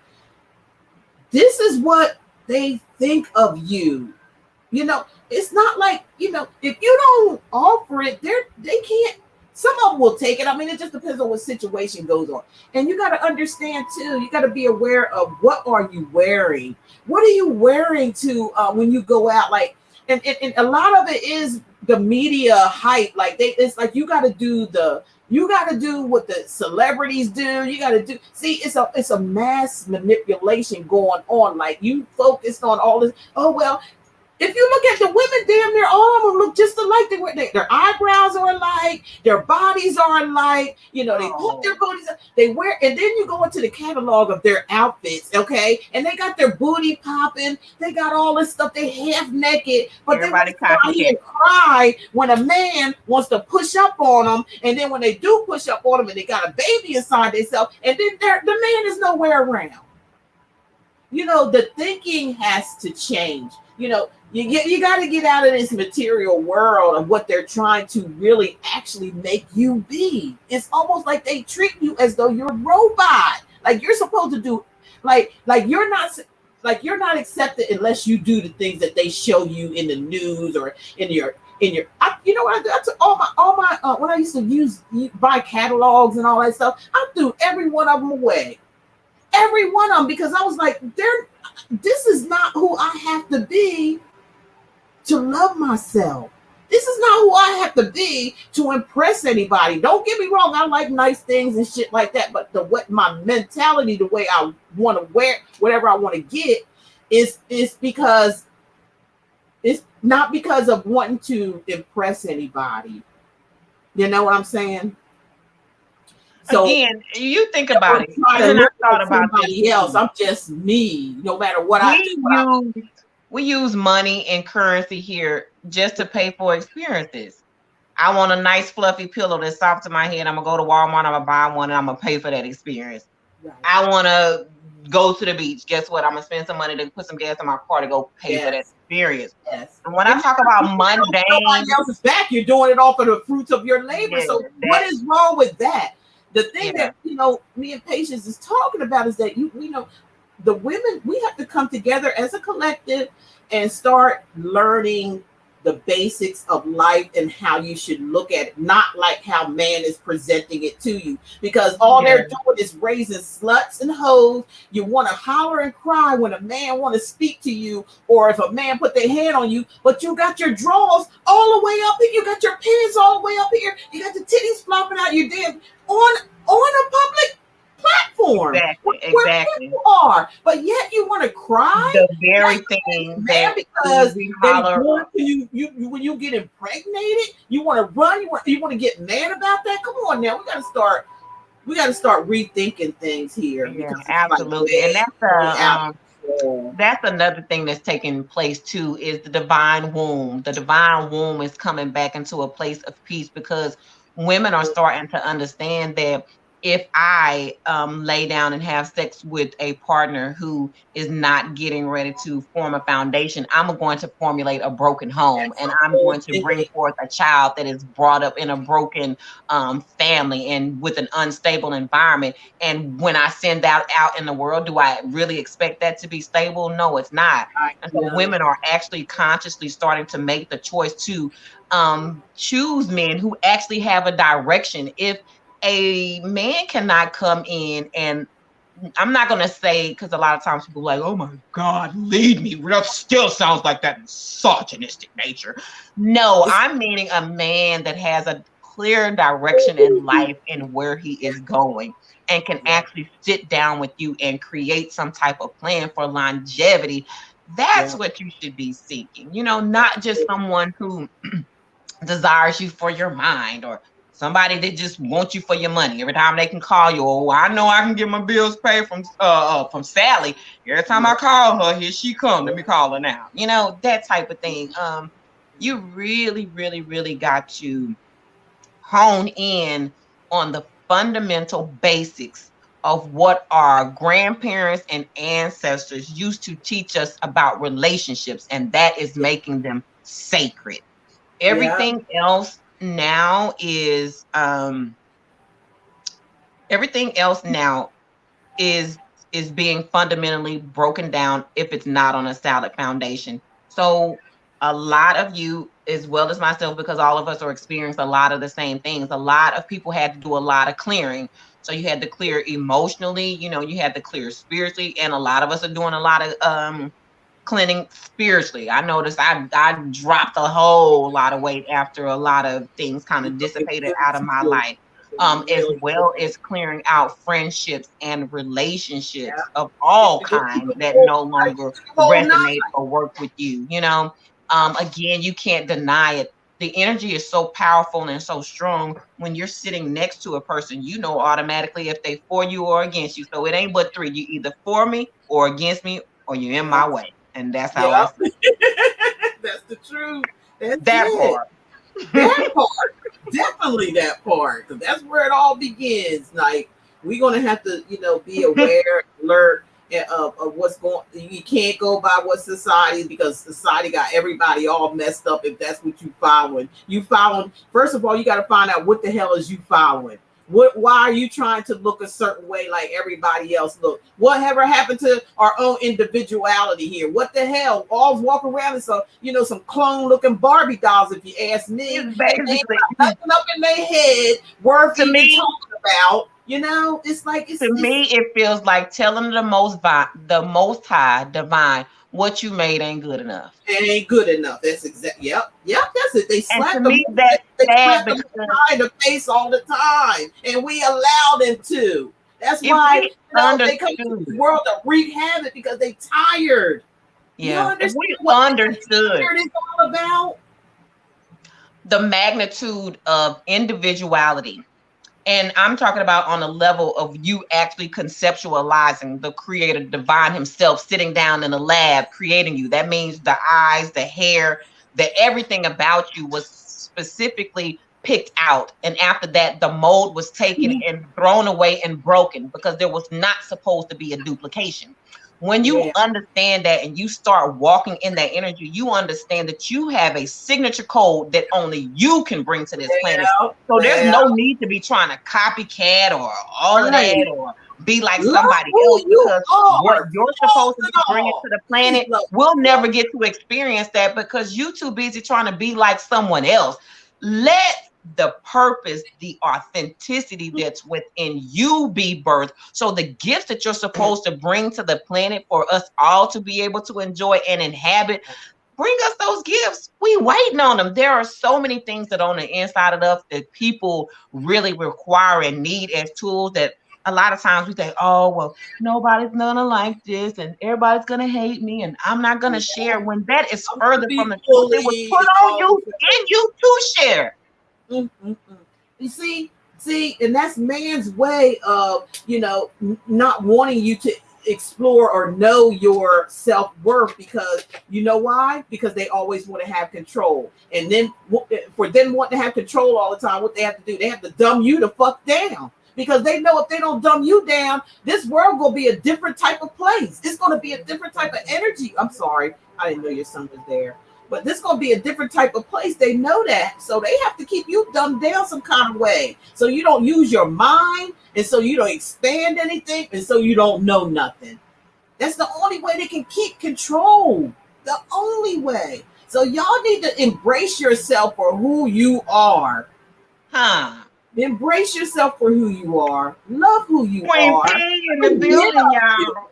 This is what they think of you. It's not like, if you don't offer it, they can't. Some of them will take it. I mean, it just depends on what situation goes on. And you got to understand too. You got to be aware of what are you wearing. What are you wearing to when you go out? Like, and a lot of it is the media hype. Like it's like you got to do what the celebrities do. You got to do. See, it's a mass manipulation going on. Like you focused on all this. Oh well, if you look at the women, damn near all of them look just alike. Their eyebrows are alike, their bodies are alike. They put their bodies, they wear, and then you go into the catalog of their outfits, okay? And they got their booty popping, they got all this stuff, they half naked, but everybody they want to cry and cry when a man wants to push up on them, and then when they do push up on them, and they got a baby inside themselves, and then the man is nowhere around. The thinking has to change. You got to get out of this material world of what they're trying to really actually make you be. It's almost like they treat you as though you're a robot. Like you're supposed to do, like you're not accepted unless you do the things that they show you in the news or in your. You know what I do? I took all my when I used to buy catalogs and all that stuff. I threw every one of them away. Every one of them, because I was like, this is not who I have to be to love myself. This is not who I have to be to impress anybody. Don't get me wrong, I like nice things and shit like that, but my mentality, the way I want to wear whatever I want to get is because it's not because of wanting to impress anybody. You know what I'm saying? So again, you think about it. And I thought about somebody else. I'm just me, no matter what we use money and currency here just to pay for experiences. I want a nice fluffy pillow that's soft to my head. I'm gonna go to Walmart, I'm gonna buy one, and I'm gonna pay for that experience. Right. I want to go to the beach. Guess what? I'm gonna spend some money to put some gas in my car to go pay for that experience. Yes. And when I talk about mundane, nobody else's back, you're doing it off of the fruits of your labor. So what is wrong with that? The thing that me and Patience is talking about is that the women, we have to come together as a collective and start learning the basics of life and how you should look at it, not like how man is presenting it to you, because all they're doing is raising sluts and hoes. You want to holler and cry when a man want to speak to you, or if a man put their hand on you, but you got your drawers all the way up here, you got your pants all the way up here, you got the titties flopping out your damn on a public platform. Exactly. Where people are, but yet you want to cry. The very thing that because when you get impregnated, you want to run. You want to get mad about that. Come on now, we got to start rethinking things here. Yeah, absolutely, and that's another thing that's taking place too, is the divine womb. The divine womb is coming back into a place of peace, because women are starting to understand that if I lay down and have sex with a partner who is not getting ready to form a foundation, I'm going to formulate a broken home, and I'm going to bring forth a child that is brought up in a broken family and with an unstable environment. And when I send that out in the world, do I really expect that to be stable? No, it's not. And so women are actually consciously starting to make the choice to choose men who actually have a direction. If a man cannot come in, and I'm not going to say, because a lot of times people are like, oh my God, lead me. That still sounds like that misogynistic nature. No, I'm meaning a man that has a clear direction in life and where he is going, and can actually sit down with you and create some type of plan for longevity. That's what you should be seeking. Not just someone who desires you for your mind, or somebody that just wants you for your money. Every time they can call you, oh, I know I can get my bills paid from Sally. Every time I call her, here she comes. Let me call her now. That type of thing. You really, really, really got to hone in on the fundamental basics of what our grandparents and ancestors used to teach us about relationships, and that is making them sacred. Everything else now is being fundamentally broken down if it's not on a solid foundation. So a lot of you, as well as myself, because all of us are experiencing a lot of the same things. A lot of people had to do a lot of clearing. So you had to clear emotionally, you had to clear spiritually, and a lot of us are doing a lot of cleaning spiritually. I noticed I dropped a whole lot of weight after a lot of things kind of dissipated out of my life. As Really well good. as clearing out friendships and relationships Yeah. of all To go through kinds the that whole, no right, longer through the whole nine. resonate or work with you. Again, you can't deny it. The energy is so powerful and so strong when you're sitting next to a person, automatically if they for you or against you. So it ain't but three. You either for me or against me or you're in my Yep. way. And that's how I Yep. see That's the truth. That's that it. part. That part, definitely that part, because that's where it all begins. Like we're gonna have to, be aware, alert of what's going. You can't go by what society, because society got everybody all messed up. If that's what you following. First of all, you got to find out what the hell is you following. Why are you trying to look a certain way like everybody else look? Whatever happened to our own individuality here? What the hell? All walk around in some clone looking Barbie dolls, if you ask me, It's and they ain't basically, got nothing up in their head worth to even me, talking about. It's like to it's me, it feels like telling the most high, divine, what you made ain't good enough. it ain't good enough. That's yep, that's it. They And to slap the me, that's they sad slap the because in the face all the time, and we allow them to. That's if why we they come to understood, this world to wreak havoc, because they tired. You don't yeah, if understand we what being understood tired is all about. the magnitude of individuality. And I'm talking about on a level of you actually conceptualizing the creator divine himself sitting down in a lab creating you. That means the eyes, the hair, the everything about you was specifically picked out. And after that, the mold was taken and thrown away and broken because there was not supposed to be a duplication. When you Yeah, understand that and you start walking in that energy, you understand that you have a signature code that only you can bring to this planet. well, So there's well, no need to be trying to copycat or all of right. that or be like Love somebody who else you because what are, you're flaws supposed to and be bringing all. to the Please planet, love we'll who you are. never get to experience that because you too busy trying to be like someone else. Let the purpose, the authenticity that's within you be birthed. So the gifts that you're supposed to bring to the planet for us all to be able to enjoy and inhabit, bring us those gifts. We waiting on them. There are so many things that on the inside of us that people really require and need as tools that a lot of times we think, oh, well, nobody's gonna like this and everybody's gonna hate me and I'm not gonna share when that is I'm gonna further from be the truth. It was bullied put and on all you this. and you to share. Mm. You see, and that's man's way of, not wanting you to explore or know your self worth, because you know why? Because they always want to have control, and then for them wanting to have control all the time, what they have to do, they have to dumb you the fuck down. Because they know if they don't dumb you down, this world gonna be a different type of place. It's gonna be a different type of energy. I'm sorry, I didn't know your son was there. But this is gonna be a different type of place. They know that, so they have to keep you dumbed down some kind of way, so you don't use your mind, and so you don't expand anything, and so you don't know nothing. That's the only way they can keep control. The only way. So y'all need to embrace yourself for who you are. Huh. Embrace yourself for who you are. Love who you Queen are. P in the Forget building, you. y'all.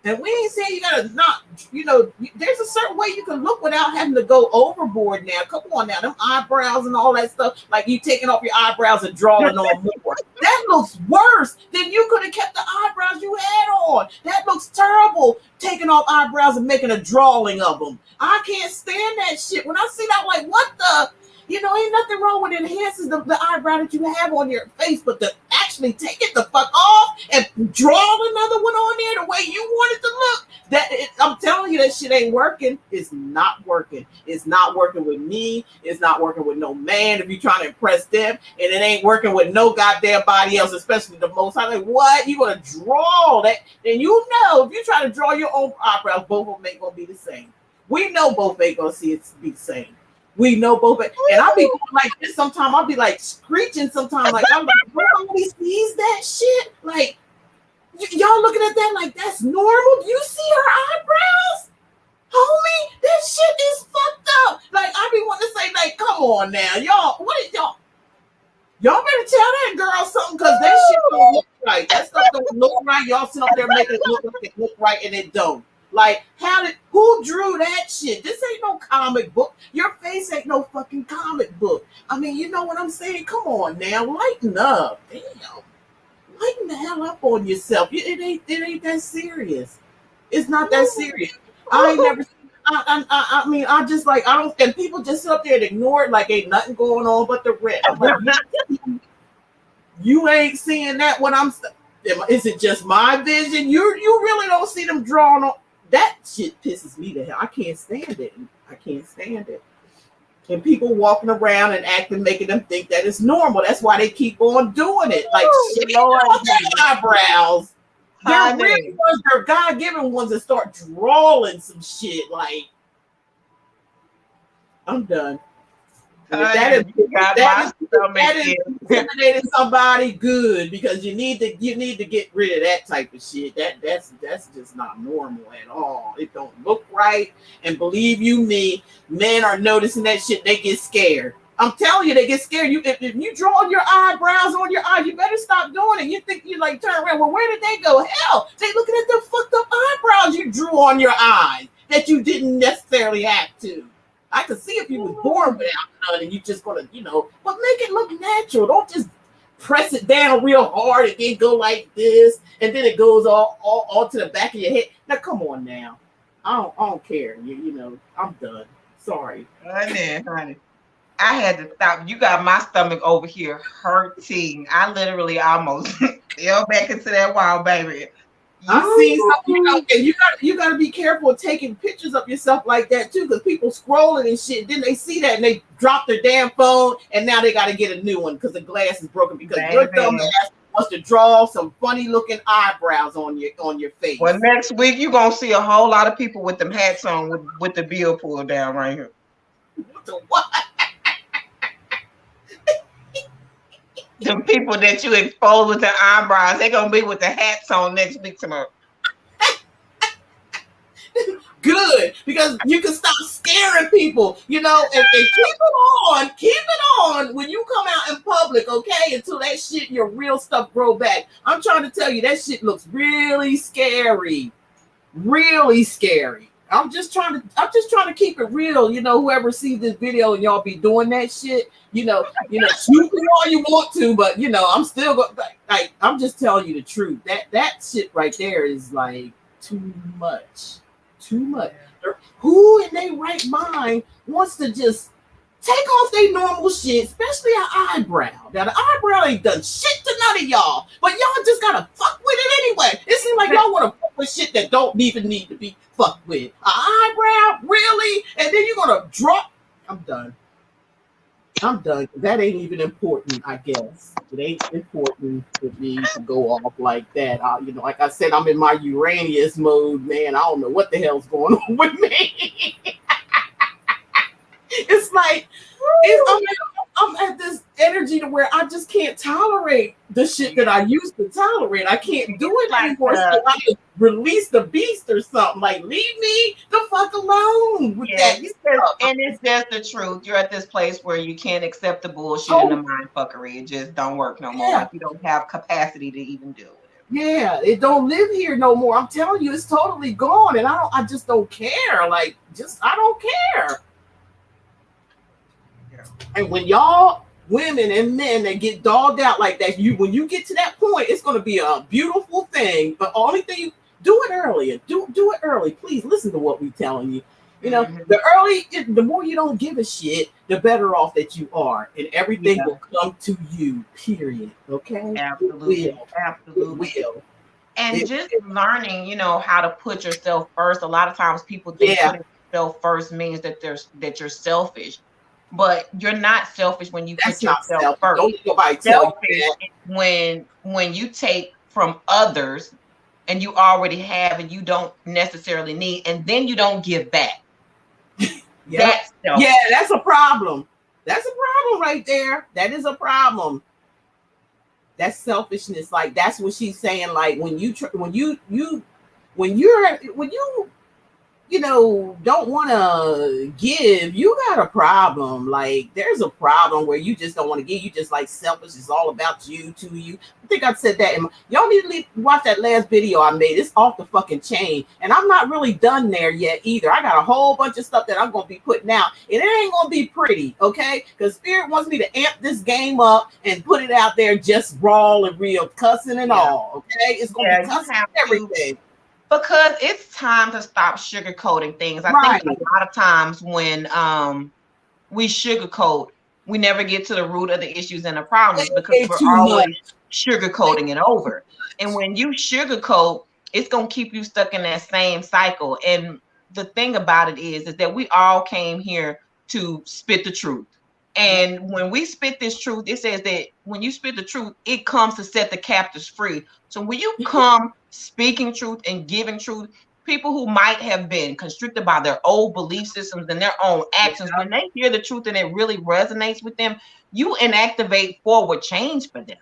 And we ain't saying you gotta not, there's a certain way you can look without having to go overboard now. Come on now, them eyebrows and all that stuff, like you taking off your eyebrows and drawing on more. That looks worse than you could have kept the eyebrows you had on. That looks terrible, taking off eyebrows and making a drawing of them. I can't stand that shit. When I see that, I'm like, what the? Ain't nothing wrong with enhances the eyebrow that you have on your face, but to actually take it the fuck off and draw another one on there the way you want it to look, I'm telling you, that shit ain't working. It's not working. It's not working with me. It's not working with no man if you're trying to impress them, and it ain't working with no goddamn body else, especially the most. I'm like, what? You gonna draw that? Then if you try to draw your own eyebrows, both of them ain't gonna be the same. We know both ain't gonna see it be the same. We know both. And I'll be going like this sometimes. I'll be like screeching sometimes. Like, I'm like, nobody sees that shit. Like, y'all looking at that like that's normal? Do you see her eyebrows? Homie, that shit is fucked like I be wanting to say, like, come on now, y'all. What is y'all? Y'all better tell that girl something because that shit don't look right. That stuff don't look right. Y'all sit up there making it look like it look right and it don't. Like, who drew that shit? This ain't no comic book. Your face ain't no fucking comic book. I mean, you know what I'm saying? Come on now, lighten up. Damn. Lighten the hell up on yourself. It ain't that serious. It's not that serious. I ain't never. I mean, I just like I don't. And people just sit up there and ignore it like ain't nothing going on but the rent. I'm like, you ain't seeing that when I'm. Is it just my vision? You really don't see them drawn on. That shit pisses me to hell. I can't stand it. I can't stand it. And people walking around and acting, making them think that it's normal. That's why they keep on doing it. Like, shit on their eyebrows. They're really ones, they're God-given ones that start drawing some shit. Like, I'm done. That is intimidating somebody good because you need to get rid of that type of shit. That's just not normal at all. It don't look right. And believe you me, men are noticing that shit. They get scared. I'm telling you, they get scared. If you draw your eyebrows on your eye, you better stop doing it. You think you like turn around. Well, where did they go? Hell, they looking at the fucked up eyebrows you drew on your eyes that you didn't necessarily have to. I could see if you was born without none and you just gonna, but make it look natural. Don't just press it down real hard and then go like this and then it goes all to the back of your head. Now come on now. I don't care. I'm done. Sorry. Honey. I had to stop. You got my stomach over here hurting. I literally almost fell back into that wall, baby. I see something, and you gotta be careful of taking pictures of yourself like that too, because people scrolling and shit. Then they see that and they drop their damn phone, and now they gotta get a new one because the glass is broken because your dumb ass wants to draw some funny looking eyebrows on your face. Well, next week you're gonna see a whole lot of people with them hats on with the bill pulled down right here. What? The people that you expose with the eyebrows, they're gonna be with the hats on next week tomorrow. Good, because you can stop scaring people, and keep it on when you come out in public, okay? Until that shit, your real stuff grow back. I'm trying to tell you, that shit looks really scary. Really scary. I'm just trying to keep it real. Whoever sees this video and y'all be doing that shit, shoot me all you want to, but I'm still like I'm just telling you the truth. That shit right there is like too much. Too much. Who in their right mind wants to just take off their normal shit, especially an eyebrow? Now the eyebrow ain't done shit to none of y'all, but y'all just gotta fuck with it anyway. It seems like y'all want to fuck with shit that don't even need to be fucked with. An eyebrow, really? And then you're gonna drop. I'm done. That ain't even important, I guess. It ain't important for me to go off like that. Like I said, I'm in my Uranus mode, man. I don't know what the hell's going on with me. It's like I'm at this energy to where I just can't tolerate the shit that I used to tolerate. I can't do it anymore. So I just release the beast or something. Like, leave me the fuck alone with that. And it's just the truth. You're at this place where you can't accept the bullshit and the mind fuckery. It just don't work no more. Like, you don't have capacity to even deal with it. Yeah, it don't live here no more. I'm telling you, it's totally gone, and I just don't care. Like, I don't care. And when y'all women and men that get dogged out like that, when you get to that point, it's going to be a beautiful thing. But only thing, do it earlier. Do it early. Please listen to what we're telling you. The more you don't give a shit, the better off that you are, and everything will come to you. Period. Okay. Absolutely. Absolutely. It will. And just learning, how to put yourself first. A lot of times people think putting yourself first means that you're selfish. But you're not selfish when you put yourself first. Don't nobody tell you that. When you take from others and you already have and you don't necessarily need, and then you don't give back. That's a problem. That's a problem right there. That is a problem. That's selfishness. Like, that's what she's saying. Like, when you don't want to give, you got a problem. Like, there's a problem where you just don't want to give. You just like selfish. It's all about you, to you. I think I said that. Y'all need to watch that last video I made. It's off the fucking chain. And I'm not really done there yet either. I got a whole bunch of stuff that I'm going to be putting out. And it ain't going to be pretty, okay? Because Spirit wants me to amp this game up and put it out there just raw and real, cussing and all, okay? It's going to be cussing and everything. Because it's time to stop sugarcoating things. I think a lot of times when we sugarcoat, we never get to the root of the issues and the problems because we're always sugarcoating it over. And when you sugarcoat, it's going to keep you stuck in that same cycle. And the thing about it is that we all came here to spit the truth. And when we spit this truth, it says that when you spit the truth, it comes to set the captives free. So when you come speaking truth and giving truth, people who might have been constricted by their old belief systems and their own actions, when they hear the truth and it really resonates with them, you inactivate forward change for them.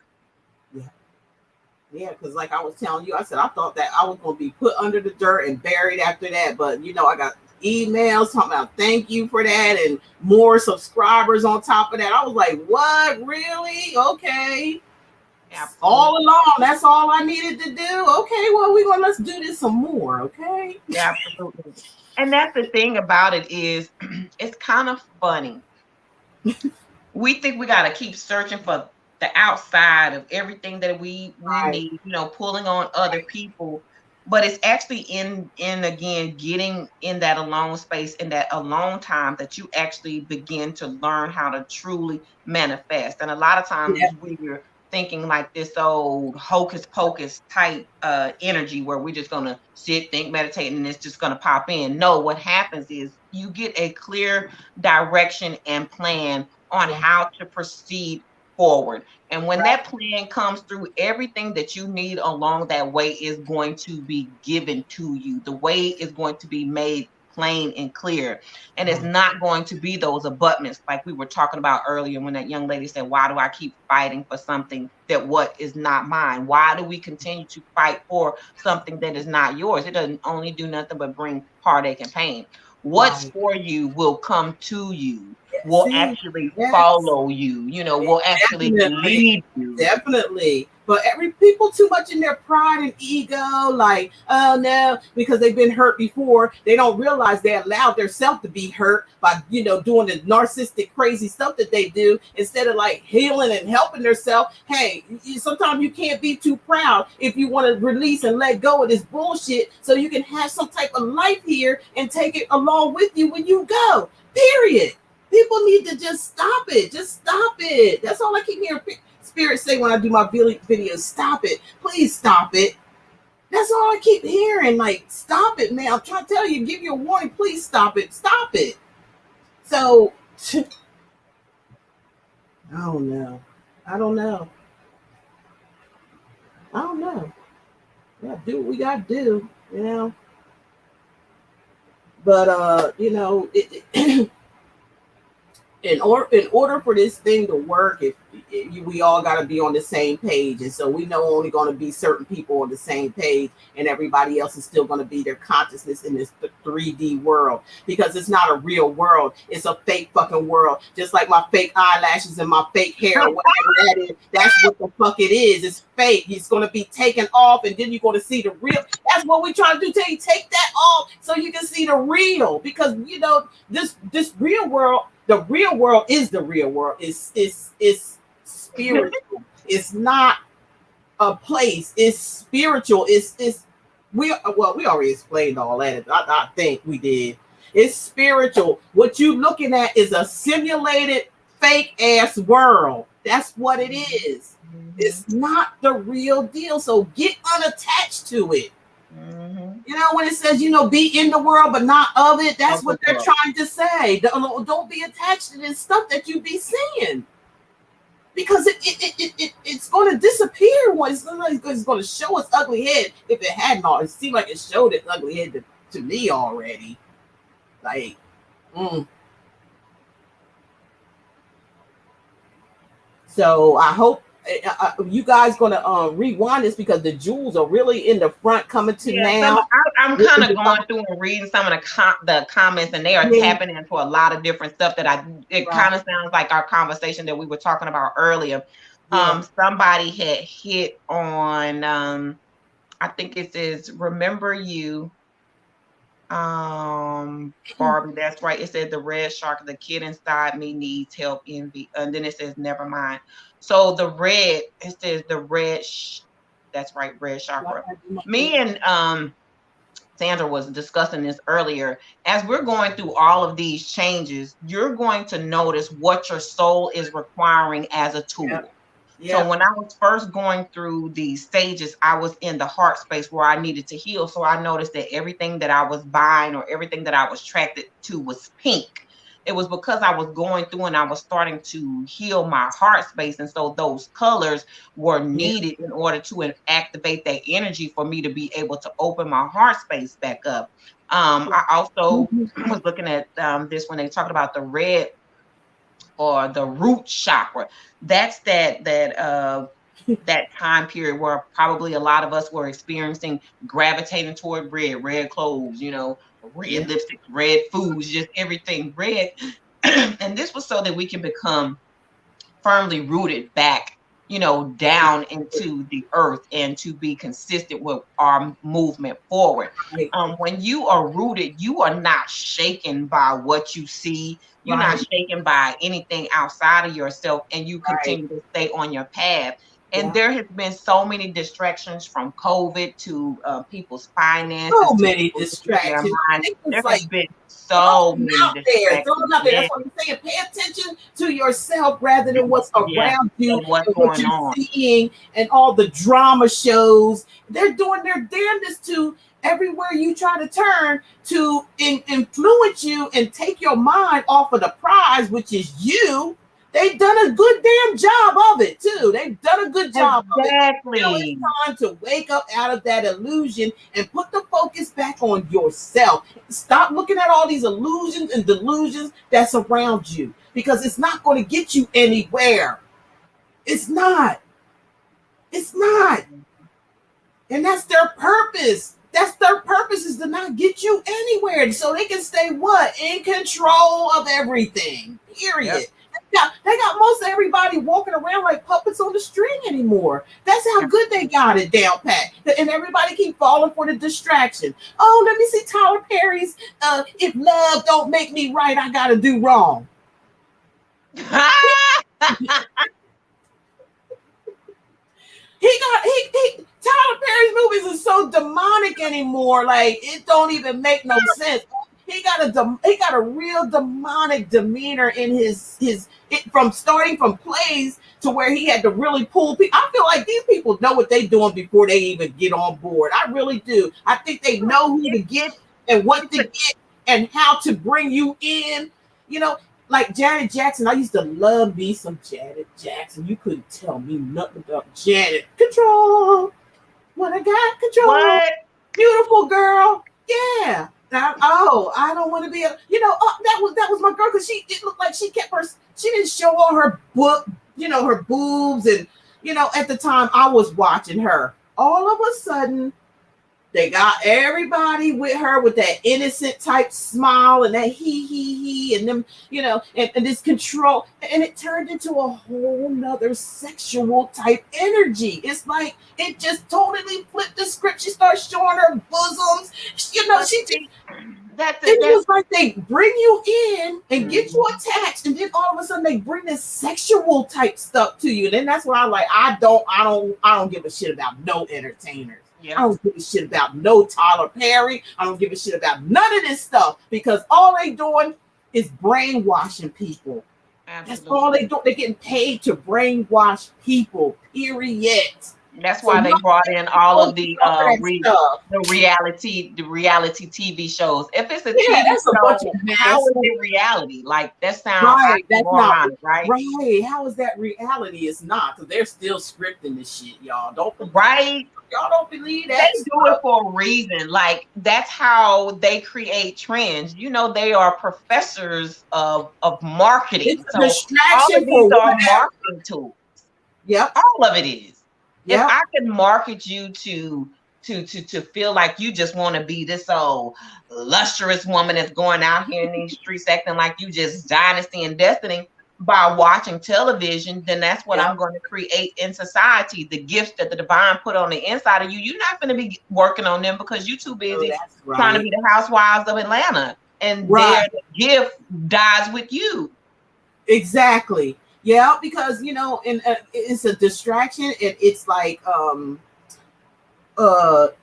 Yeah, because like I was telling you, I said I thought that I was going to be put under the dirt and buried after that. But, I got emails talking about thank you for that and more subscribers on top of that. I was like, what? Really? Okay. Absolutely. All along, that's all I needed to do. Okay, well, let's do this some more, okay? Yeah, absolutely. And that's the thing about it is it's kind of funny. We think we got to keep searching for the outside of everything that we need, pulling on other people. But it's actually in again, getting in that alone space, in that alone time that you actually begin to learn how to truly manifest. And a lot of times we're thinking like this old hocus pocus type energy where we're just going to sit, think, meditate, and it's just going to pop in. No, what happens is you get a clear direction and plan on how to proceed forward. And when that plan comes through, everything that you need along that way is going to be given to you. The way is going to be made plain and clear. And it's not going to be those abutments like we were talking about earlier when that young lady said, why do I keep fighting for something that what is not mine? Why do we continue to fight for something that is not yours? It doesn't only do nothing but bring heartache and pain. What's for you will come to you, will actually follow you, will actually lead you. Definitely. But people too much in their pride and ego, like, oh no, because they've been hurt before. They don't realize they allowed themselves to be hurt by, doing the narcissistic, crazy stuff that they do instead of like healing and helping themselves. Hey, sometimes you can't be too proud if you want to release and let go of this bullshit so you can have some type of life here and take it along with you when you go. Period. People need to just stop it. Just stop it. That's all I keep hearing Spirit say when I do my videos. Stop it. Please stop it. That's all I keep hearing. Like, stop it, man. I'm trying to tell you, give you a warning. Please stop it. Stop it. So, I don't know. I don't know. Yeah, do what we got to do, But, in order for this thing to work, we all got to be on the same page, and so we know only going to be certain people on the same page, and everybody else is still going to be their consciousness in this 3D world, because it's not a real world. It's a fake fucking world, just like my fake eyelashes and my fake hair, or whatever that is. That's what the fuck it is. It's fake. It's going to be taken off, and then you're going to see the real. That's what we're trying to do. Tell you, take that off so you can see the real, because this real world. The real world is the real world. It's spiritual. It's not a place. It's spiritual. We already explained all that. I think we did. It's spiritual. What you looking at is a simulated fake ass world. That's what it is. It's not the real deal. So get unattached to it. When it says, be in the world, but not of it, that's what they're trying to say. Don't be attached to this stuff that you be seeing. Because it's going to disappear. It's going to show its ugly head. If it hadn't already, it seemed like it showed its ugly head to me already. Like, So I hope you guys gonna rewind this, because the jewels are really in the front coming to now. I I'm kind of going through and reading some of the comments, and they are Yeah. tapping into a lot of different stuff that it kind of sounds like our conversation that we were talking about earlier. Yeah. Somebody had hit on I think it says remember you. Barbie, that's right. It said the red shark, the kid inside me needs help, envy. And then it says never mind. So the red, it says the red that's right, red chakra. Me and Sandra was discussing this earlier. As we're going through all of these changes, you're going to notice what your soul is requiring as a tool. Yep. So when I was first going through these stages, I was in the heart space where I needed to heal. So I noticed that everything that I was buying or everything that I was attracted to was pink. It was because I was going through and I was starting to heal my heart space. And so those colors were needed in order to activate that energy for me to be able to open my heart space back up. I also was looking at this when they talked about the red or the root chakra. That's that time period where probably a lot of us were experiencing gravitating toward red clothes, red lipstick, red foods, just everything red. And this was so that we can become firmly rooted back, down into the earth and to be consistent with our movement forward. When you are rooted, you are not shaken by what you see. You're not shaken by anything outside of yourself, and you continue to stay on your path. And there has been so many distractions from COVID to people's finances. So many distractions. There has been so many distractions. Throw them out there. That's what I'm saying. Pay attention to yourself rather than what's around you and what you're on. seeing and all the drama shows. They're doing their damnedest to everywhere you try to turn to influence you and take your mind off of the prize, which is you. They've done a good damn job of it too. They've done a good job of it. Now it's time to wake up out of that illusion and put the focus back on yourself. Stop looking at all these illusions and delusions that surround you, because it's not going to get you anywhere. It's not. It's not. And that's their purpose. That's their purpose, is to not get you anywhere, so they can stay what? In control of everything. Period. Yep. They got most of everybody walking around like puppets on the string anymore. That's how good they got it down pat. And everybody keep falling for the distraction. Oh, let me see Tyler Perry's if love don't make me right, I gotta do wrong. Tyler Perry's movies are so demonic anymore. Like, it don't even make no sense. He got a real demonic demeanor in his from starting from plays to where he had to really pull people. I feel like these people know what they're doing before they even get on board. I really do. I think they know who to get and what to get and how to bring you in. Like Janet Jackson. I used to love me some Janet Jackson. You couldn't tell me nothing about Janet. Control. When I got control. What? Beautiful girl. Yeah. I don't want to be that was my girl, because it looked like she didn't show all her her boobs, and at the time I was watching her. All of a sudden they got everybody with her with that innocent type smile and that he and them, and this control, and it turned into a whole nother sexual type energy. It's like it just totally flipped the script. She starts showing her bosoms, it was like they bring you in and get you attached, and then all of a sudden they bring this sexual type stuff to you. And then that's what I like. I don't give a shit about no entertainers. Yeah. I don't give a shit about no Tyler Perry. I don't give a shit about none of this stuff, because all they doing is brainwashing people. Absolutely. That's all they do. They're getting paid to brainwash people. Period. That's why they brought in all of the reality TV shows. If it's a TV show, how is it reality? Like, that sounds right. Right. How is that reality? It's not, because they're still scripting this shit, y'all. Y'all don't believe that. They do it for a reason. Like, that's how they create trends. They are professors of marketing. It's a distraction for marketing tools. Yep. All of it is. Yep. If I can market you to to feel like you just want to be this old lustrous woman that's going out here in these streets acting like you just dynasty and destiny by watching television, then that's what I'm going to create in society. The gifts that the divine put on the inside of you, you're not going to be working on them because you're too busy trying to be the housewives of Atlanta, and their gift dies with you. Exactly. Yeah, because and it's a distraction. It's like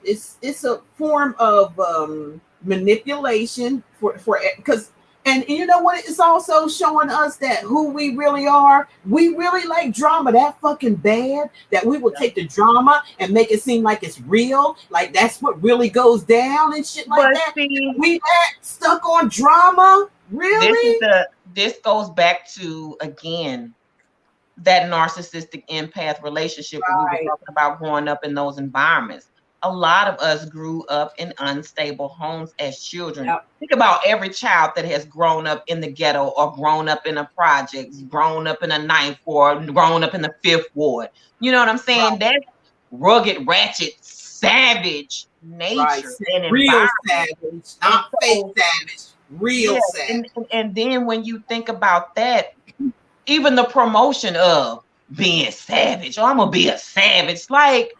it's a form of manipulation for because and you know what, it's also showing us that who we really are. We really like drama that fucking bad that we will take the drama and make it seem like it's real, like that's what really goes down and shit like that. We that stuck on drama, really. This goes back to, again, that narcissistic empath relationship we were talking about, growing up in those environments. A lot of us grew up in unstable homes as children. Think about every child that has grown up in the ghetto or grown up in a projects, grown up in a 9th ward, grown up in the 5th ward. You know what I'm saying? That rugged, ratchet, savage nature and real savage, not fake savage, real savage. And then when you think about that, even the promotion of being savage, I'm gonna be a savage, like,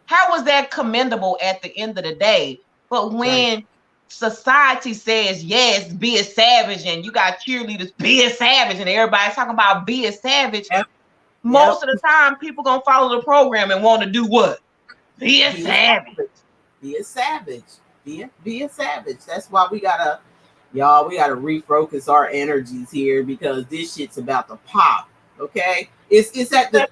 how was that commendable at the end of the day? But when society says, yes, be a savage, and you got cheerleaders, be a savage, and everybody's talking about be a savage, most of the time people gonna follow the program and want to do what? Be a savage. Be a savage. Be a savage. That's why we gotta refocus our energies here, because this shit's about to pop. Okay, it's at the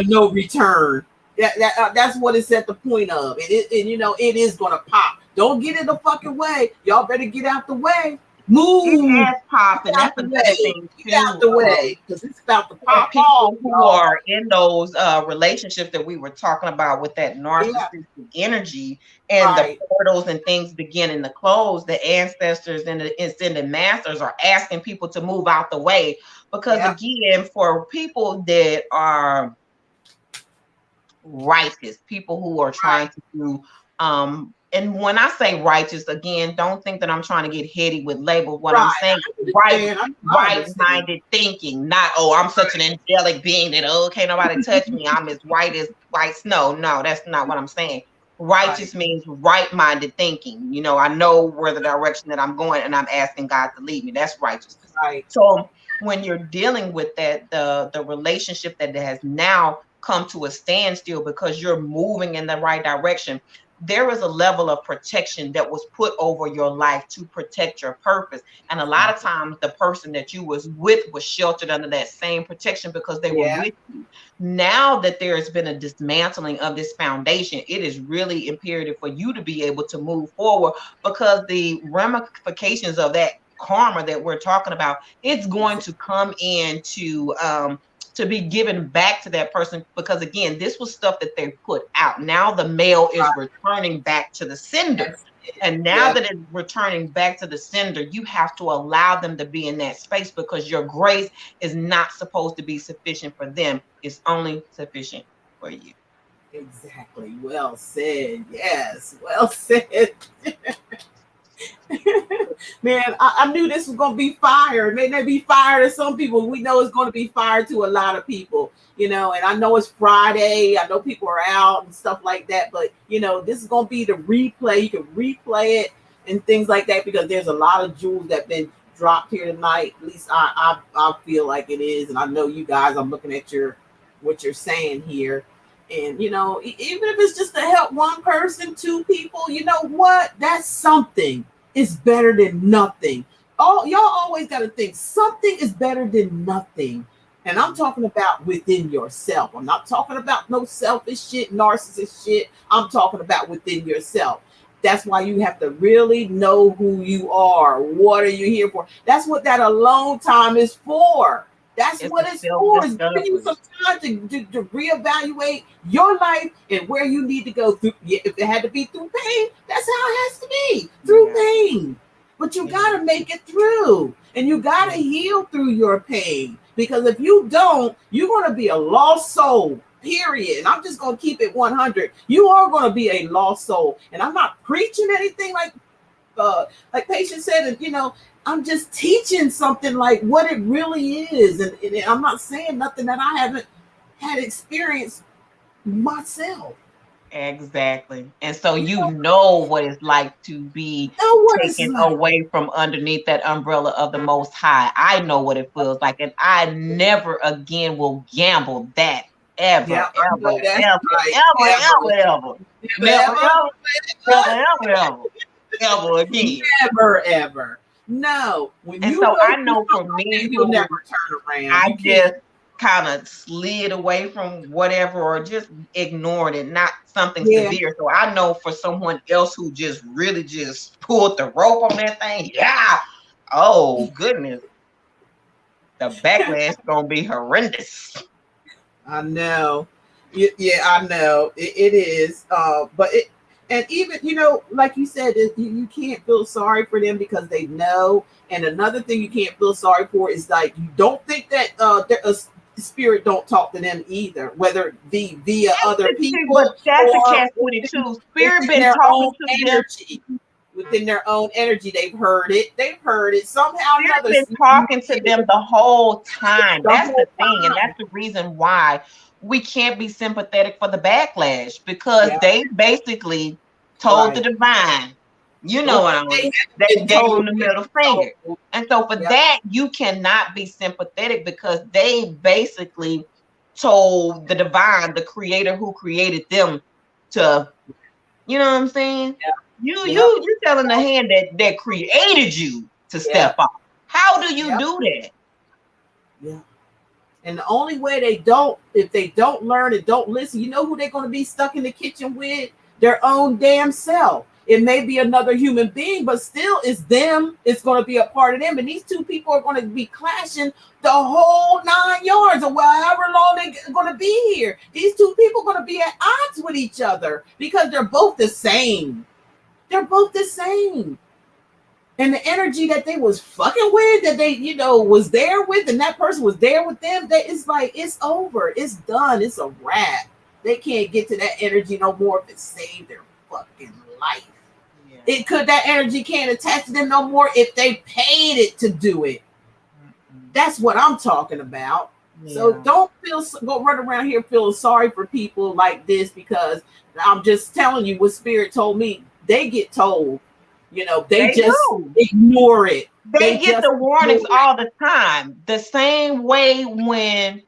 no return. That's what it's at the point of, and it is gonna pop. Don't get in the fucking way. Y'all better get out the way. Move. It has popped, and that's another thing too. Get out the way, because it's about to pop. People who are in those relationships that we were talking about with that narcissistic energy, and the portals and things beginning to close, the ancestors and the ascended masters are asking people to move out the way, because again, for people that are righteous, people who are trying to do and when I say righteous, again, don't think that I'm trying to get heady with labels. What I'm saying, right-minded thinking, not, oh, I'm such an angelic being that, oh, can't nobody touch me, I'm as white as white snow. No, that's not what I'm saying. Righteous means right-minded thinking. I know where the direction that I'm going, and I'm asking God to lead me. That's righteousness. So when you're dealing with that, the relationship that has now come to a standstill because you're moving in the right direction, there is a level of protection that was put over your life to protect your purpose. And a lot of times the person that you was with was sheltered under that same protection because they were with you. Now that there has been a dismantling of this foundation, it is really imperative for you to be able to move forward, because the ramifications of that karma that we're talking about, it's going to come in to be given back to that person, because again, this was stuff that they put out. Now the mail is returning back to the sender. And now that it's returning back to the sender, you have to allow them to be in that space, because your grace is not supposed to be sufficient for them. It's only sufficient for you. Exactly. Well said. Yes. Well said. Man, I knew this was going to be fire. It may not be fire to some people. We know it's going to be fire to a lot of people, and I know it's Friday. I know people are out and stuff like that, but this is going to be the replay. You can replay it and things like that, because there's a lot of jewels that have been dropped here tonight. At least I feel like it is. And I know you guys, I'm looking at what you're saying here. And, even if it's just to help one person, two people, you know what? That's something. It's better than nothing. Y'all always got to think something is better than nothing. And I'm talking about within yourself. I'm not talking about no selfish shit, narcissist shit. I'm talking about within yourself. That's why you have to really know who you are. What are you here for? That's what that alone time is for. That's what it's for. It's giving you some time to reevaluate your life and where you need to go through. If it had to be through pain, that's how it has to be, through pain. But you got to make it through, and you got to heal through your pain, because if you don't, you're going to be a lost soul. Period. And I'm just gonna keep it 100. You are gonna be a lost soul. And I'm not preaching anything like Patience said, and I'm just teaching something like what it really is. And I'm not saying nothing that I haven't had experience myself. Exactly. And so You you know, know what it's like to be know what it's taken like. away from underneath that umbrella of the Most High. I know what it feels like, and I never again will gamble that Yeah, ever, I know ever, that's ever, right. ever, Never, ever, ever, never, never, ever, ever, ever, ever, ever, ever again. never, ever. No, when And you so go I through know for something like me that, you'll who never turn around. I You just can't. kind of slid away from whatever or just ignored it, not something Yeah. severe. So I know for someone else who just really just pulled the rope on that thing, yeah. Oh goodness, the backlash is gonna be horrendous. I know. Yeah, I know. It is. But it, and even, like you said, you can't feel sorry for them because they know. And another thing you can't feel sorry for is like, you don't think that spirit don't talk to them either, whether it be via other But people that's the or catch 22. Spirit within been their talking own to them. energy. Within their own energy, they've heard it. They've heard it somehow or Spirit another. been talking to them the whole time. The That's the whole thing, and time. that's the reason why we can't be sympathetic for the backlash because Yeah, they basically told the right. divine, you know Don't what think I they mean? haven't They been gave them told. the They've middle been finger, told. and so for Yep. that you cannot be sympathetic because they basically told the divine, the creator who created them, to, you know what I'm saying? Yep. You telling the hand that created you to step Yep. up. How do you Yep. do that? Yep. And the only way they don't, if they don't learn and don't listen, you know who they're going to be stuck in the kitchen with? Their own damn self. It may be another human being, but still it's them. It's going to be a part of them. And these two people are going to be clashing the whole 9 yards or however long they're going to be here. These two people are going to be at odds with each other because they're both the same. They're both the same. And the energy that they was fucking with, that they, was there with, and that person was there with them, that it's like, it's over, it's done, it's a wrap. They can't get to that energy no more if it saved their fucking life. Yeah. That energy can't attach to them no more if they paid it to do it. That's what I'm talking about. So Yeah. don't go run around here feeling sorry for people like this, because I'm just telling you what Spirit told me. They get told, they They just do. ignore it. They They get just the warnings ignore it. all the time. The same way when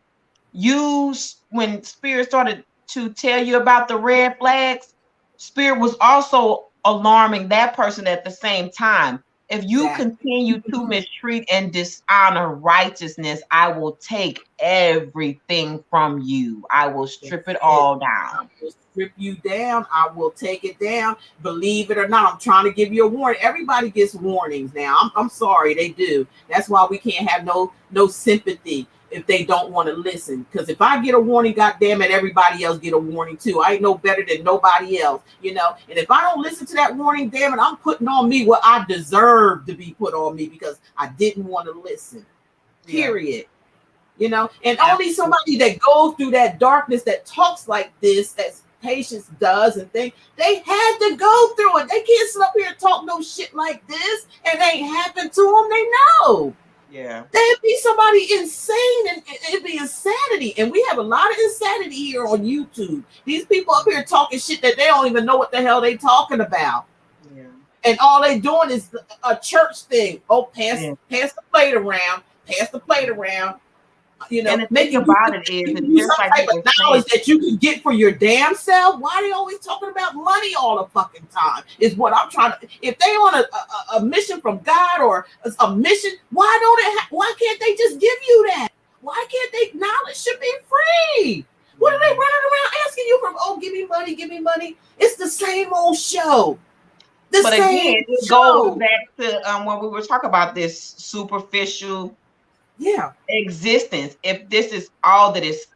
Spirit started to tell you about the red flags, Spirit was also alarming that person at the same time. If you Exactly. continue to mistreat and dishonor righteousness, I will take everything from you. I will That's strip it it. all I down. will strip you down. I will take it down. Believe it or not, I'm trying to give you a warning. Everybody gets warnings now. I'm sorry, they do. That's why we can't have no sympathy if they don't want to listen. Because if I get a warning, goddamn it, everybody else get a warning too. I ain't no better than nobody else. And if I don't listen to that warning, damn it, I'm putting on me what I deserve to be put on me because I didn't want to listen. Yeah, Period. And only absolutely. somebody that goes through that darkness, that talks like this, as Patience does, and things, they had to go through it. They can't sit up here and talk no shit like this and it ain't happened to them. They know. Yeah. That'd be somebody insane, and it'd be insanity. And we have a lot of insanity here on YouTube. These people up here talking shit that they don't even know what the hell they talking about. Yeah. And all they doing is a church thing. Oh, Yeah. pass the plate around, pass the plate around. And the thing Making about it is, giving it's you just some like type you of were saying. knowledge that you can get for your damn self. Why are they always talking about money all the fucking time? Is what I'm trying to. If they on a mission from God or a mission, why can't they just give you that? Why can't they? Knowledge should be free. What are they running around asking you for? Oh, give me money. It's the same old show. The But again, same it goes show. back to when we were talking about this superficial Yeah. existence. If it's all that is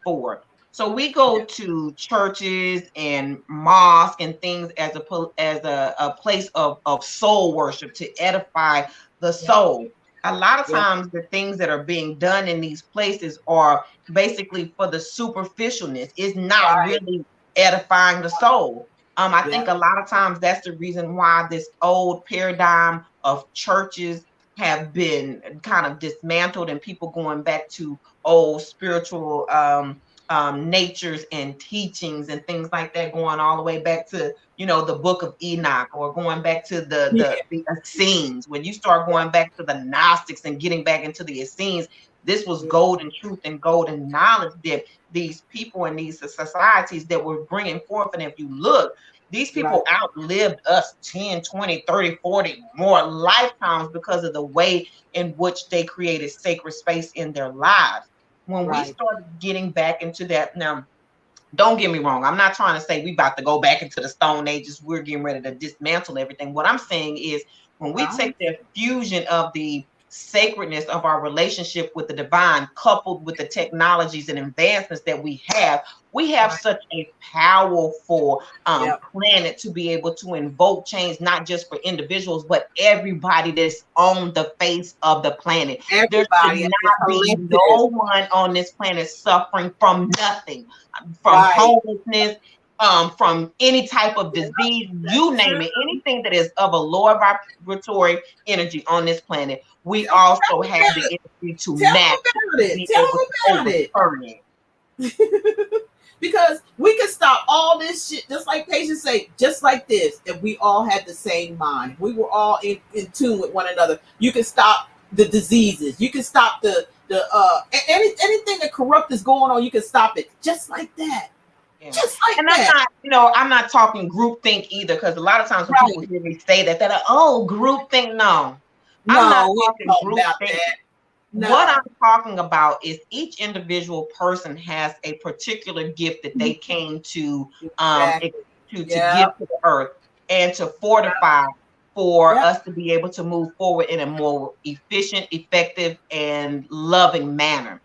for. So we go to churches and mosques and things as a place of soul worship to edify the Yeah. soul. A lot of Yeah. times the things that are being done in these places are basically for the superficialness. It's not Right. really edifying the soul. I Yeah. think a lot of times that's the reason why this old paradigm of churches have been kind of dismantled and people going back to old spiritual natures and teachings and things like that, going all the way back to the book of Enoch, or going back to Yeah. the Essenes. When you start Yeah. going back to the Gnostics and getting back into the Essenes, this was Yeah. golden truth and golden knowledge that these people in these societies that were bringing forth. And if you look, these Right. people outlived us 10, 20, 30, 40 more lifetimes because of the way in which they created sacred space in their lives. When we Right. started getting back into that now, don't get me wrong. I'm not trying to say we about to go back into the Stone Ages. We're getting ready to dismantle everything. What I'm saying is when we Right. take the fusion of the sacredness of our relationship with the divine, coupled with the technologies and advancements that we have Right. such a powerful Yep. planet to be able to invoke change, not just for individuals, but everybody that's on the face of the planet. There should Everybody as a not be collective. no one on this planet suffering from nothing, from Right. homelessness, from any type of disease, That's you name true. it, anything that is of a lower vibratory energy on this planet, we Tell, tell also me have about the it. energy to Tell match me it, about to it. be Tell able me to about it. overturn it. Because we can stop all this shit, just like patients say, just like this, if we all had the same mind. We were all in tune with one another. You can stop the diseases. You can stop anything that corrupt is going on. You can stop it just like that. Yeah. Just like And that. I'm not talking group think either, because a lot of times when people Right. hear me say that, they're like, oh, group think. No, I'm not No, we ain't talking talking group about think. that. What No. I'm talking about is each individual person has a particular gift that they came to Exactly. to give Yep. to the earth and to Yep. fortify for Yep. us to be able to move forward in a more efficient, effective, and loving manner.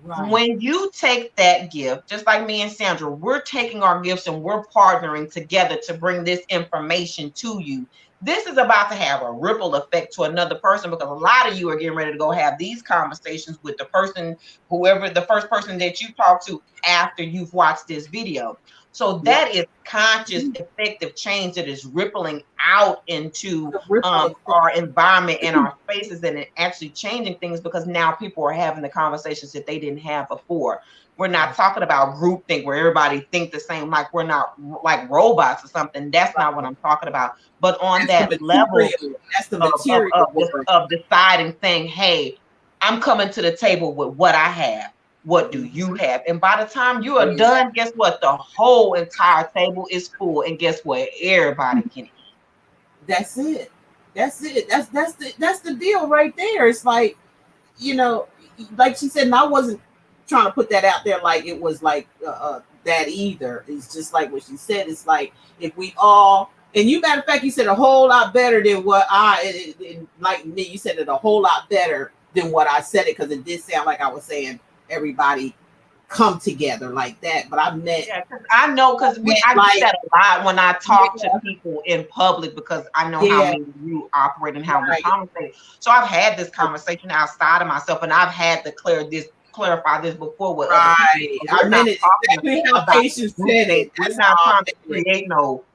Right. When you take that gift, just like me and Sandra, we're taking our gifts and we're partnering together to bring this information to you. This is about to have a ripple effect to another person, because a lot of you are getting ready to go have these conversations with the person, whoever the first person that you talk to after you've watched this video. So Yep. that is conscious, effective change that is rippling out into The ripple effect. our environment and our spaces, and it actually changing things, because now people are having the conversations that they didn't have before. We're not Right. talking about groupthink where everybody think the same, like we're not like robots or something. That's not what I'm talking about. But on That's the that level material. That's the of of material of, world. of deciding, saying, hey, I'm coming to the table with what I have. What do Mhm. you have? And by the time you are Yeah. done, guess what? The whole entire table is full. And guess what? Everybody can eat. That's it. That's it. That's the deal right there. It's like, you know, like she said, and I wasn't trying to put that out there like it was like that either. It's just like what she said. It's like if we all, and you, matter of fact, you said a whole lot better than what like me. You said it a whole lot better than what I said it, because it did sound like I was saying everybody come together like that. But Yeah, because I know, because I get like, that a lot when I talk to yeah, people in public, because I know how yeah, me and you operate and how we right, conversate. So I've had this conversation outside of myself, and I've had to clarify this before with other people. right. So I we're not meant it talking exactly how about patients group said think. it. We're That's not how I trying to meant it. create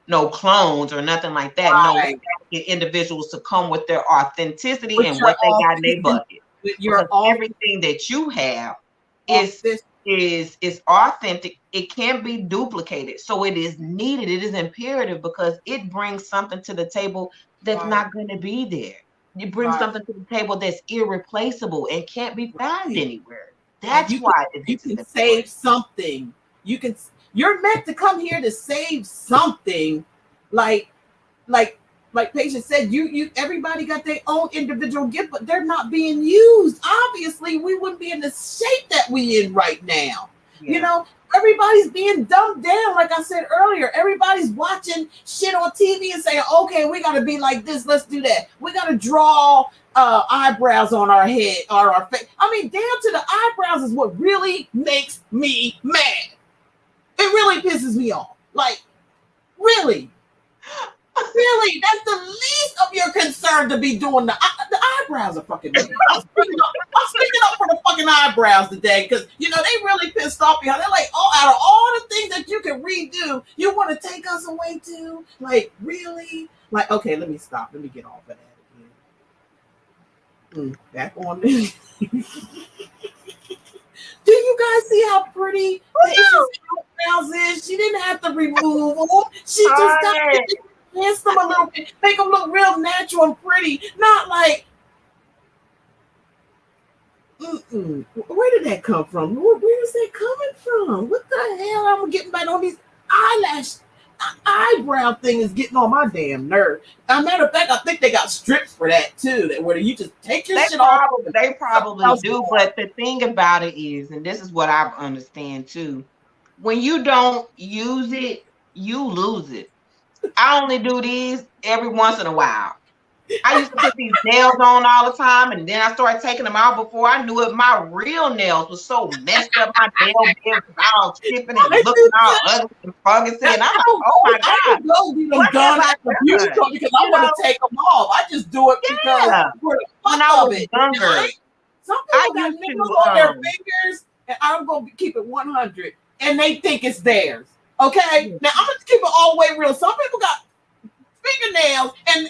no clones or nothing like that. No, we're Right. asking individuals to come with their authenticity With and your what they got in their authentic, bucket, with because your off everything that you have is authentic. is authentic. It can't be duplicated, so it is needed, it is imperative, because it brings something to the table that's Right, not going to be there. You bring right, something to the table that's irreplaceable and can't be found right. anywhere. And That's why you this is can important. save something. You can, you're meant to come here to save something. Like like like patient said, you everybody got their own individual gift, but they're not being used. Obviously, we wouldn't be in the shape that we in right now. You Yeah. know, everybody's being dumbed down. Like I said earlier, everybody's watching shit on TV and saying, okay, we got to be like this, let's do that. We got to draw eyebrows on our head or our face. I mean, down to the eyebrows is what really makes me mad. It really pisses me off. Like, really. Really, that's the least of your concern to be doing the eyebrows are fucking me. I'm speaking up for the fucking eyebrows today because you know they really pissed off behind. They're like, oh, out of all the things that you can redo, you want to take us away too? Like, really? Like, okay, let me stop. Let me get off of that again. Back on this. Do you guys see how pretty the eyebrows is? She didn't have to remove them. She just got to enhance them a little bit, make them look real natural and pretty. Not like, where did that come from? Where is that coming from? What the hell? I'm getting back on these eyebrow thing is getting on my damn nerve. As a matter of fact, I think they got strips for that too. That where you just take your shit off. They probably do, but the thing about it is, and this is what I understand too, when you don't use it, you lose it. I only do these every once in a while. I used to put these nails on all the time, and then I started taking them out before I knew it. My real nails was so messed up. My nail bed was all chipping and looking all ugly and fungus. And I'm like, oh my God. What done at the beauty store because I want to take them off. I just do it because for the fuck of it. Younger, some people got nails on their fingers, and I'm going to keep it 100, and they think it's theirs. Okay? Now, I'm going to keep it all the way real. Some people got fingernails, and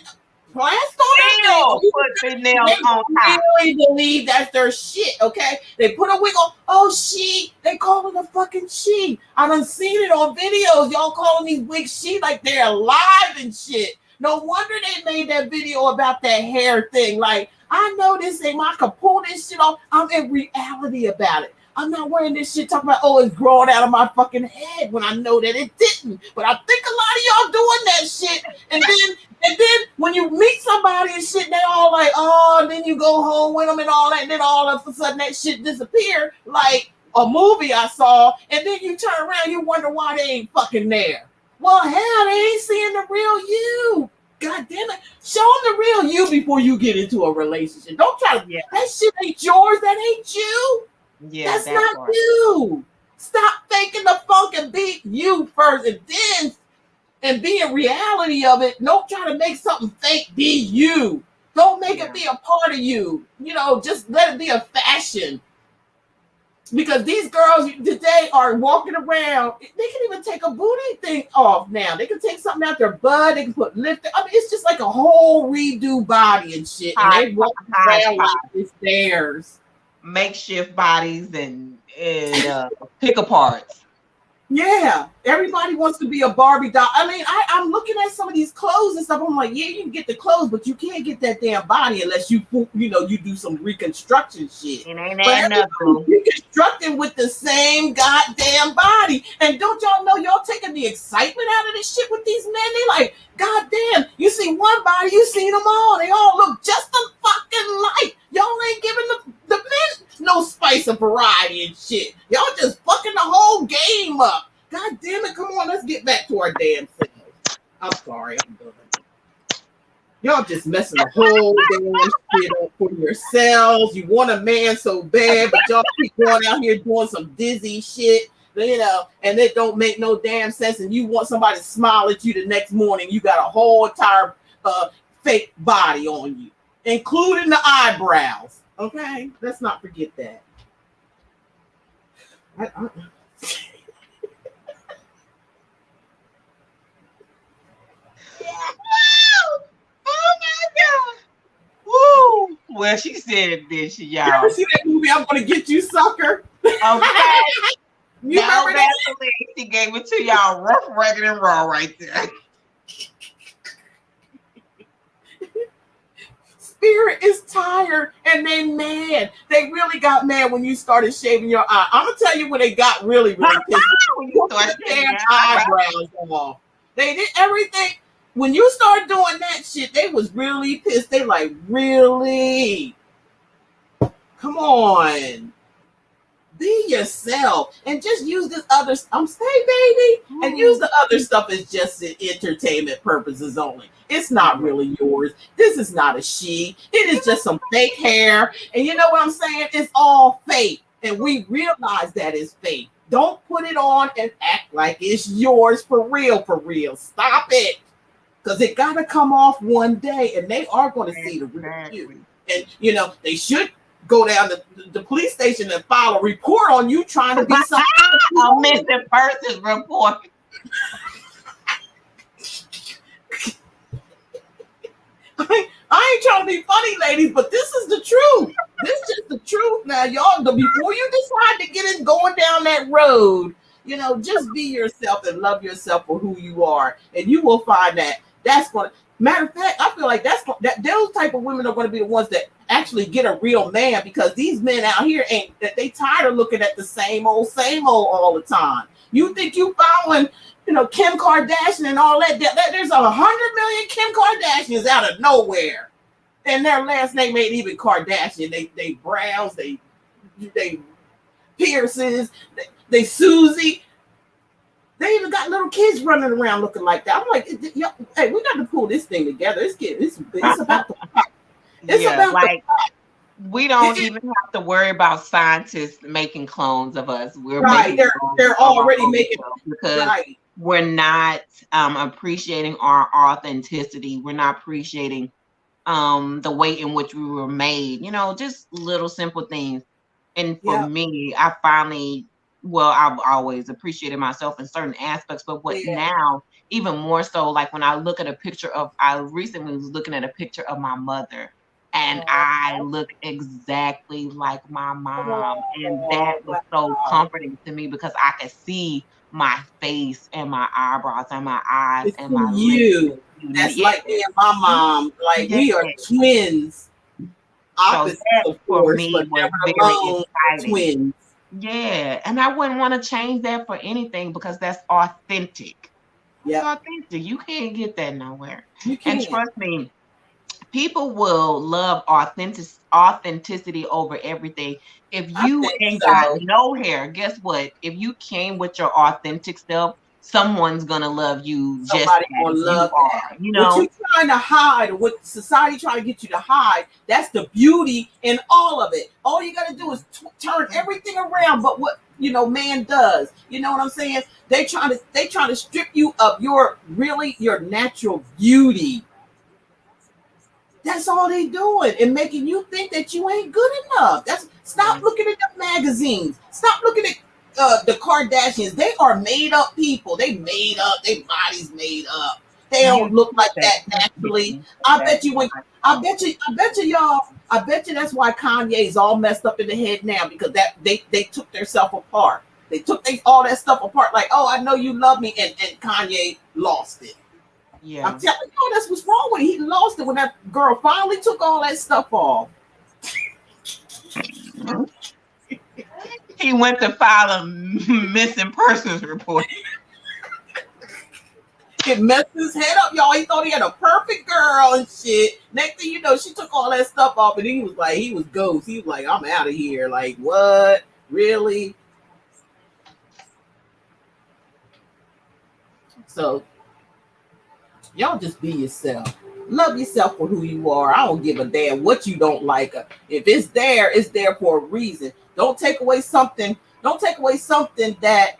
plast on their nails on top. They really believe that's their shit, okay? They put a wig on. Oh, she. They call it a fucking she. I done seen it on videos. Y'all calling these wigs she like they're alive and shit. No wonder they made that video about that hair thing. Like, I know this ain't I can pull this shit off. I'm in reality about it. I'm not wearing this shit talking about, oh, it's growing out of my fucking head when I know that it didn't. But I think a lot of y'all doing that shit. And then when you meet somebody and shit, they all like, oh, and then you go home with them and all that. And then all of a sudden that shit disappeared like a movie I saw. And then you turn around, you wonder why they ain't fucking there. Well, hell, they ain't seeing the real you. God damn it. Show them the real you before you get into a relationship. Don't try to, that shit ain't yours. That ain't you. Yeah, that's not part. You. Stop faking the funk and be you first, and be in reality of it. Don't try to make something fake be you. Don't make it be a part of you. You know, just let it be a fashion. Because these girls today are walking around. They can even take a booty thing off now. They can take something out their butt. They can put lift. I mean, it's just like a whole redo body and shit. And they walk around like it's theirs. Makeshift bodies and pick aparts. Yeah, everybody wants to be a Barbie doll. I mean, I'm looking at some of these clothes and stuff. I'm like, yeah, you can get the clothes, but you can't get that damn body unless you do some reconstruction shit. It ain't that reconstructing with the same goddamn body. And don't y'all know y'all taking the excitement out of this shit with these men? They like, goddamn, you see one body, you see them all. They all look just the fucking like. Y'all ain't giving the men no spice of variety and shit. Y'all just fucking the whole game up. God damn it, come on, let's get back to our damn selves. I'm sorry, I'm done. Y'all just messing the whole damn shit up for yourselves. You want a man so bad, but y'all keep going out here doing some dizzy shit, you know, and it don't make no damn sense. And you want somebody to smile at you the next morning, you got a whole entire fake body on you, including the eyebrows. Okay, let's not forget that. Oh my God! Woo! Well, she said this, y'all. You ever see that movie? I'm gonna get you, sucker. Okay. You remember that? She gave it to y'all rough, rugged, and raw right there. Spirit is tired and they mad. They really got mad when you started shaving your eye. I'm gonna tell you when they got really pissed. When you started their eyebrows off. They did everything. When you start doing that shit, they was really pissed. They like, really? Come on. Be yourself and just use this other baby, and use the other stuff as just entertainment purposes only. It's not really yours. This is not a she. It is just some fake hair. And you know what I'm saying? It's all fake. And we realize that it's fake. Don't put it on and act like it's yours for real, for real. Stop it. because it got to come off one day, and they are going to see the real you. Exactly. And they should go down to the police station and file a report on you trying to be something. A missing persons report. I ain't trying to be funny, ladies, but this is the truth. This is just the truth now, y'all. Before you decide to get in going down that road, just be yourself and love yourself for who you are, and you will find that that's going to. Matter of fact, I feel like that those type of women are going to be the ones that actually get a real man, because these men out here ain't that they tired of looking at the same old all the time. You think you following, Kim Kardashian and all that? There's 100 million Kim Kardashians out of nowhere, and their last name ain't even Kardashian. They Browns, they Pearsons, they Susie. They even got little kids running around looking like that. I'm like, hey, we got to pull this thing together. It's about the fact. It's about like we don't even have to worry about scientists making clones of us. We're right. They're already making because we're not appreciating our authenticity. We're not appreciating the way in which we were made. Just little simple things. And for me, I've always appreciated myself in certain aspects, but now even more so, like when I look at I recently was looking at a picture of my mother, and I look exactly like my mom, and that was so comforting to me because I could see my face and my eyebrows and my eyes and my lips. That's like me and my mom. Like we are twins. Opposite, so that for me was very exciting. Twins. Yeah, and I wouldn't want to change that for anything because that's authentic. Yeah, it's authentic. You can't get that nowhere. And trust me, people will love authenticity over everything. If you ain't got no hair, guess what? If you came with your authentic self, someone's gonna love you. Somebody gonna love that. What you trying to hide, what society trying to get you to hide, that's the beauty in all of it. All you gotta do is turn everything around, but what man does. You know what I'm saying? They trying to strip you of your natural beauty. That's all they doing, and making you think that you ain't good enough. Stop looking at the magazines. Stop looking at the Kardashians. They are made up people. They made up. Their bodies made up. They don't look like that naturally. I bet you that's why Kanye's all messed up in the head now, because they took themselves apart. They took all that stuff apart. Like, oh, I know you love me, and Kanye lost it. Yeah, I'm telling you, that's what's wrong with it. He lost it when that girl finally took all that stuff off. He went to file a missing persons report. It messed his head up, y'all. He thought he had a perfect girl and shit. Next thing you know, she took all that stuff off, and he was ghost. He was like, I'm out of here. Like, what? Really? So, y'all just be yourself. Love yourself for who you are. I don't give a damn what you don't like. If it's there for a reason. Don't take away something. Don't take away something that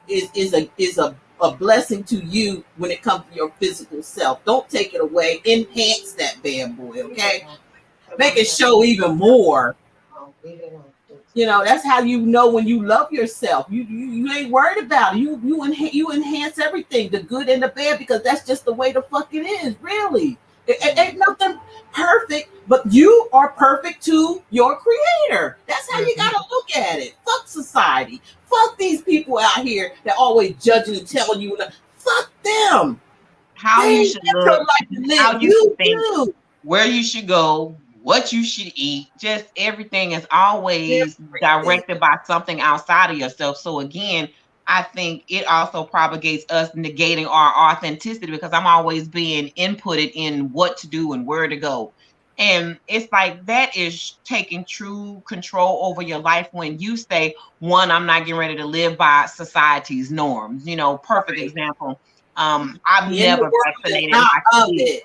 is a blessing to you when it comes to your physical self. Don't take it away. Enhance that bad boy, okay? Make it show even more. That's how you know when you love yourself. You ain't worried about it. You enhance everything, the good and the bad, because that's just the way the fuck it is, really. It ain't nothing perfect, but you are perfect to your creator. That's how you gotta look at it. Fuck society. Fuck these people out here that always judging and telling you. Fuck them. How you should look, how you think, where you should go, what you should eat. Just everything is always directed by something outside of yourself. So again, I think it also propagates us negating our authenticity, because I'm always being inputted in what to do and where to go. And it's like that is taking true control over your life when you say, one, I'm not getting ready to live by society's norms. Perfect example. I've never vaccinated my kids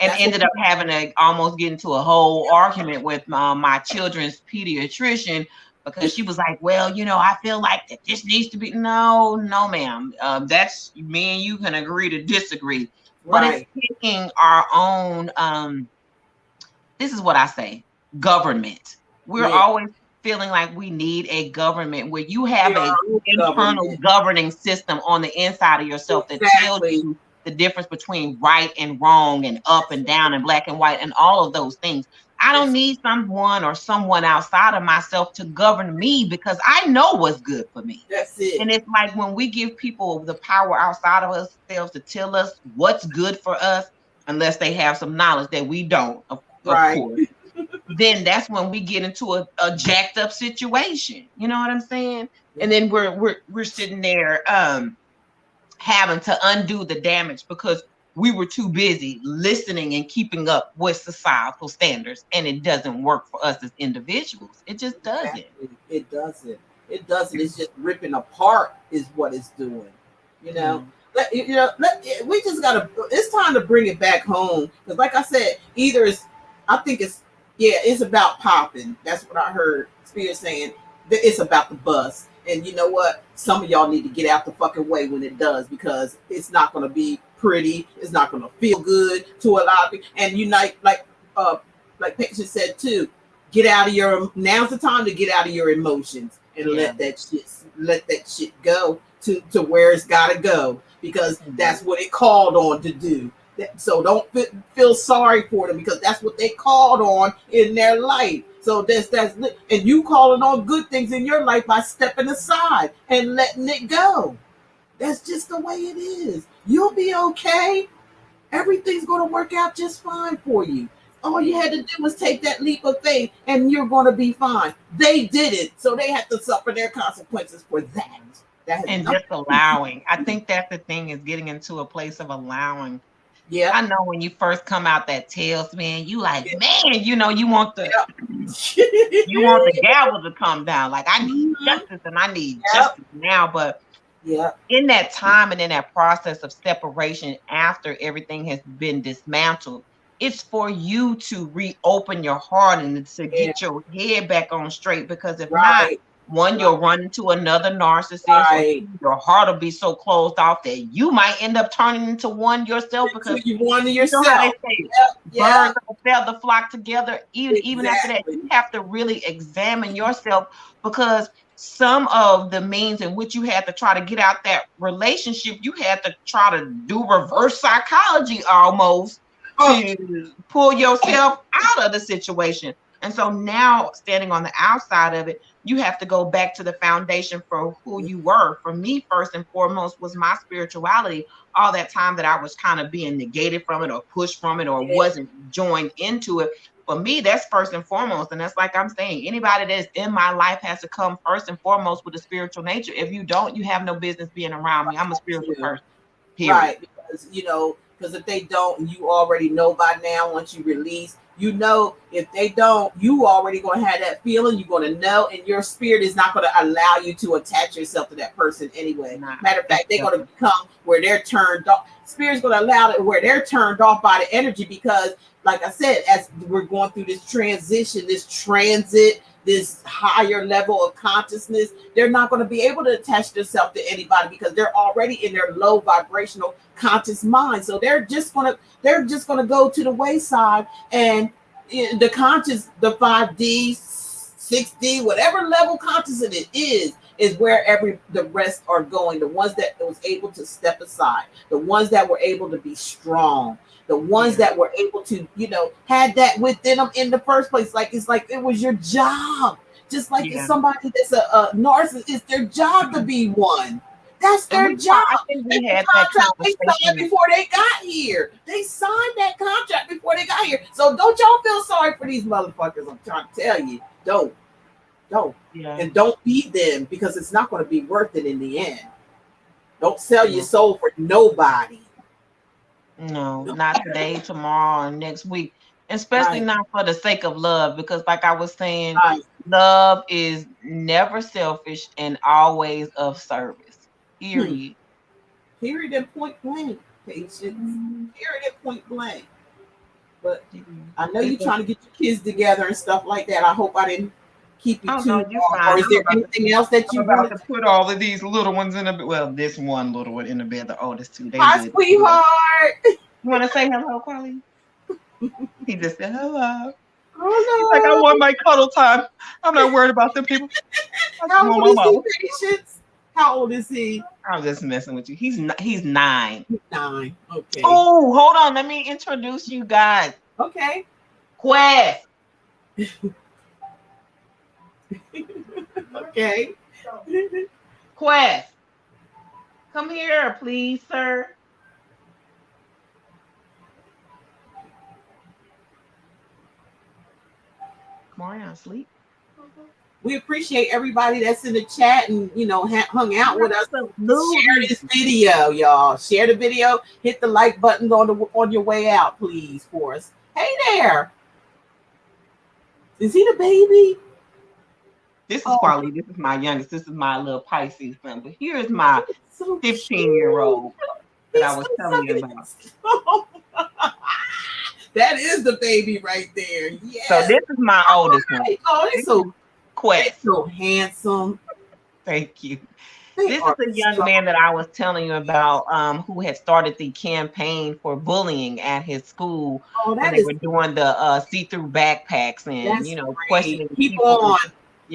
and ended up having to almost get into a whole argument with my children's pediatrician, because she was like, well, I feel like that this needs to be. No, ma'am. That's me and you can agree to disagree. but it's Right. taking our own this is what I say, government. We're Yeah. always feeling like we need a government where you have We are a our own internal government. governing system on the inside of yourself that tells Exactly. you the difference between right and wrong and up That's and down and black and white and all of those things. I don't that's need someone or someone outside of myself to govern me because I know what's good for me. that's it. And it's like when we give people the power outside of ourselves to tell us what's good for us, unless they have some knowledge that we don't, of Right. course, then that's when we get into a jacked up situation. You know what I'm saying? And Yeah. then we're sitting there having to undo the damage because we were too busy listening and keeping up with societal standards, and it doesn't work for us as individuals. It just doesn't. Exactly. It doesn't. It doesn't. It's just ripping apart is what it's doing. You know. Yeah. We just gotta. It's time to bring it back home because, like I said, either it's. I think it's. Yeah, it's about popping. That's what I heard Spears saying. That it's about the bus. And you know what? Some of y'all need to get out the fucking way when it does because it's not gonna be pretty. It's not gonna feel good to a lot of people. And unite like Patience said too, get out of your now's the time to get out of your emotions and Yeah. let that shit go to where it's got to go because Mhm. that's what it called on to do. So don't feel sorry for them because that's what they called on in their life. So that's and you calling on good things in your life by stepping aside and letting it go. That's just the way it is. You'll be okay. Everything's going to work out just fine for you. All you had to do was take that leap of faith and you're going to be fine. They did it, so they have to suffer their consequences for that. That has And nothing just to do allowing. I with you. think that's the thing, is getting into a place of allowing. Yep. I know when you first come out that tailspin, you like, man, you want the Yep. gavel to come down. Like, I need Mhm. justice and I need Yep. justice now. But Yep. in that time and in that process of separation after everything has been dismantled, it's for you to reopen your heart and to Yeah. get your head back on straight. Because if not, Right. one, Right. you'll run into another narcissist, or Right. two, your heart will be so closed off that you might end up turning into one yourself. Until Because you want it you know how they yourself. say Yep. birds Yep. of a feather flock together. Even after that, Exactly. you have to really examine yourself, because some of the means in which you had to try to get out that relationship, you had to try to do reverse psychology almost Oh, to pull yourself out of the situation. And so now, standing on the outside of it, you have to go back to the foundation for who you were. For me, first and foremost, was my spirituality. All that time that I was kind of being negated from it or pushed from it or yeah. wasn't joined into it, for me, that's first and foremost. And that's like I'm saying, anybody that's in my life has to come first and foremost with a spiritual nature. If you don't, you have no business being around me. I'm a spiritual Yeah. person, period. Right, because because if they don't, and you already know by now, once you release, if they don't, you already gonna have that feeling. You're gonna know, and your spirit is not gonna allow you to attach yourself to that person anyway. Nah, Matter of it's fact, they're gonna simple. become where they're turned off. Spirit's gonna allow it where they're turned off by the energy because, like I said, as we're going through this transition, this transit, this higher level of consciousness, they're not going to be able to attach themselves to anybody because they're already in their low vibrational conscious mind. So they're just gonna go to the wayside, and the conscious, the 5D, 6D, whatever level consciousness it is where the rest are going. The ones that was able to step aside, the ones that were able to be strong, the ones Yeah, that were able to, had that within them in the first place. Like it's like it was your job. Just like it's yeah. somebody that's a narcissist, it's their job to be one. That's And their job. I think That's we the had that contract they signed conversation. before they got here. They signed that contract before they got here. So don't y'all feel sorry for these motherfuckers. I'm trying to tell you. Don't. Yeah, And don't be them because it's not going to be worth it in the end. Don't sell your no, soul for nobody. no, not today, tomorrow, and next week. Especially Right. not for the sake of love, because like I was saying, Right. love is never selfish and always of service. Hmm. Period. Period and point blank. Patience. Mhm. Period and point blank. But Yeah. I know you're It's a, trying to get your kids together and stuff like that. I hope I didn't keep you oh too no, you're long. Or fine. is there anything else that I'm you about wanted to to? put all of these little ones in a bed. Well, this one little one in the bed, the oldest two, they Hi, good. sweetheart. You want to say hello, Carly? He just said hello. He's like, I Oh want no. my cuddle time. I'm not worried about them people. I just How want old my is he, mama. Patience? How old is he? I'm just messing with you. He's 9. 9. Okay. Oh, hold on. Let me introduce you guys. Okay. Quest. Okay. Quest. Come here, please, sir. Marion, sleep. We appreciate everybody that's in the chat and hung out with us. Share Absolutely. this video, y'all. Share the video. Hit the like button on your way out, please, for us. Hey there. Is he the baby? This is Oh, Carly. This is my youngest. This is my little Pisces son. But here's my so 15-year-old cute. that I He's was still telling you sucking about. his thumb. That is the baby right there. So Yes. this is my All oldest one. right. Oh, This is they're Quest. so handsome. Thank you. They This is are a young so. man that I was telling you about, who had started the campaign for bullying at his school Oh, when that they is were doing the see-through backpacks and that's great. questioning Keep people. on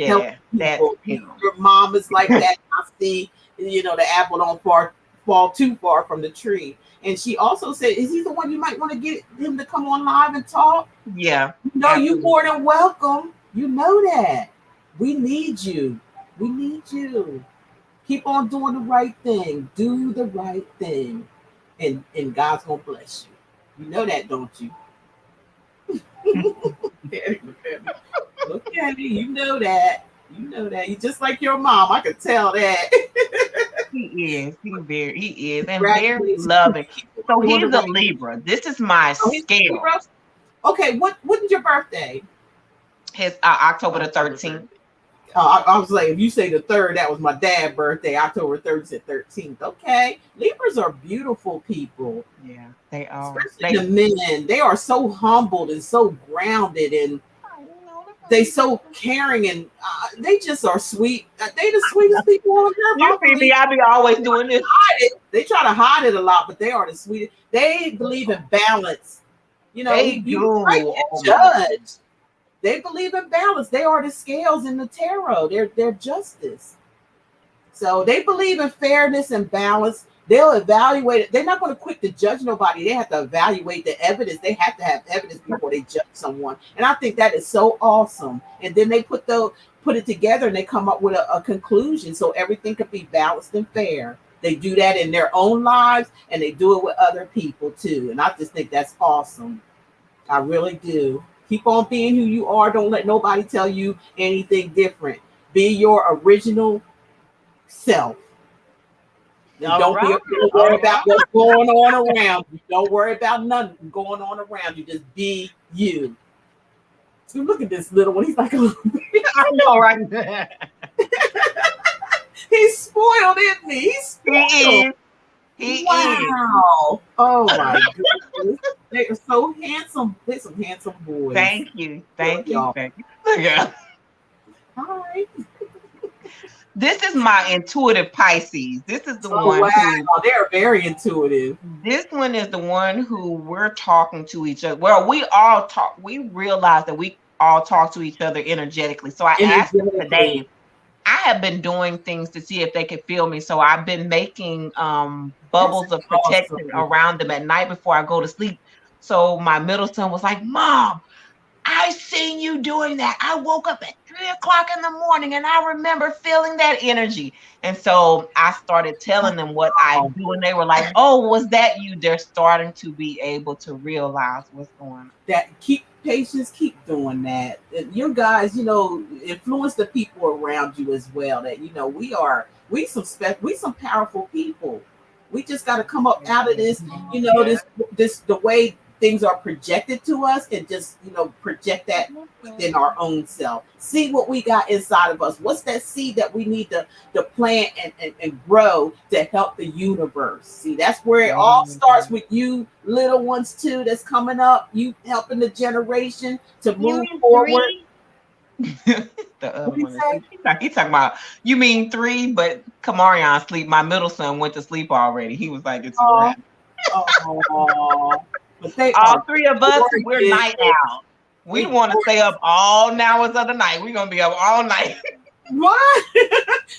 helping Yeah, that's people. him. Your mom is like that. I see. The apple don't fall too far from the tree. And she also said, "Is he the one you might want to get him to come on live and talk?" Yeah, No, you absolutely. more than welcome. You know that. We need you. We need you. Keep on doing the right thing. Do the right thing. And God's gonna bless you. You know that, don't you? Okay, you know that. You know that. You just like your mom. I could tell that. He is. He is, and very Congratulations. loving. Keep So doing the he's a right thing. Libra. This is my Oh, he's Libra? scales. Okay, when's your birthday? His October the 13th. I was like, if you say the 3rd, that was my dad's birthday. October 3rd said 13th. Okay. Libras are beautiful people, Yeah, they are. especially the men. They are so humbled and so grounded, and they so caring, and they just are sweet. They the sweetest people on earth, You I see me, believe. I be always doing this. They try to hide it a lot, but they are the sweetest. They believe in balance. They do. You right Oh can my God. judge. They believe in balance. They are the scales in the tarot. They're justice. So they believe in fairness and balance. They'll evaluate it. They're not going to quit to judge nobody. They have to evaluate the evidence. They have to have evidence before they judge someone. And I think that is so awesome. And then they put it together and they come up with a conclusion so everything could be balanced and fair. They do that in their own lives and they do it with other people too. And I just think that's awesome. I really do. Keep on being who you are. Don't let nobody tell you anything different. Be your original self. And All right. don't All worry about right. what's going on around you. Don't worry about nothing going on around you. Just be you. So look at this little one. He's like, I know, right? he's spoiled, isn't he? He's He spoiled. is. He is. Wow. Oh my goodness. They are so handsome. They're some handsome boys. Thank you. Love Thank you. y'all. Thank you. Look at Hi. this is my intuitive Pisces. This is the Oh one wow. who They're very intuitive. this one is the one who we're talking to each other. Well, we all talk, we realize that we all talk to each other energetically. So I asked them Energetically. today, I have been doing things to see if they could feel me. So I've been making That's bubbles of protection awesome. around them at night before I go to sleep. So my middle son was like, Mom, I seen you doing that. I woke up at 3 o'clock in the morning and I remember feeling that energy. And so I started telling them what I Wow. do, and they were like, oh, was that you? They're starting to be able to realize what's going on. That keep patience, keep doing that. And you guys, influence the people around you as well. That we some powerful people. We just got to come up out of this, this the way things are projected to us, and just project that within our own self. See what we got inside of us. What's that seed that we need to plant and grow to help the universe? See, that's where it all starts with you, little ones too. That's coming up. You helping the generation to You move mean forward. 3? The other What do you one is say? he's talking about, you mean 3, but Kamarion sleep. My middle son went to sleep already. He was like, it's a Oh, wrap. Oh, but they All are three of us, we're gorgeous. night owls. We They want to stay up all hours of the night. We're gonna be up all night. what? That's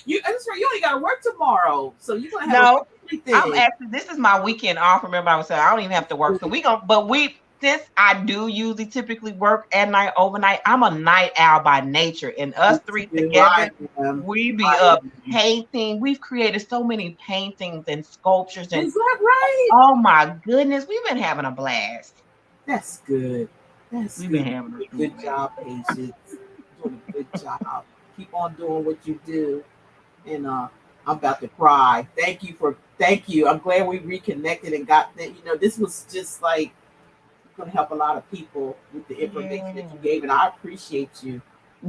right. You only got to work tomorrow, so you're gonna have a No, family I'm thing. actually, this is my weekend off. Remember, I was saying I don't even have to work. So we gonna, but we, since I do usually typically work at night overnight, I'm a night owl by nature. And us three I together, am. we be I up am. painting. We've created so many paintings and sculptures, and Is that right? oh my goodness, we've been having a blast. That's good. That's We've been good. having You're a doing a good good blast. job, Patience. Doing a good job. Keep on doing what you do. And I'm about to cry. Thank you. I'm glad we reconnected and got that. This was just like going to help a lot of people with the information that Yeah. you gave, and I appreciate you.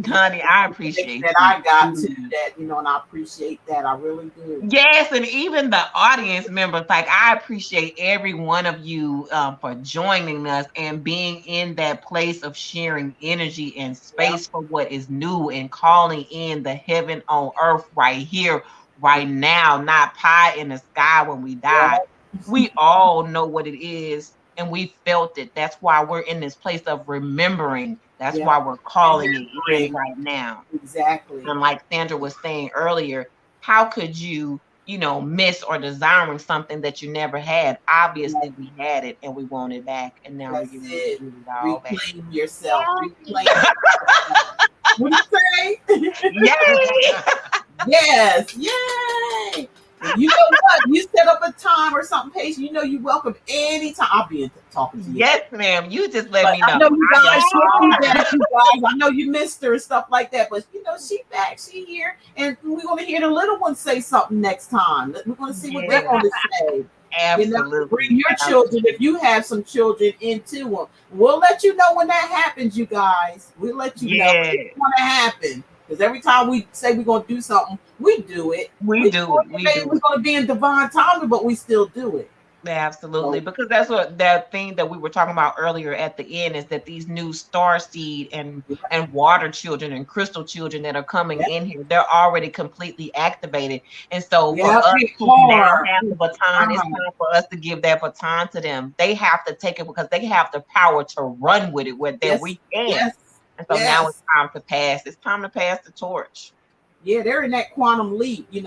Honey, I appreciate That you I got to too. that, and I appreciate that. I really do. Yes, and even the audience members, like I appreciate every one of you for joining us and being in that place of sharing energy and Yeah. space for what is new and calling in the heaven on earth right here, right now, not pie in the sky when we Yeah. die. We all know what it is and we felt it. That's why we're in this place of remembering. That's Yeah. why we're calling it in Remembering. right now. Exactly. And like Sandra was saying earlier, how could you, miss or desiring something that you never had? Obviously, we had it and we want it back, and now we're That's getting ready it. to get it all back. Reclaim yourself. Reclaim yourself. What do you say? Yay! Yes. Yay. And you know what? You set up a time or something, patient. You're welcome anytime. I'll be talking to you. Yes, ma'am. You just let But me I know. know you I guys, she'll am be all back, you guys. I know you missed her and stuff like that. But she back, she here. And we're gonna hear the little ones say something next time. We're gonna see what they're yeah, gonna say. Bring absolutely. your children if you have some children into them. We'll let you know when that happens, you guys. We'll let you know. Yeah, It's gonna happen. Because every time we say we're gonna do something, we do it. we do it. We do We're it. gonna be in divine timing, but we still do it. Absolutely, So because that's what that thing that we were talking about earlier at the end is that these new star seed and water children and crystal children that are coming yeah, in here, they're already completely activated. And so for yeah, us they to now are. have the baton, it's time for us to give that baton to them. They have to take it because they have the power to run with it where that Yes, we can't. yes, And so now it's yes. time to pass. It's time to pass the torch. Yeah, they're in that quantum leap. They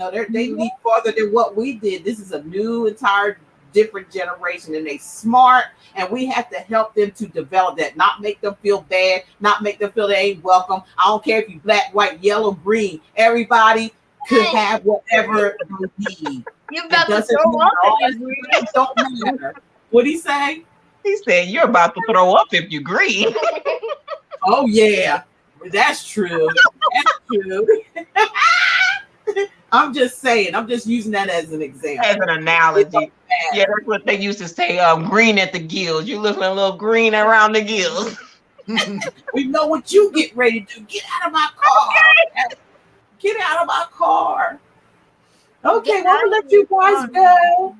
leap farther than what we did. This is a new, entire, different generation, and they smart. And we have to help them to develop that, not make them feel bad, not make them feel they ain't welcome. I don't care if you black, white, yellow, green. Everybody could have whatever they need. You It got to doesn't throw matter. up All if that you stuff don't matter. What do you say? He said, "You're about to throw up if you agree." Oh yeah, that's true. That's true. I'm just saying. I'm just using that as an example. As an It analogy. don't Yeah, matter. that's what they used to say, green at the gills. You looking a little green around the gills. We know what you get ready to do. Get out of my car. Get out of my car. Okay, well, I'm gonna let you guys go.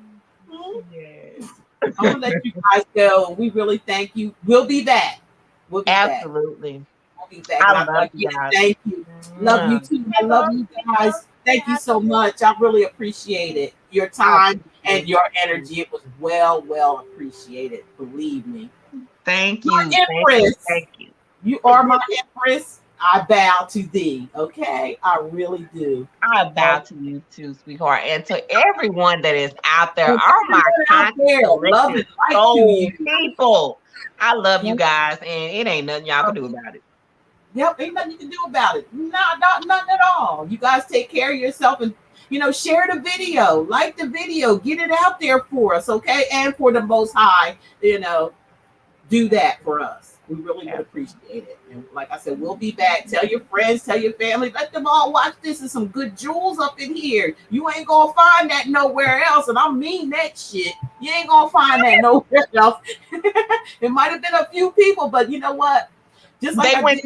Yes. I'm gonna let you guys go. We really thank you. We'll be back. We'll be back. Absolutely. We'll be back. I And love you again, guys. thank you. Love you too. I love you guys. Thank you so much. I really appreciate it. Your time and your energy. It was well appreciated. Believe me. Thank My you. Empress. Thank you. You are my Empress. I bow to thee. Okay? I really do. I bow to you too, sweetheart. And to everyone that is out there, And all my everyone out conscious there, love collective and light to soul you. people. I love you guys, and it ain't nothing y'all can do about it. Yep, ain't nothing you can do about it. No, not nothing at all. You guys take care of yourself and share the video, like the video, get it out there for us, okay? And for the Most High, do that for us. We really would appreciate it. And like I said, we'll be back. Tell your friends, tell your family, let them all watch this. There's some good jewels up in here. You ain't gonna find that nowhere else. And I mean that shit. You ain't gonna find that nowhere else. It might have been a few people, but you know what? Just like They went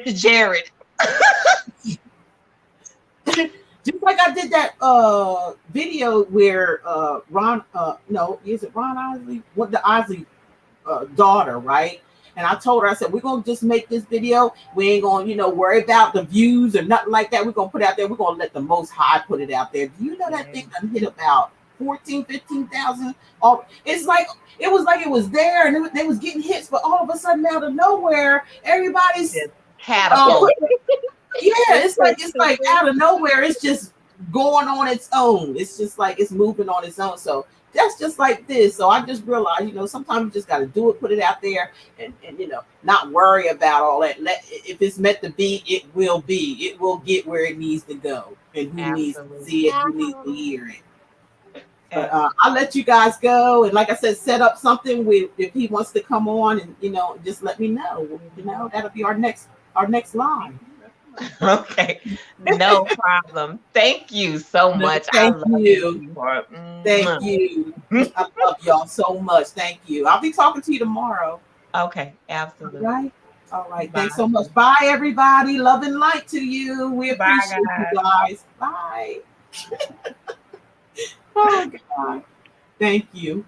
to Jared. Just like I did that video where Ron no, is it Ron Isley? What the Isley daughter, right? And I told her, I said, we're gonna just make this video. We ain't gonna, worry about the views or nothing like that. We're gonna put it out there. We're gonna let the Most High put it out there. Do you know that thing done hit about 14, 15,000. It's like it was there, and they was getting hits, but all of a sudden out of nowhere, everybody's Just catapult. putting, yeah, It's it's like out of nowhere, it's just going on its own. It's just like it's moving on its own. So that's just like this. So I just realized, sometimes you just got to do it, put it out there, and not worry about all that. If it's meant to be, it will be. It will get where it needs to go, and who needs to Absolutely. see it, who needs to hear it. But Absolutely. I'll let you guys go, and like I said, set up something with if he wants to come on, and just let me know. That'll be our next line. Okay, no problem. Thank you so No, much. I thank love you, you. sweetheart. Thank you. I love y'all so much. Thank you. I'll be talking to you tomorrow. Okay, All absolutely. right. All right. Bye. Thanks so much. Bye, everybody. Love and light to you. We Bye, appreciate you guys. guys. Bye. Oh, God. Thank you.